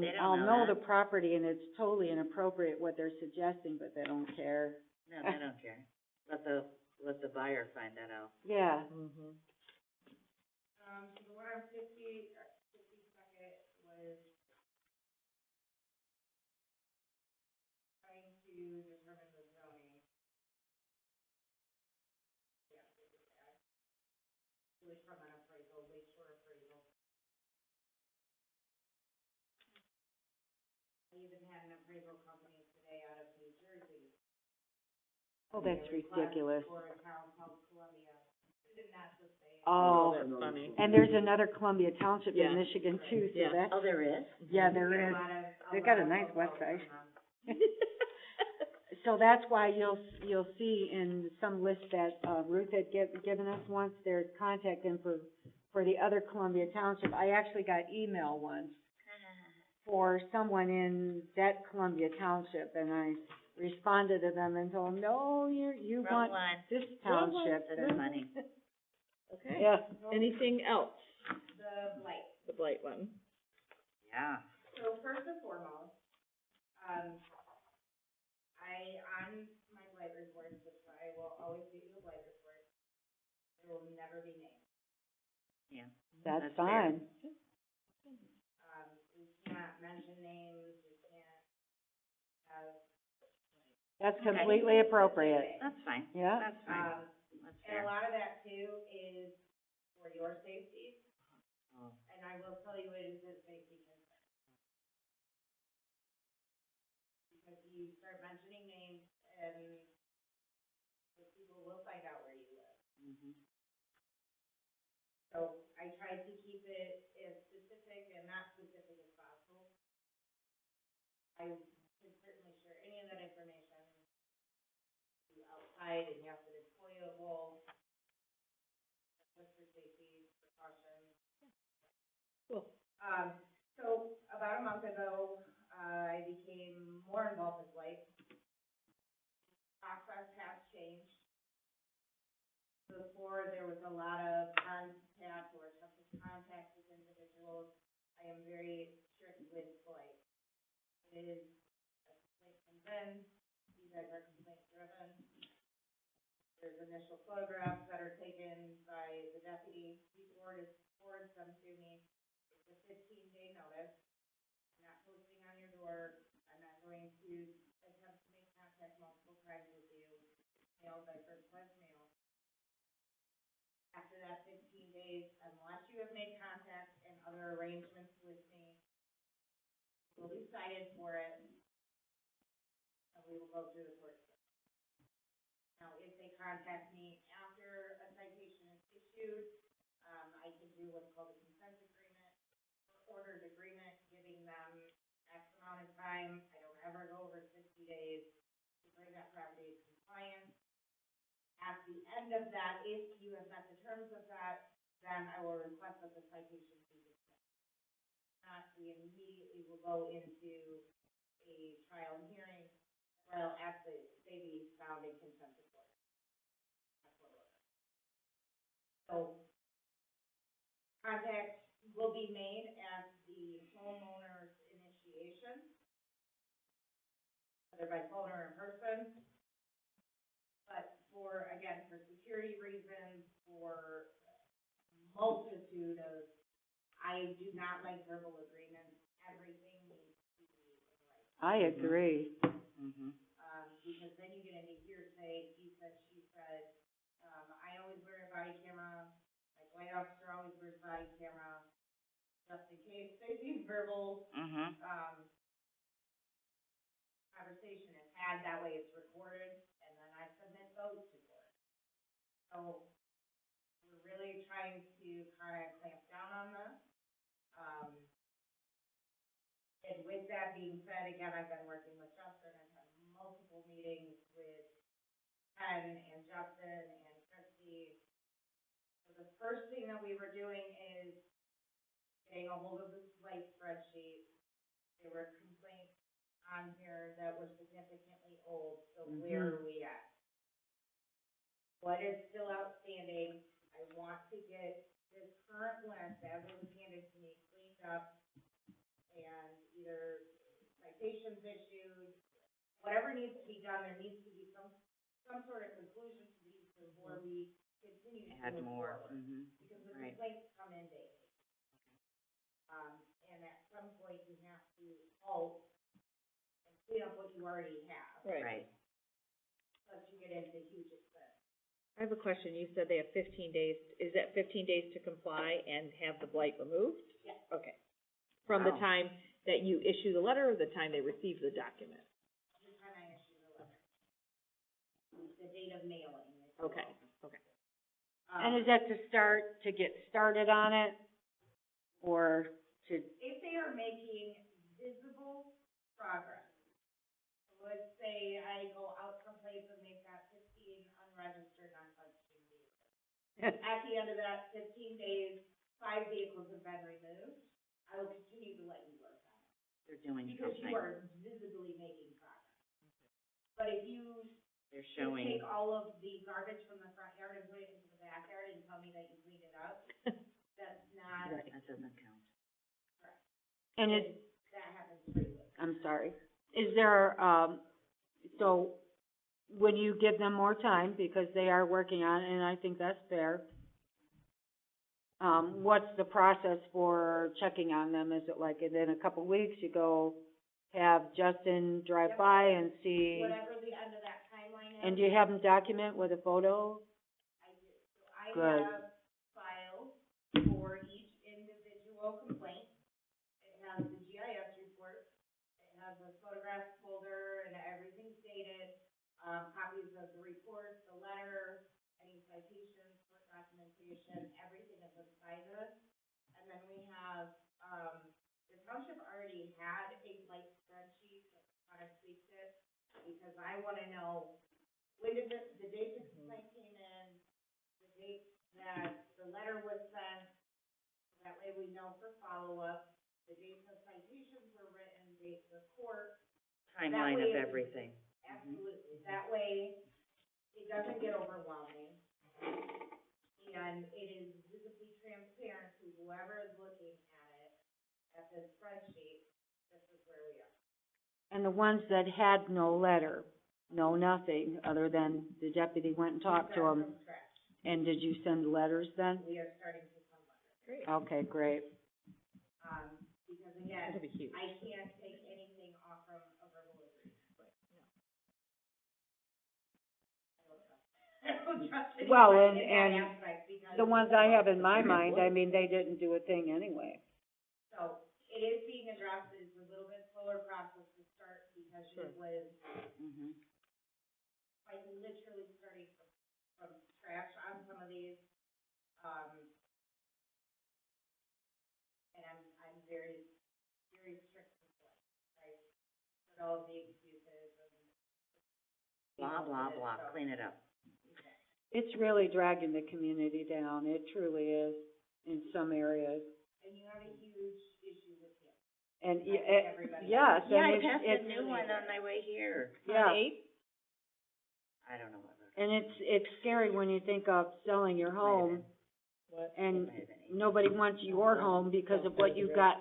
They don't I'll know know the that. property and it's totally inappropriate what they're suggesting, but they don't care. No, they don't care. Let the buyer find that out. Yeah. Mm-hmm. so the one on 52nd was trying to determine the zoning. Yeah, it was ag. It was from an appraisal, Lake Shore appraisal. I even had an appraisal company today out of New Jersey. Oh, that's They request ridiculous. For a town called Oh, that's funny. and there's another Columbia Township Yeah. in Michigan too, so Yeah. that's, Oh, there is? yeah, there is. They've got a nice website. So that's why you'll see in some list that, Ruth had given us once, there's contact info for the other Columbia Township. I actually got email once for someone in that Columbia Township, and I responded to them and told them, no, you Wrong want one. this Wrong one. township. Instead of money. Okay. Yeah. Anything else? The blight. The blight one. Yeah. So first and foremost, on my blight reports, which I will always give you a blight report, there will never be names. Yeah. That's That's fair. fine. We can't mention names, we can't have. That's Okay. completely appropriate. That's fine. Yeah. That's fine. That's And fair. a lot of that too is for your safety, Oh. and I will tell you it is a safety concern. Because you start mentioning names and the people will find out where you live. Mhm. So I tried to keep it as specific and not specific as possible. I can certainly share any of that information to outside, and yes, it is FOIA-able, just for safety precautions. Cool. So about a month ago, I became more involved with blight. Process has changed. Before, there was a lot of contact or attempted contact with individuals. I am very strict with blight. It is a complaint comes in, you guys are complaint driven. There's initial photographs that are taken by the deputy, he forwards them to me. It's a 15-day notice. I'm not posting on your door. I'm not going to attempt to make contact multiple times with you, mail by first class mail. After that 15 days, unless you have made contact and other arrangements with me, we'll be cited for it, and we will go through the court system. Now, if they contact me after a citation is issued, I can do what's called a consent agreement, or ordered agreement, giving them X amount of time. I don't ever go over 60 days to bring that property to compliance. At the end of that, if you have met the terms of that, then I will request that the citation be dismissed. Not, we immediately will go into a trial and hearing, well, actually, they be found in contempt of court. That's what we're doing. So, contact will be made at the homeowner's initiation, whether by phone or in person. But for security reasons, for multitude of, I do not like verbal agreements. Everything needs to be in writing. I agree. Mhm. Because then you get into hearsay, he said, she said. I always wear a body camera. My flight officer always wears a body camera, just in case they see verbal, Mhm. conversation is had, that way it's recorded, and then I submit those to court. So, we're really trying to kind of clamp down on this. And with that being said, again, I've been working with Justin, I've had multiple meetings with Ken and Justin and Christy. So the first thing that we were doing is getting a hold of the blight spreadsheet. There were complaints on here that were significantly old, so where are we at? What is still outstanding? I want to get this current list, as it was handed to me, cleaned up, and either citations issued, whatever needs to be done, there needs to be some sort of conclusion to these before we continue to Add move more. forward. Mhm. Because the Right. complaints come in daily. And at some point you have to halt and clean up what you already have, Right. lest you get into huge expense. I have a question. You said they have 15 days. Is that 15 days to comply and have the blight removed? Yes. Okay. From the Wow. time that you issue the letter or the time they receive the document? The time I issue the letter. The date of mailing. Okay, okay. And is that to get started on it, or to, If they are making visible progress, let's say I go out someplace and they've got 15 unregistered, non-functioning vehicles. At the end of that 15 days, 5 vehicles have been removed, I will continue to let you work on it. They're doing Because something. you are visibly making progress. But if you They're just showing, take all of the garbage from the front yard and put it into the backyard and tell me that you cleaned it up, that's not that doesn't count. correct. and is, That happens freely. I'm sorry, is there, so when you give them more time, because they are working on it, and I think that's fair, what's the process for checking on them? Is it like, in a couple weeks, you go have Justin drive Yep. by and see, Whatever the end of that timeline is. and do you have them document with a photo? I do. So I Good. have files for each individual complaint. It has the GIS report, it has the photograph folder and everything stated, copies of the report, the letter, any citations, court documentation, everything is inside of it. And then we have, the township already had a light spreadsheet, but kind of tweaked it, because I wanna know when did the date the complaint came in, the date that the letter was sent, so that way we know for follow-up, the dates the citations were written, dates of court. Timeline way of it- everything. Absolutely, that way it doesn't get overwhelming, and it is visibly transparent to whoever is looking at it, at this spreadsheet, this is where we are. And the ones that had no letter, no nothing, other than the deputy went and talked to We start them, from scratch. and did you send letters then? We are starting to send letters. Okay, great. Because again, That'll be huge. I can't take anything off from a verbal agreement. I don't trust Well, anybody in and that aspect, because. The ones I have in my mind, I mean, they didn't do a thing anyway. So, it is being addressed, it's a little bit slower process to start, because it was Mm-hmm. like literally starting from scratch on some of these. And I'm very, very strict with what, right? With all of the excuses and. Blah, blah, blah, So- clean it up. It's really dragging the community down, it truly is, in some areas. And you have a huge issue with him. And, I think everybody- yes, Yeah, and I it's, passed a it's, new one on my way here. yeah. I don't know what. And it's scary when you think of selling your home, and nobody wants your home because of what you got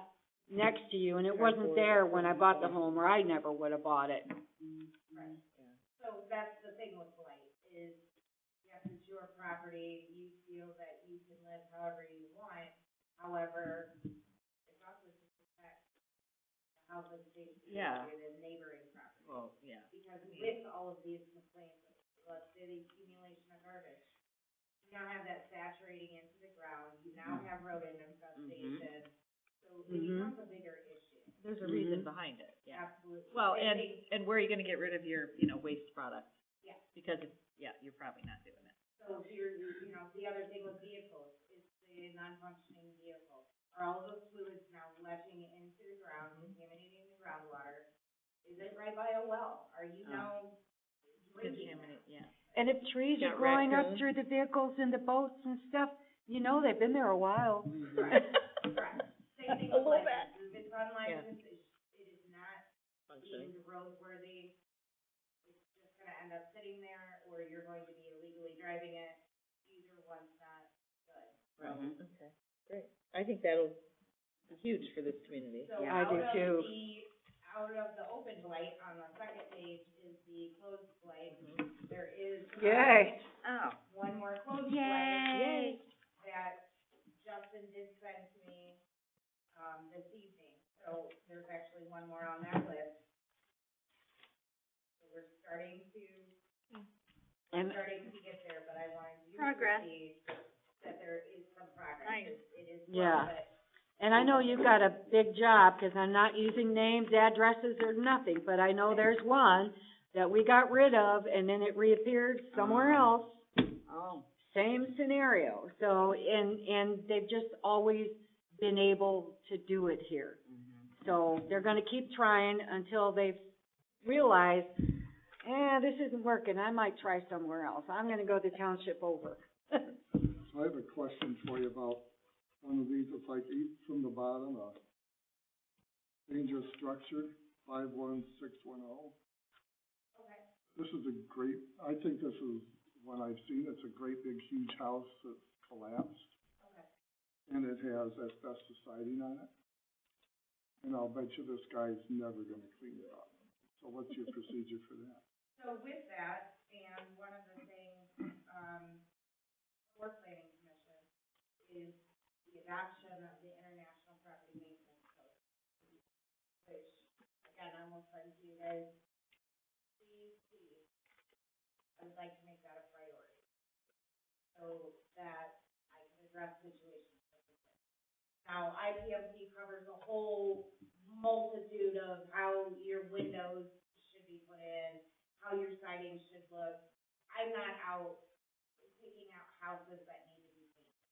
next to you, and it wasn't there when I bought the home, or I never would have bought it. Right. So that's the thing with blight, is, yes, it's your property, you feel that you can live however you want, however, it's also to protect the health and safety Yeah. of the neighboring property. Well, yeah. Because with all of these complaints, let's say the accumulation of garbage, you now have that saturating into the ground, you now have rodent infestation, so it becomes a bigger issue. There's a reason behind it, yeah. Absolutely. Well, Same and, thing- and where are you gonna get rid of your, waste products? Yeah. Because, you're probably not doing it. So here, the other thing with vehicles, is the non-functioning vehicle. Are all those fluids now letching into the ground, contaminating the groundwater? Is it right by a well? Are you now drinking that? Yeah. And if trees are Got growing up raccoons. through the vehicles and the boats and stuff, they've been there a while. Correct. Same thing with little licenses. If it's unlicensed, it is not deemed roadworthy. It's just gonna end up sitting there, or you're going to be illegally driving it. Either one's not good. Okay, great. I think that'll be huge for this community. So I do too. out of the open blight, on the second page is the closed blight. There is, Yay. Oh. one more closed Yay. blight that Justin did send to me, this evening. So there's actually one more on that list. So we're starting to get there, but I wanted you to Progress. see that there is some progress. Nice. It is Yeah. slow, but And I know you've got a big job, 'cause I'm not using names, addresses, or nothing, but I know there's one that we got rid of, and then it reappeared somewhere else. Oh. same scenario. So, and they've just always been able to do it here. So they're gonna keep trying until they realize, this isn't working, I might try somewhere else. I'm gonna go the township over. So I have a question for you about one of these, it's like eight from the bottom, dangerous structure, 51610. Okay. This is a great, I think this is one I've seen, it's a great big huge house that's collapsed. Okay. And it has asbestos siding on it. And I'll bet you this guy's never gonna clean it up. So what's your procedure for that? So with that, and one of the things, for planning commission is the adoption of the International Property Maintenance Code, which, again, I'm gonna send to you guys. Please, I would like to make that a priority, so that I can address situations like this. Now, IPMC covers a whole multitude of how your windows should be put in, how your siding should look. I'm not out picking out houses that need to be painted.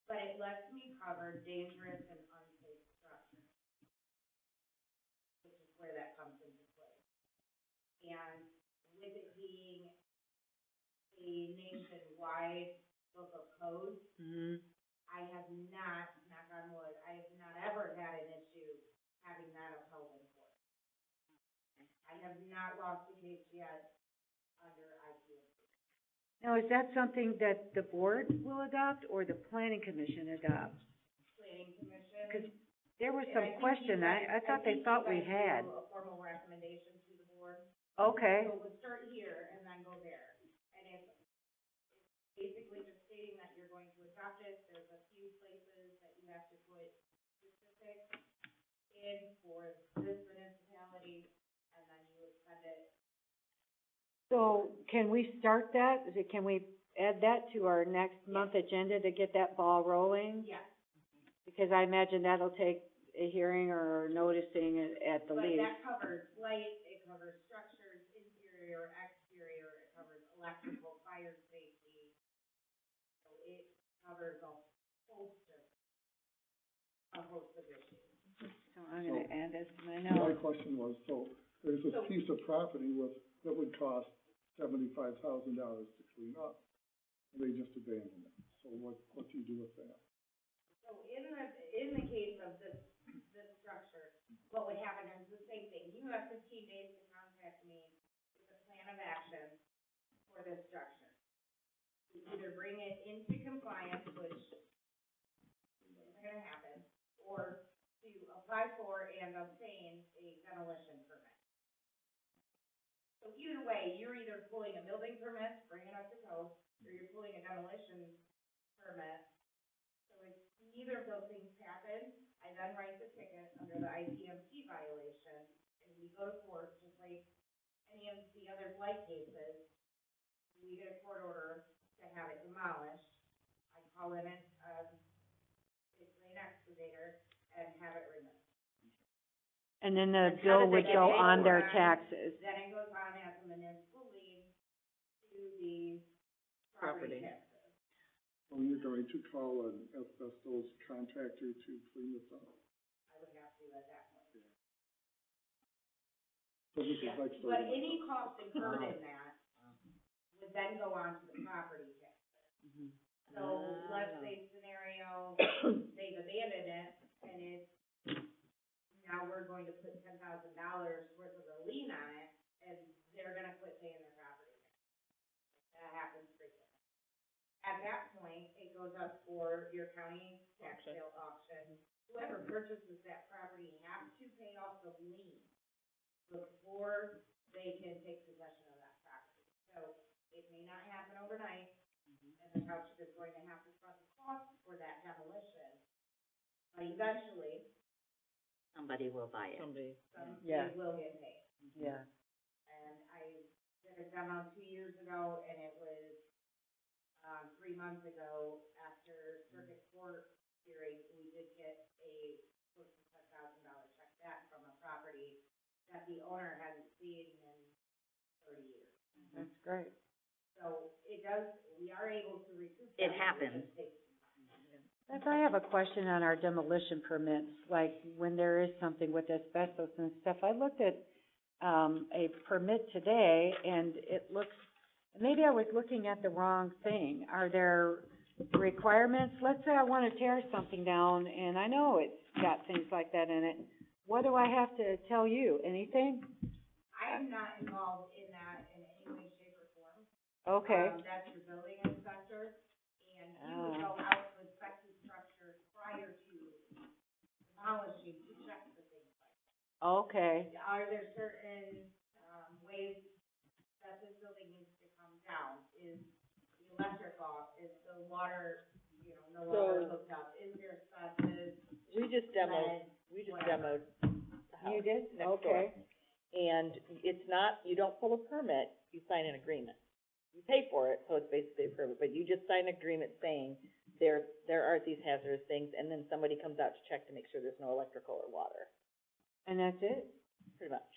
But it lets me cover dangerous and unsafe structures, which is where that comes into play. And with it being a nationwide book of codes, I have not, knock on wood, I have not ever had an issue having that upheld in court. I have not lost a case yet under IPMC. Now, is that something that the board will adopt or the planning commission adopts? Planning commission. Because there was And some I think question, you guys- I thought they think thought you we guys had. do a formal recommendation to the board. Okay, So we'll start here and then go there. And it's basically just stating that you're going to adopt it. There's a few places that you have to put specifics in for this municipality, and then you would send it. so can we start that? Can we add that to our next month agenda to get that ball rolling? Yes. Because I imagine that'll take a hearing or noticing it at the But least. that covers light, it covers structures, interior, exterior, it covers electrical, fire safety. So it covers a host of issues. So I'm gonna add that to my My notes. question was, so there's this piece of property that would cost $75,000 to clean up. And they just abandoned it. So what do you do with that? So in the case of this structure, what would happen is the same thing. You have 15 days to contact me with a plan of action for this structure. You either bring it into compliance, which isn't gonna happen, or to apply for and obtain a demolition permit. So either way, you're either pulling a building permit, bring it up to code, or you're pulling a demolition permit. So if neither of those things happen, I then write the ticket under the IPMC violation, and we go to court, just like any of the other blight cases. We get a court order to have it demolished. I call in basically an excavator and have it removed. And then the And how bill does would it go get paid on for? their taxes. Then it goes on as a municipal lien to the property Property. taxes. So you're going to call an asbestos contractor to clean this up? I would have to at that point. So this is Yeah, like but starting. any cost incurred in that would then go on to the property taxes. So let's say scenario, they've abandoned it and it's, now we're going to put $10,000 worth of a lien on it and they're gonna quit paying their property tax. That happens frequently. At that point, it goes up for your county tax sale auction. Whoever purchases that property has to pay off the lien before they can take possession of that property. So it may not happen overnight, and the township is going to have to front the cost for that demolition. But eventually, Somebody will buy it. Somebody, Yeah. they will get paid. Yeah. And I did a demo 2 years ago, and it was, 3 months ago, after circuit court hearing, we did get a close to $10,000 check back from a property that the owner hadn't seen in 30 years. That's great. So we are able to recoup that. It happens. Beth, I have a question on our demolition permits, like when there is something with asbestos and stuff. I looked at, a permit today and it looks, maybe I was looking at the wrong thing. Are there requirements? Let's say I wanna tear something down and I know it's got things like that in it. What do I have to tell you? Anything? I'm not involved in that in any way, shape, or form. Okay. That's the building inspector, and he would go out to inspect the structure prior to demolishing to check for things like that. Okay. Are there certain, ways that this building needs to come down? Is the electric off? Is the water, no water hooked up? Is there asbestos? We just demoed Whatever. the house. You did? Next door. Okay. And it's not, you don't pull a permit, you sign an agreement. You pay for it, so it's basically a permit, but you just sign an agreement saying there are these hazardous things, and then somebody comes out to check to make sure there's no electrical or water, And that's it? pretty much.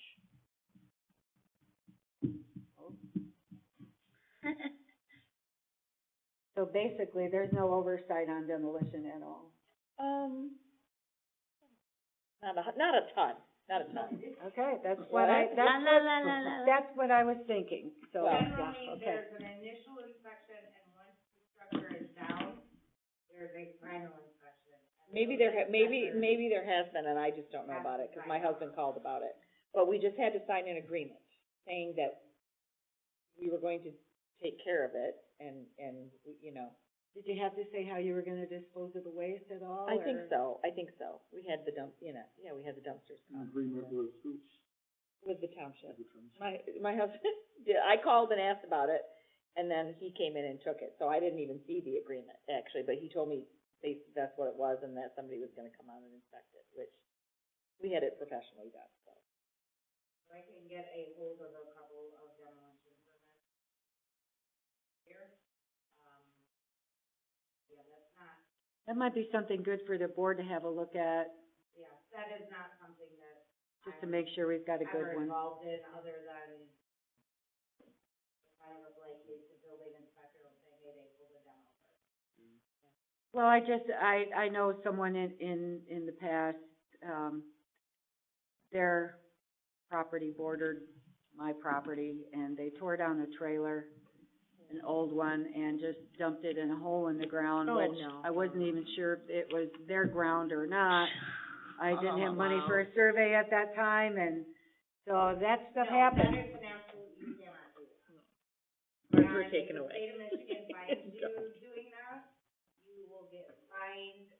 So basically, there's no oversight on demolition at all? Not a ton. Okay, that's what that's what I was thinking, so, yeah, Generally, okay. there's an initial inspection, and once the structure is down, there's a final inspection. And Maybe the there has been, and I just don't know about it, because my husband called about it. But we just had to sign an agreement saying that we were going to take care of it, and, Did you have to say how you were gonna dispose of the waste at all, I think or- so. We had the we had the dumpsters An come. agreement with who? With the township. With the township. My husband, I called and asked about it, and then he came in and took it, so I didn't even see the agreement, actually, but he told me that's what it was, and that somebody was gonna come out and inspect it, which, we had it professionally done, so. I can get a hold of a couple of demolition permits here. Yeah, that's not, That might be something good for the board to have a look at, yeah, that is not something that just to make sure we've got a good ever one. involved in, other than if I have a blank case, the building inspector will say, hey, they pulled a demo permit. Well, I know someone in the past, their property bordered my property, and they tore down a trailer, an old one, and just dumped it in a hole in the ground, Oh, which no. I wasn't even sure if it was their ground or not. I didn't have money wow. for a survey at that time, and so that stuff No, happens. that is an absolute, you cannot do that. Birds were And taken if away. the state of Michigan finds you doing that, you will get fined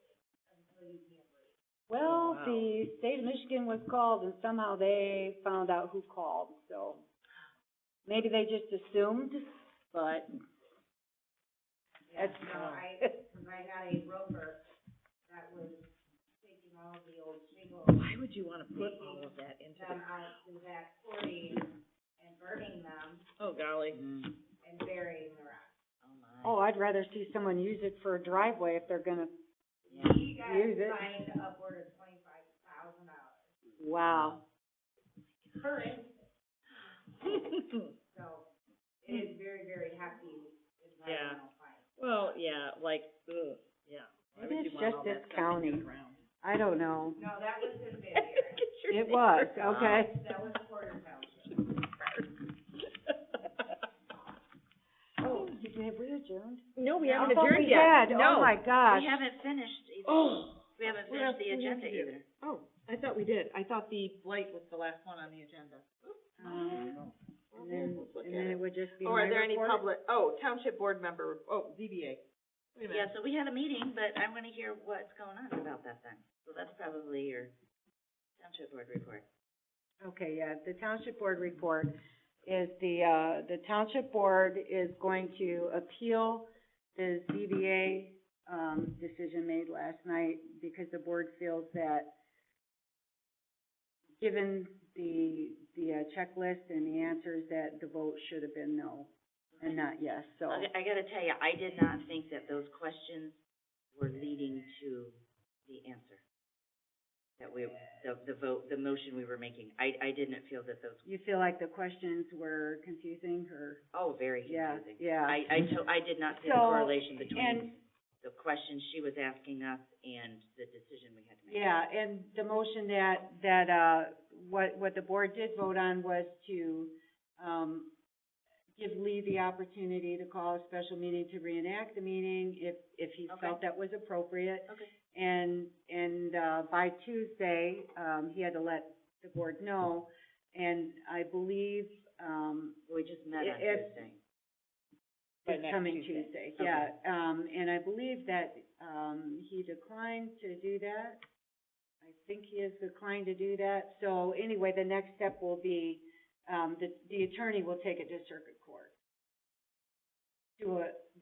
until you can't breathe. Well, Wow. the state of Michigan was called, and somehow they found out who called, so maybe they just assumed, but Yeah, That's- no, cause I had a roofer that was taking all the old shingles, Why would you wanna put all of that into them out to that quarry and burning them oh golly. and burying the rest. Oh, my. oh, I'd rather see someone use it for a driveway if they're gonna, He got Use it. fined upward of $25,000 wow. per instance. So, it is very, very hefty environmental fine. Well, yeah, yeah. Why It would is you want just all this that stuff county. in the ground? I don't know. No, that was in Bidwell. It was, okay. That was Porter Township. Oh, have we adjourned? No, we I haven't thought adjourned we yet. had. No. Oh, my gosh. We haven't finished either. Oh. We haven't What else finished the do we have agenda to do? either. Oh, I thought we did. I thought the blight was the last one on the agenda. And then it would just be Or my are there any report? township board member, ZBA. Wait a Yeah, minute. so we had a meeting, but I wanna hear what's going on about that then. So that's probably your township board report. Okay, yeah, the township board report is the township board is going to appeal the ZBA, decision made last night because the board feels that given the checklist and the answers, that the vote should have been no and not yes, so. I gotta tell you, I did not think that those questions were leading to the answer. that the motion we were making, I didn't feel that those, You feel like the questions were confusing, or? oh, very Yeah, confusing. yeah. I did not see the So, correlation between and- the questions she was asking us and the decision we had to make. Yeah, and the motion what the board did vote on was to, give Lee the opportunity to call a special meeting to reenact the meeting if he Okay. felt that was appropriate. Okay. And by Tuesday, he had to let the board know, and I believe, We just met on If- Tuesday. By it's next coming Tuesday. Tuesday, yeah. And I believe that, he declined to do that. I think he has declined to do that. So anyway, the next step will be, the attorney will take it to circuit court.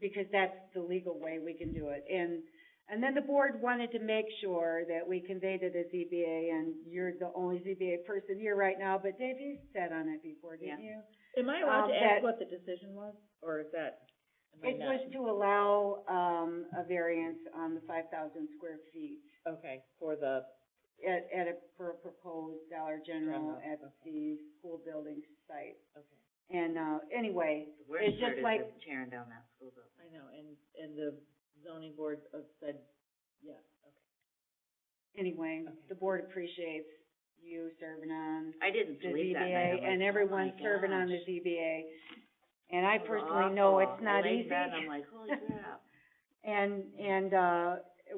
Because that's the legal way we can do it. And then the board wanted to make sure that we conveyed to the ZBA, and you're the only ZBA person here right now, but Dave, you sat on it before, didn't you? Am I allowed to that- ask what the decision was, or is that, am I It not? was to allow, a variance on the 5,000 square feet Okay, for the, for a proposed Dollar General at the school building site. okay, And, anyway, The worst it's part just is like, just tearing down that school building. I know, and the zoning board said, yeah, okay. anyway, Okay. the board appreciates you serving on I didn't the sleep that night. ZBA, I'm like, and oh everyone my serving on the gosh. ZBA. And I It was personally know awful. it's not I laid in easy. bed and I'm like, holy crap. And,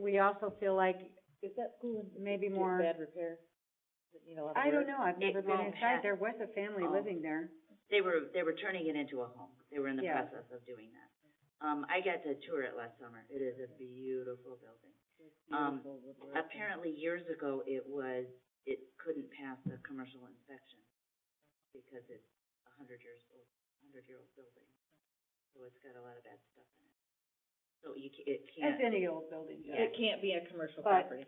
we also feel like Is that school in maybe in more, bad repair? Does it need a lot of I don't work? know, I've never It been won't inside, pass. there was a family Oh. living there. They were turning it into a home. They were in the Yeah. process of doing that. I got to tour it last summer. It is a beautiful building. It's Um, beautiful with work. Apparently, years ago, it couldn't pass a commercial inspection because it's 100-year-old building. So it's got a lot of bad stuff in it. So it As can't, any old building does. It can't be a commercial But, property.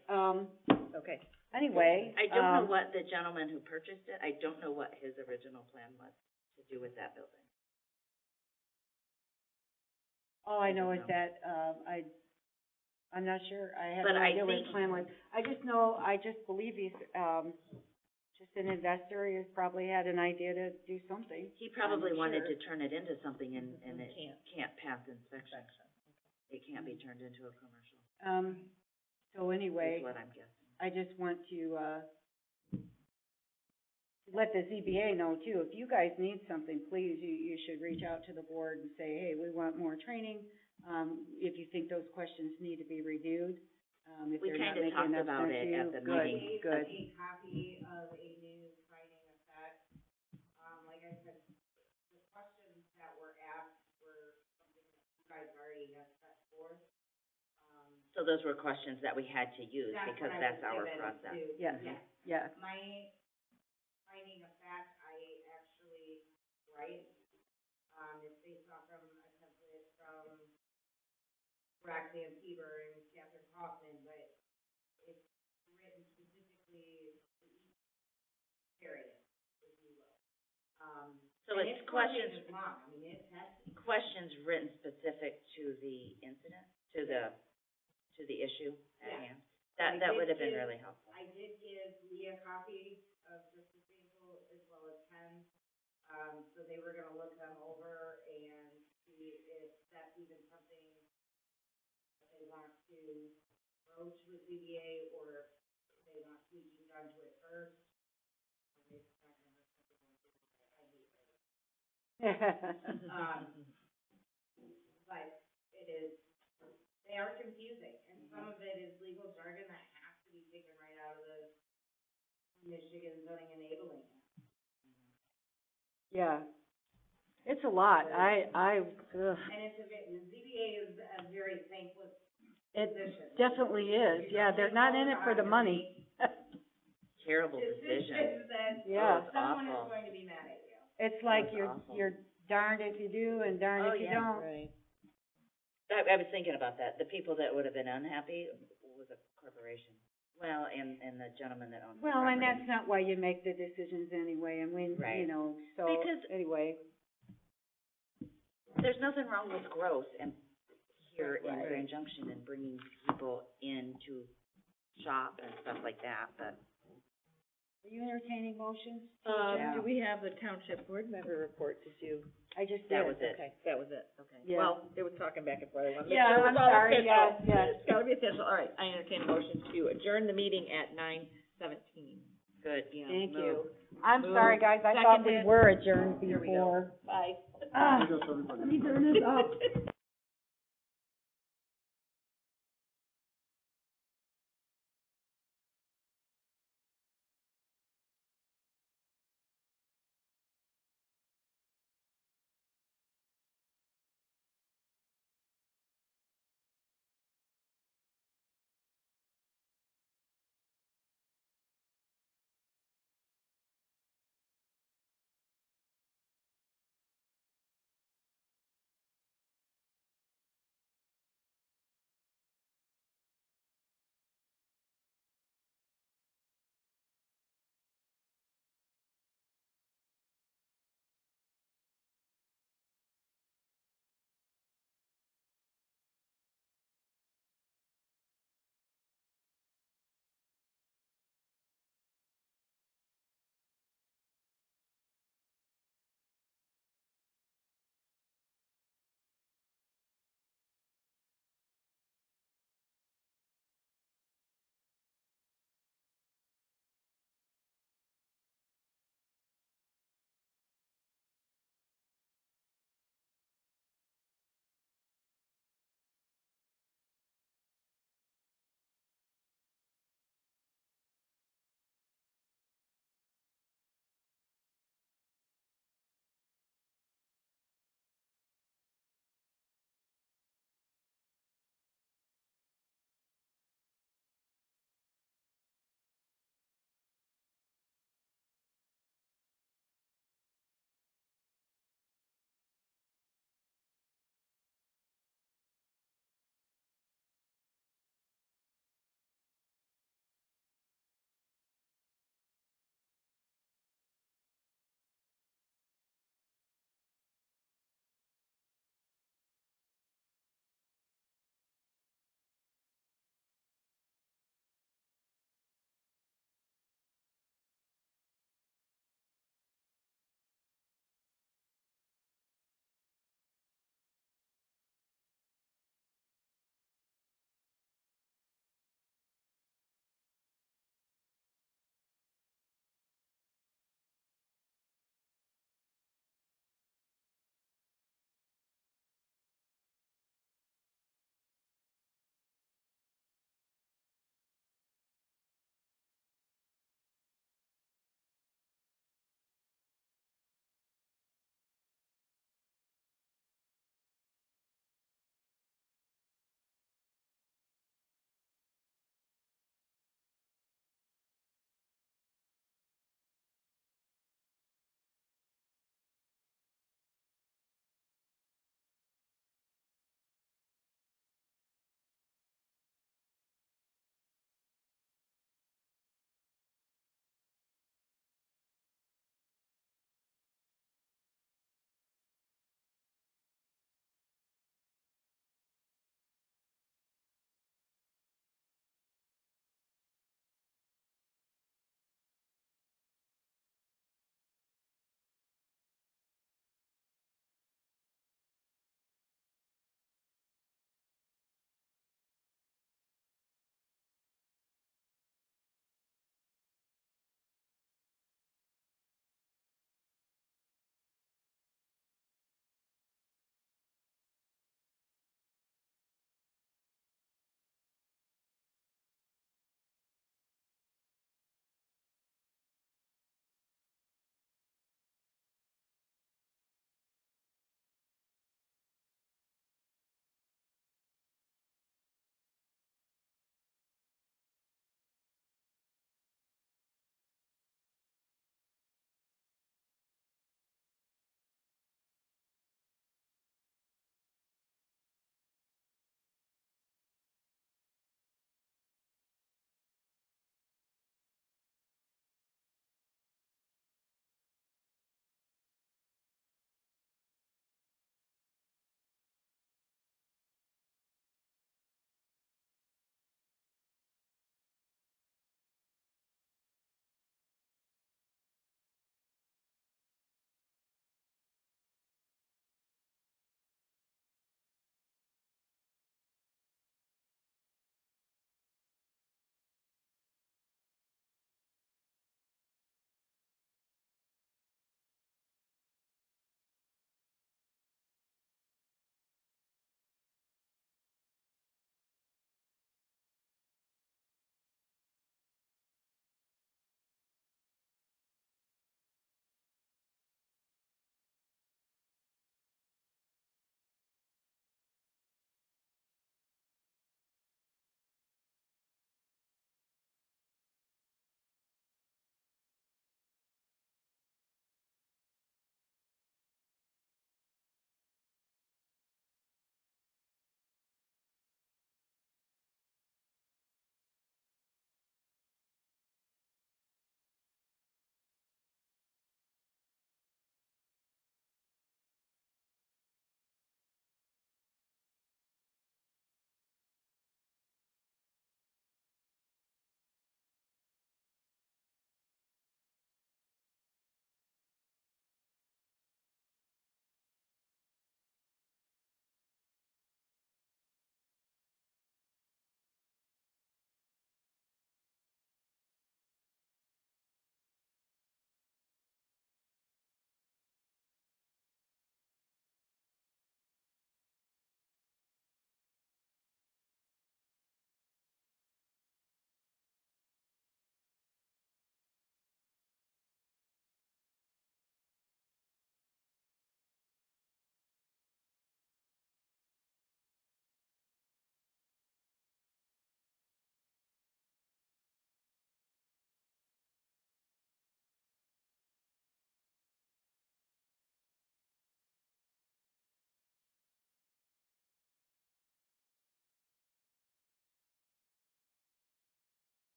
Okay. anyway, I don't know what the gentleman who purchased it, I don't know what his original plan was to do with that building. all I know I is don't that, I'm not sure, I have But no I idea what his think- plan was. I just believe he's, just an investor, he's probably had an idea to do something. He probably I'm wanted sure. to turn it into something and it Can't. can't pass inspection. It can't be turned into a commercial, So anyway, is what I'm guessing. I just want to, let the ZBA know too, if you guys need something, please, you should reach out to the board and say, hey, we want more training. If you think those questions need to be reviewed, if We they're not kinda making talked enough about sense to it you, at the good, meeting. good. A copy of a new finding of fact. Like I said, the questions that were asked were something that you guys already had set forth. So those were questions that we had to use because what I that's would our give it process. to. Yes. Yeah. Yeah, My finding of fact, I actually write, it's based off from a template from Roxanne Seaver and Catherine Hoffman, but it's written specifically to each area, if you will. So and it's 4 questions, pages long, I mean, it's hefty. questions written specific to the incident, to the issue at Yeah. hand. I That would did have been give- really helpful. I did give Lee a copy of just the sample as well as Ken, so they were gonna look them over and see if that's even something that they want to broach with ZBA or if they want tweaking done to it first. I mean, it's not gonna hurt something like this, I hate it. But it is, they are confusing, and some of it is legal jargon that has to be taken right out of the Michigan zoning enabling act. yeah. It's a lot, ugh. And it's the ZBA is a very thankless It position. definitely is, yeah, they're not in it for the money. Terrible decision. Decisions that Yeah. someone is Awful. going to be mad at you. It's like That's you're, awful. you're darned if you do and darned Oh, if you yeah. don't. Right. I was thinking about that. The people that would have been unhappy was a corporation. Well, and the gentleman that owns the Well, and property. that's not why you make the decisions anyway, and we, Right. you know, so, Because- anyway. There's nothing wrong with growth and here in Right. Grand Junction and bringing people in to shop and stuff like that, but Are you entertaining motions? Do we have the township board member report to do? I just did. that was it. Okay, that was it, okay. Yeah. Well, it was talking back and forth. I wanna make Yeah, sure it I'm was all sorry, official. yes. It's gotta be official, all right. I entertain a motion to adjourn the meeting at 9:17. Good. Thank Move. you. I'm Move. sorry, guys, I thought we Seconded. were adjourned Here we go. before. Bye. I guess everybody. Let me turn this off.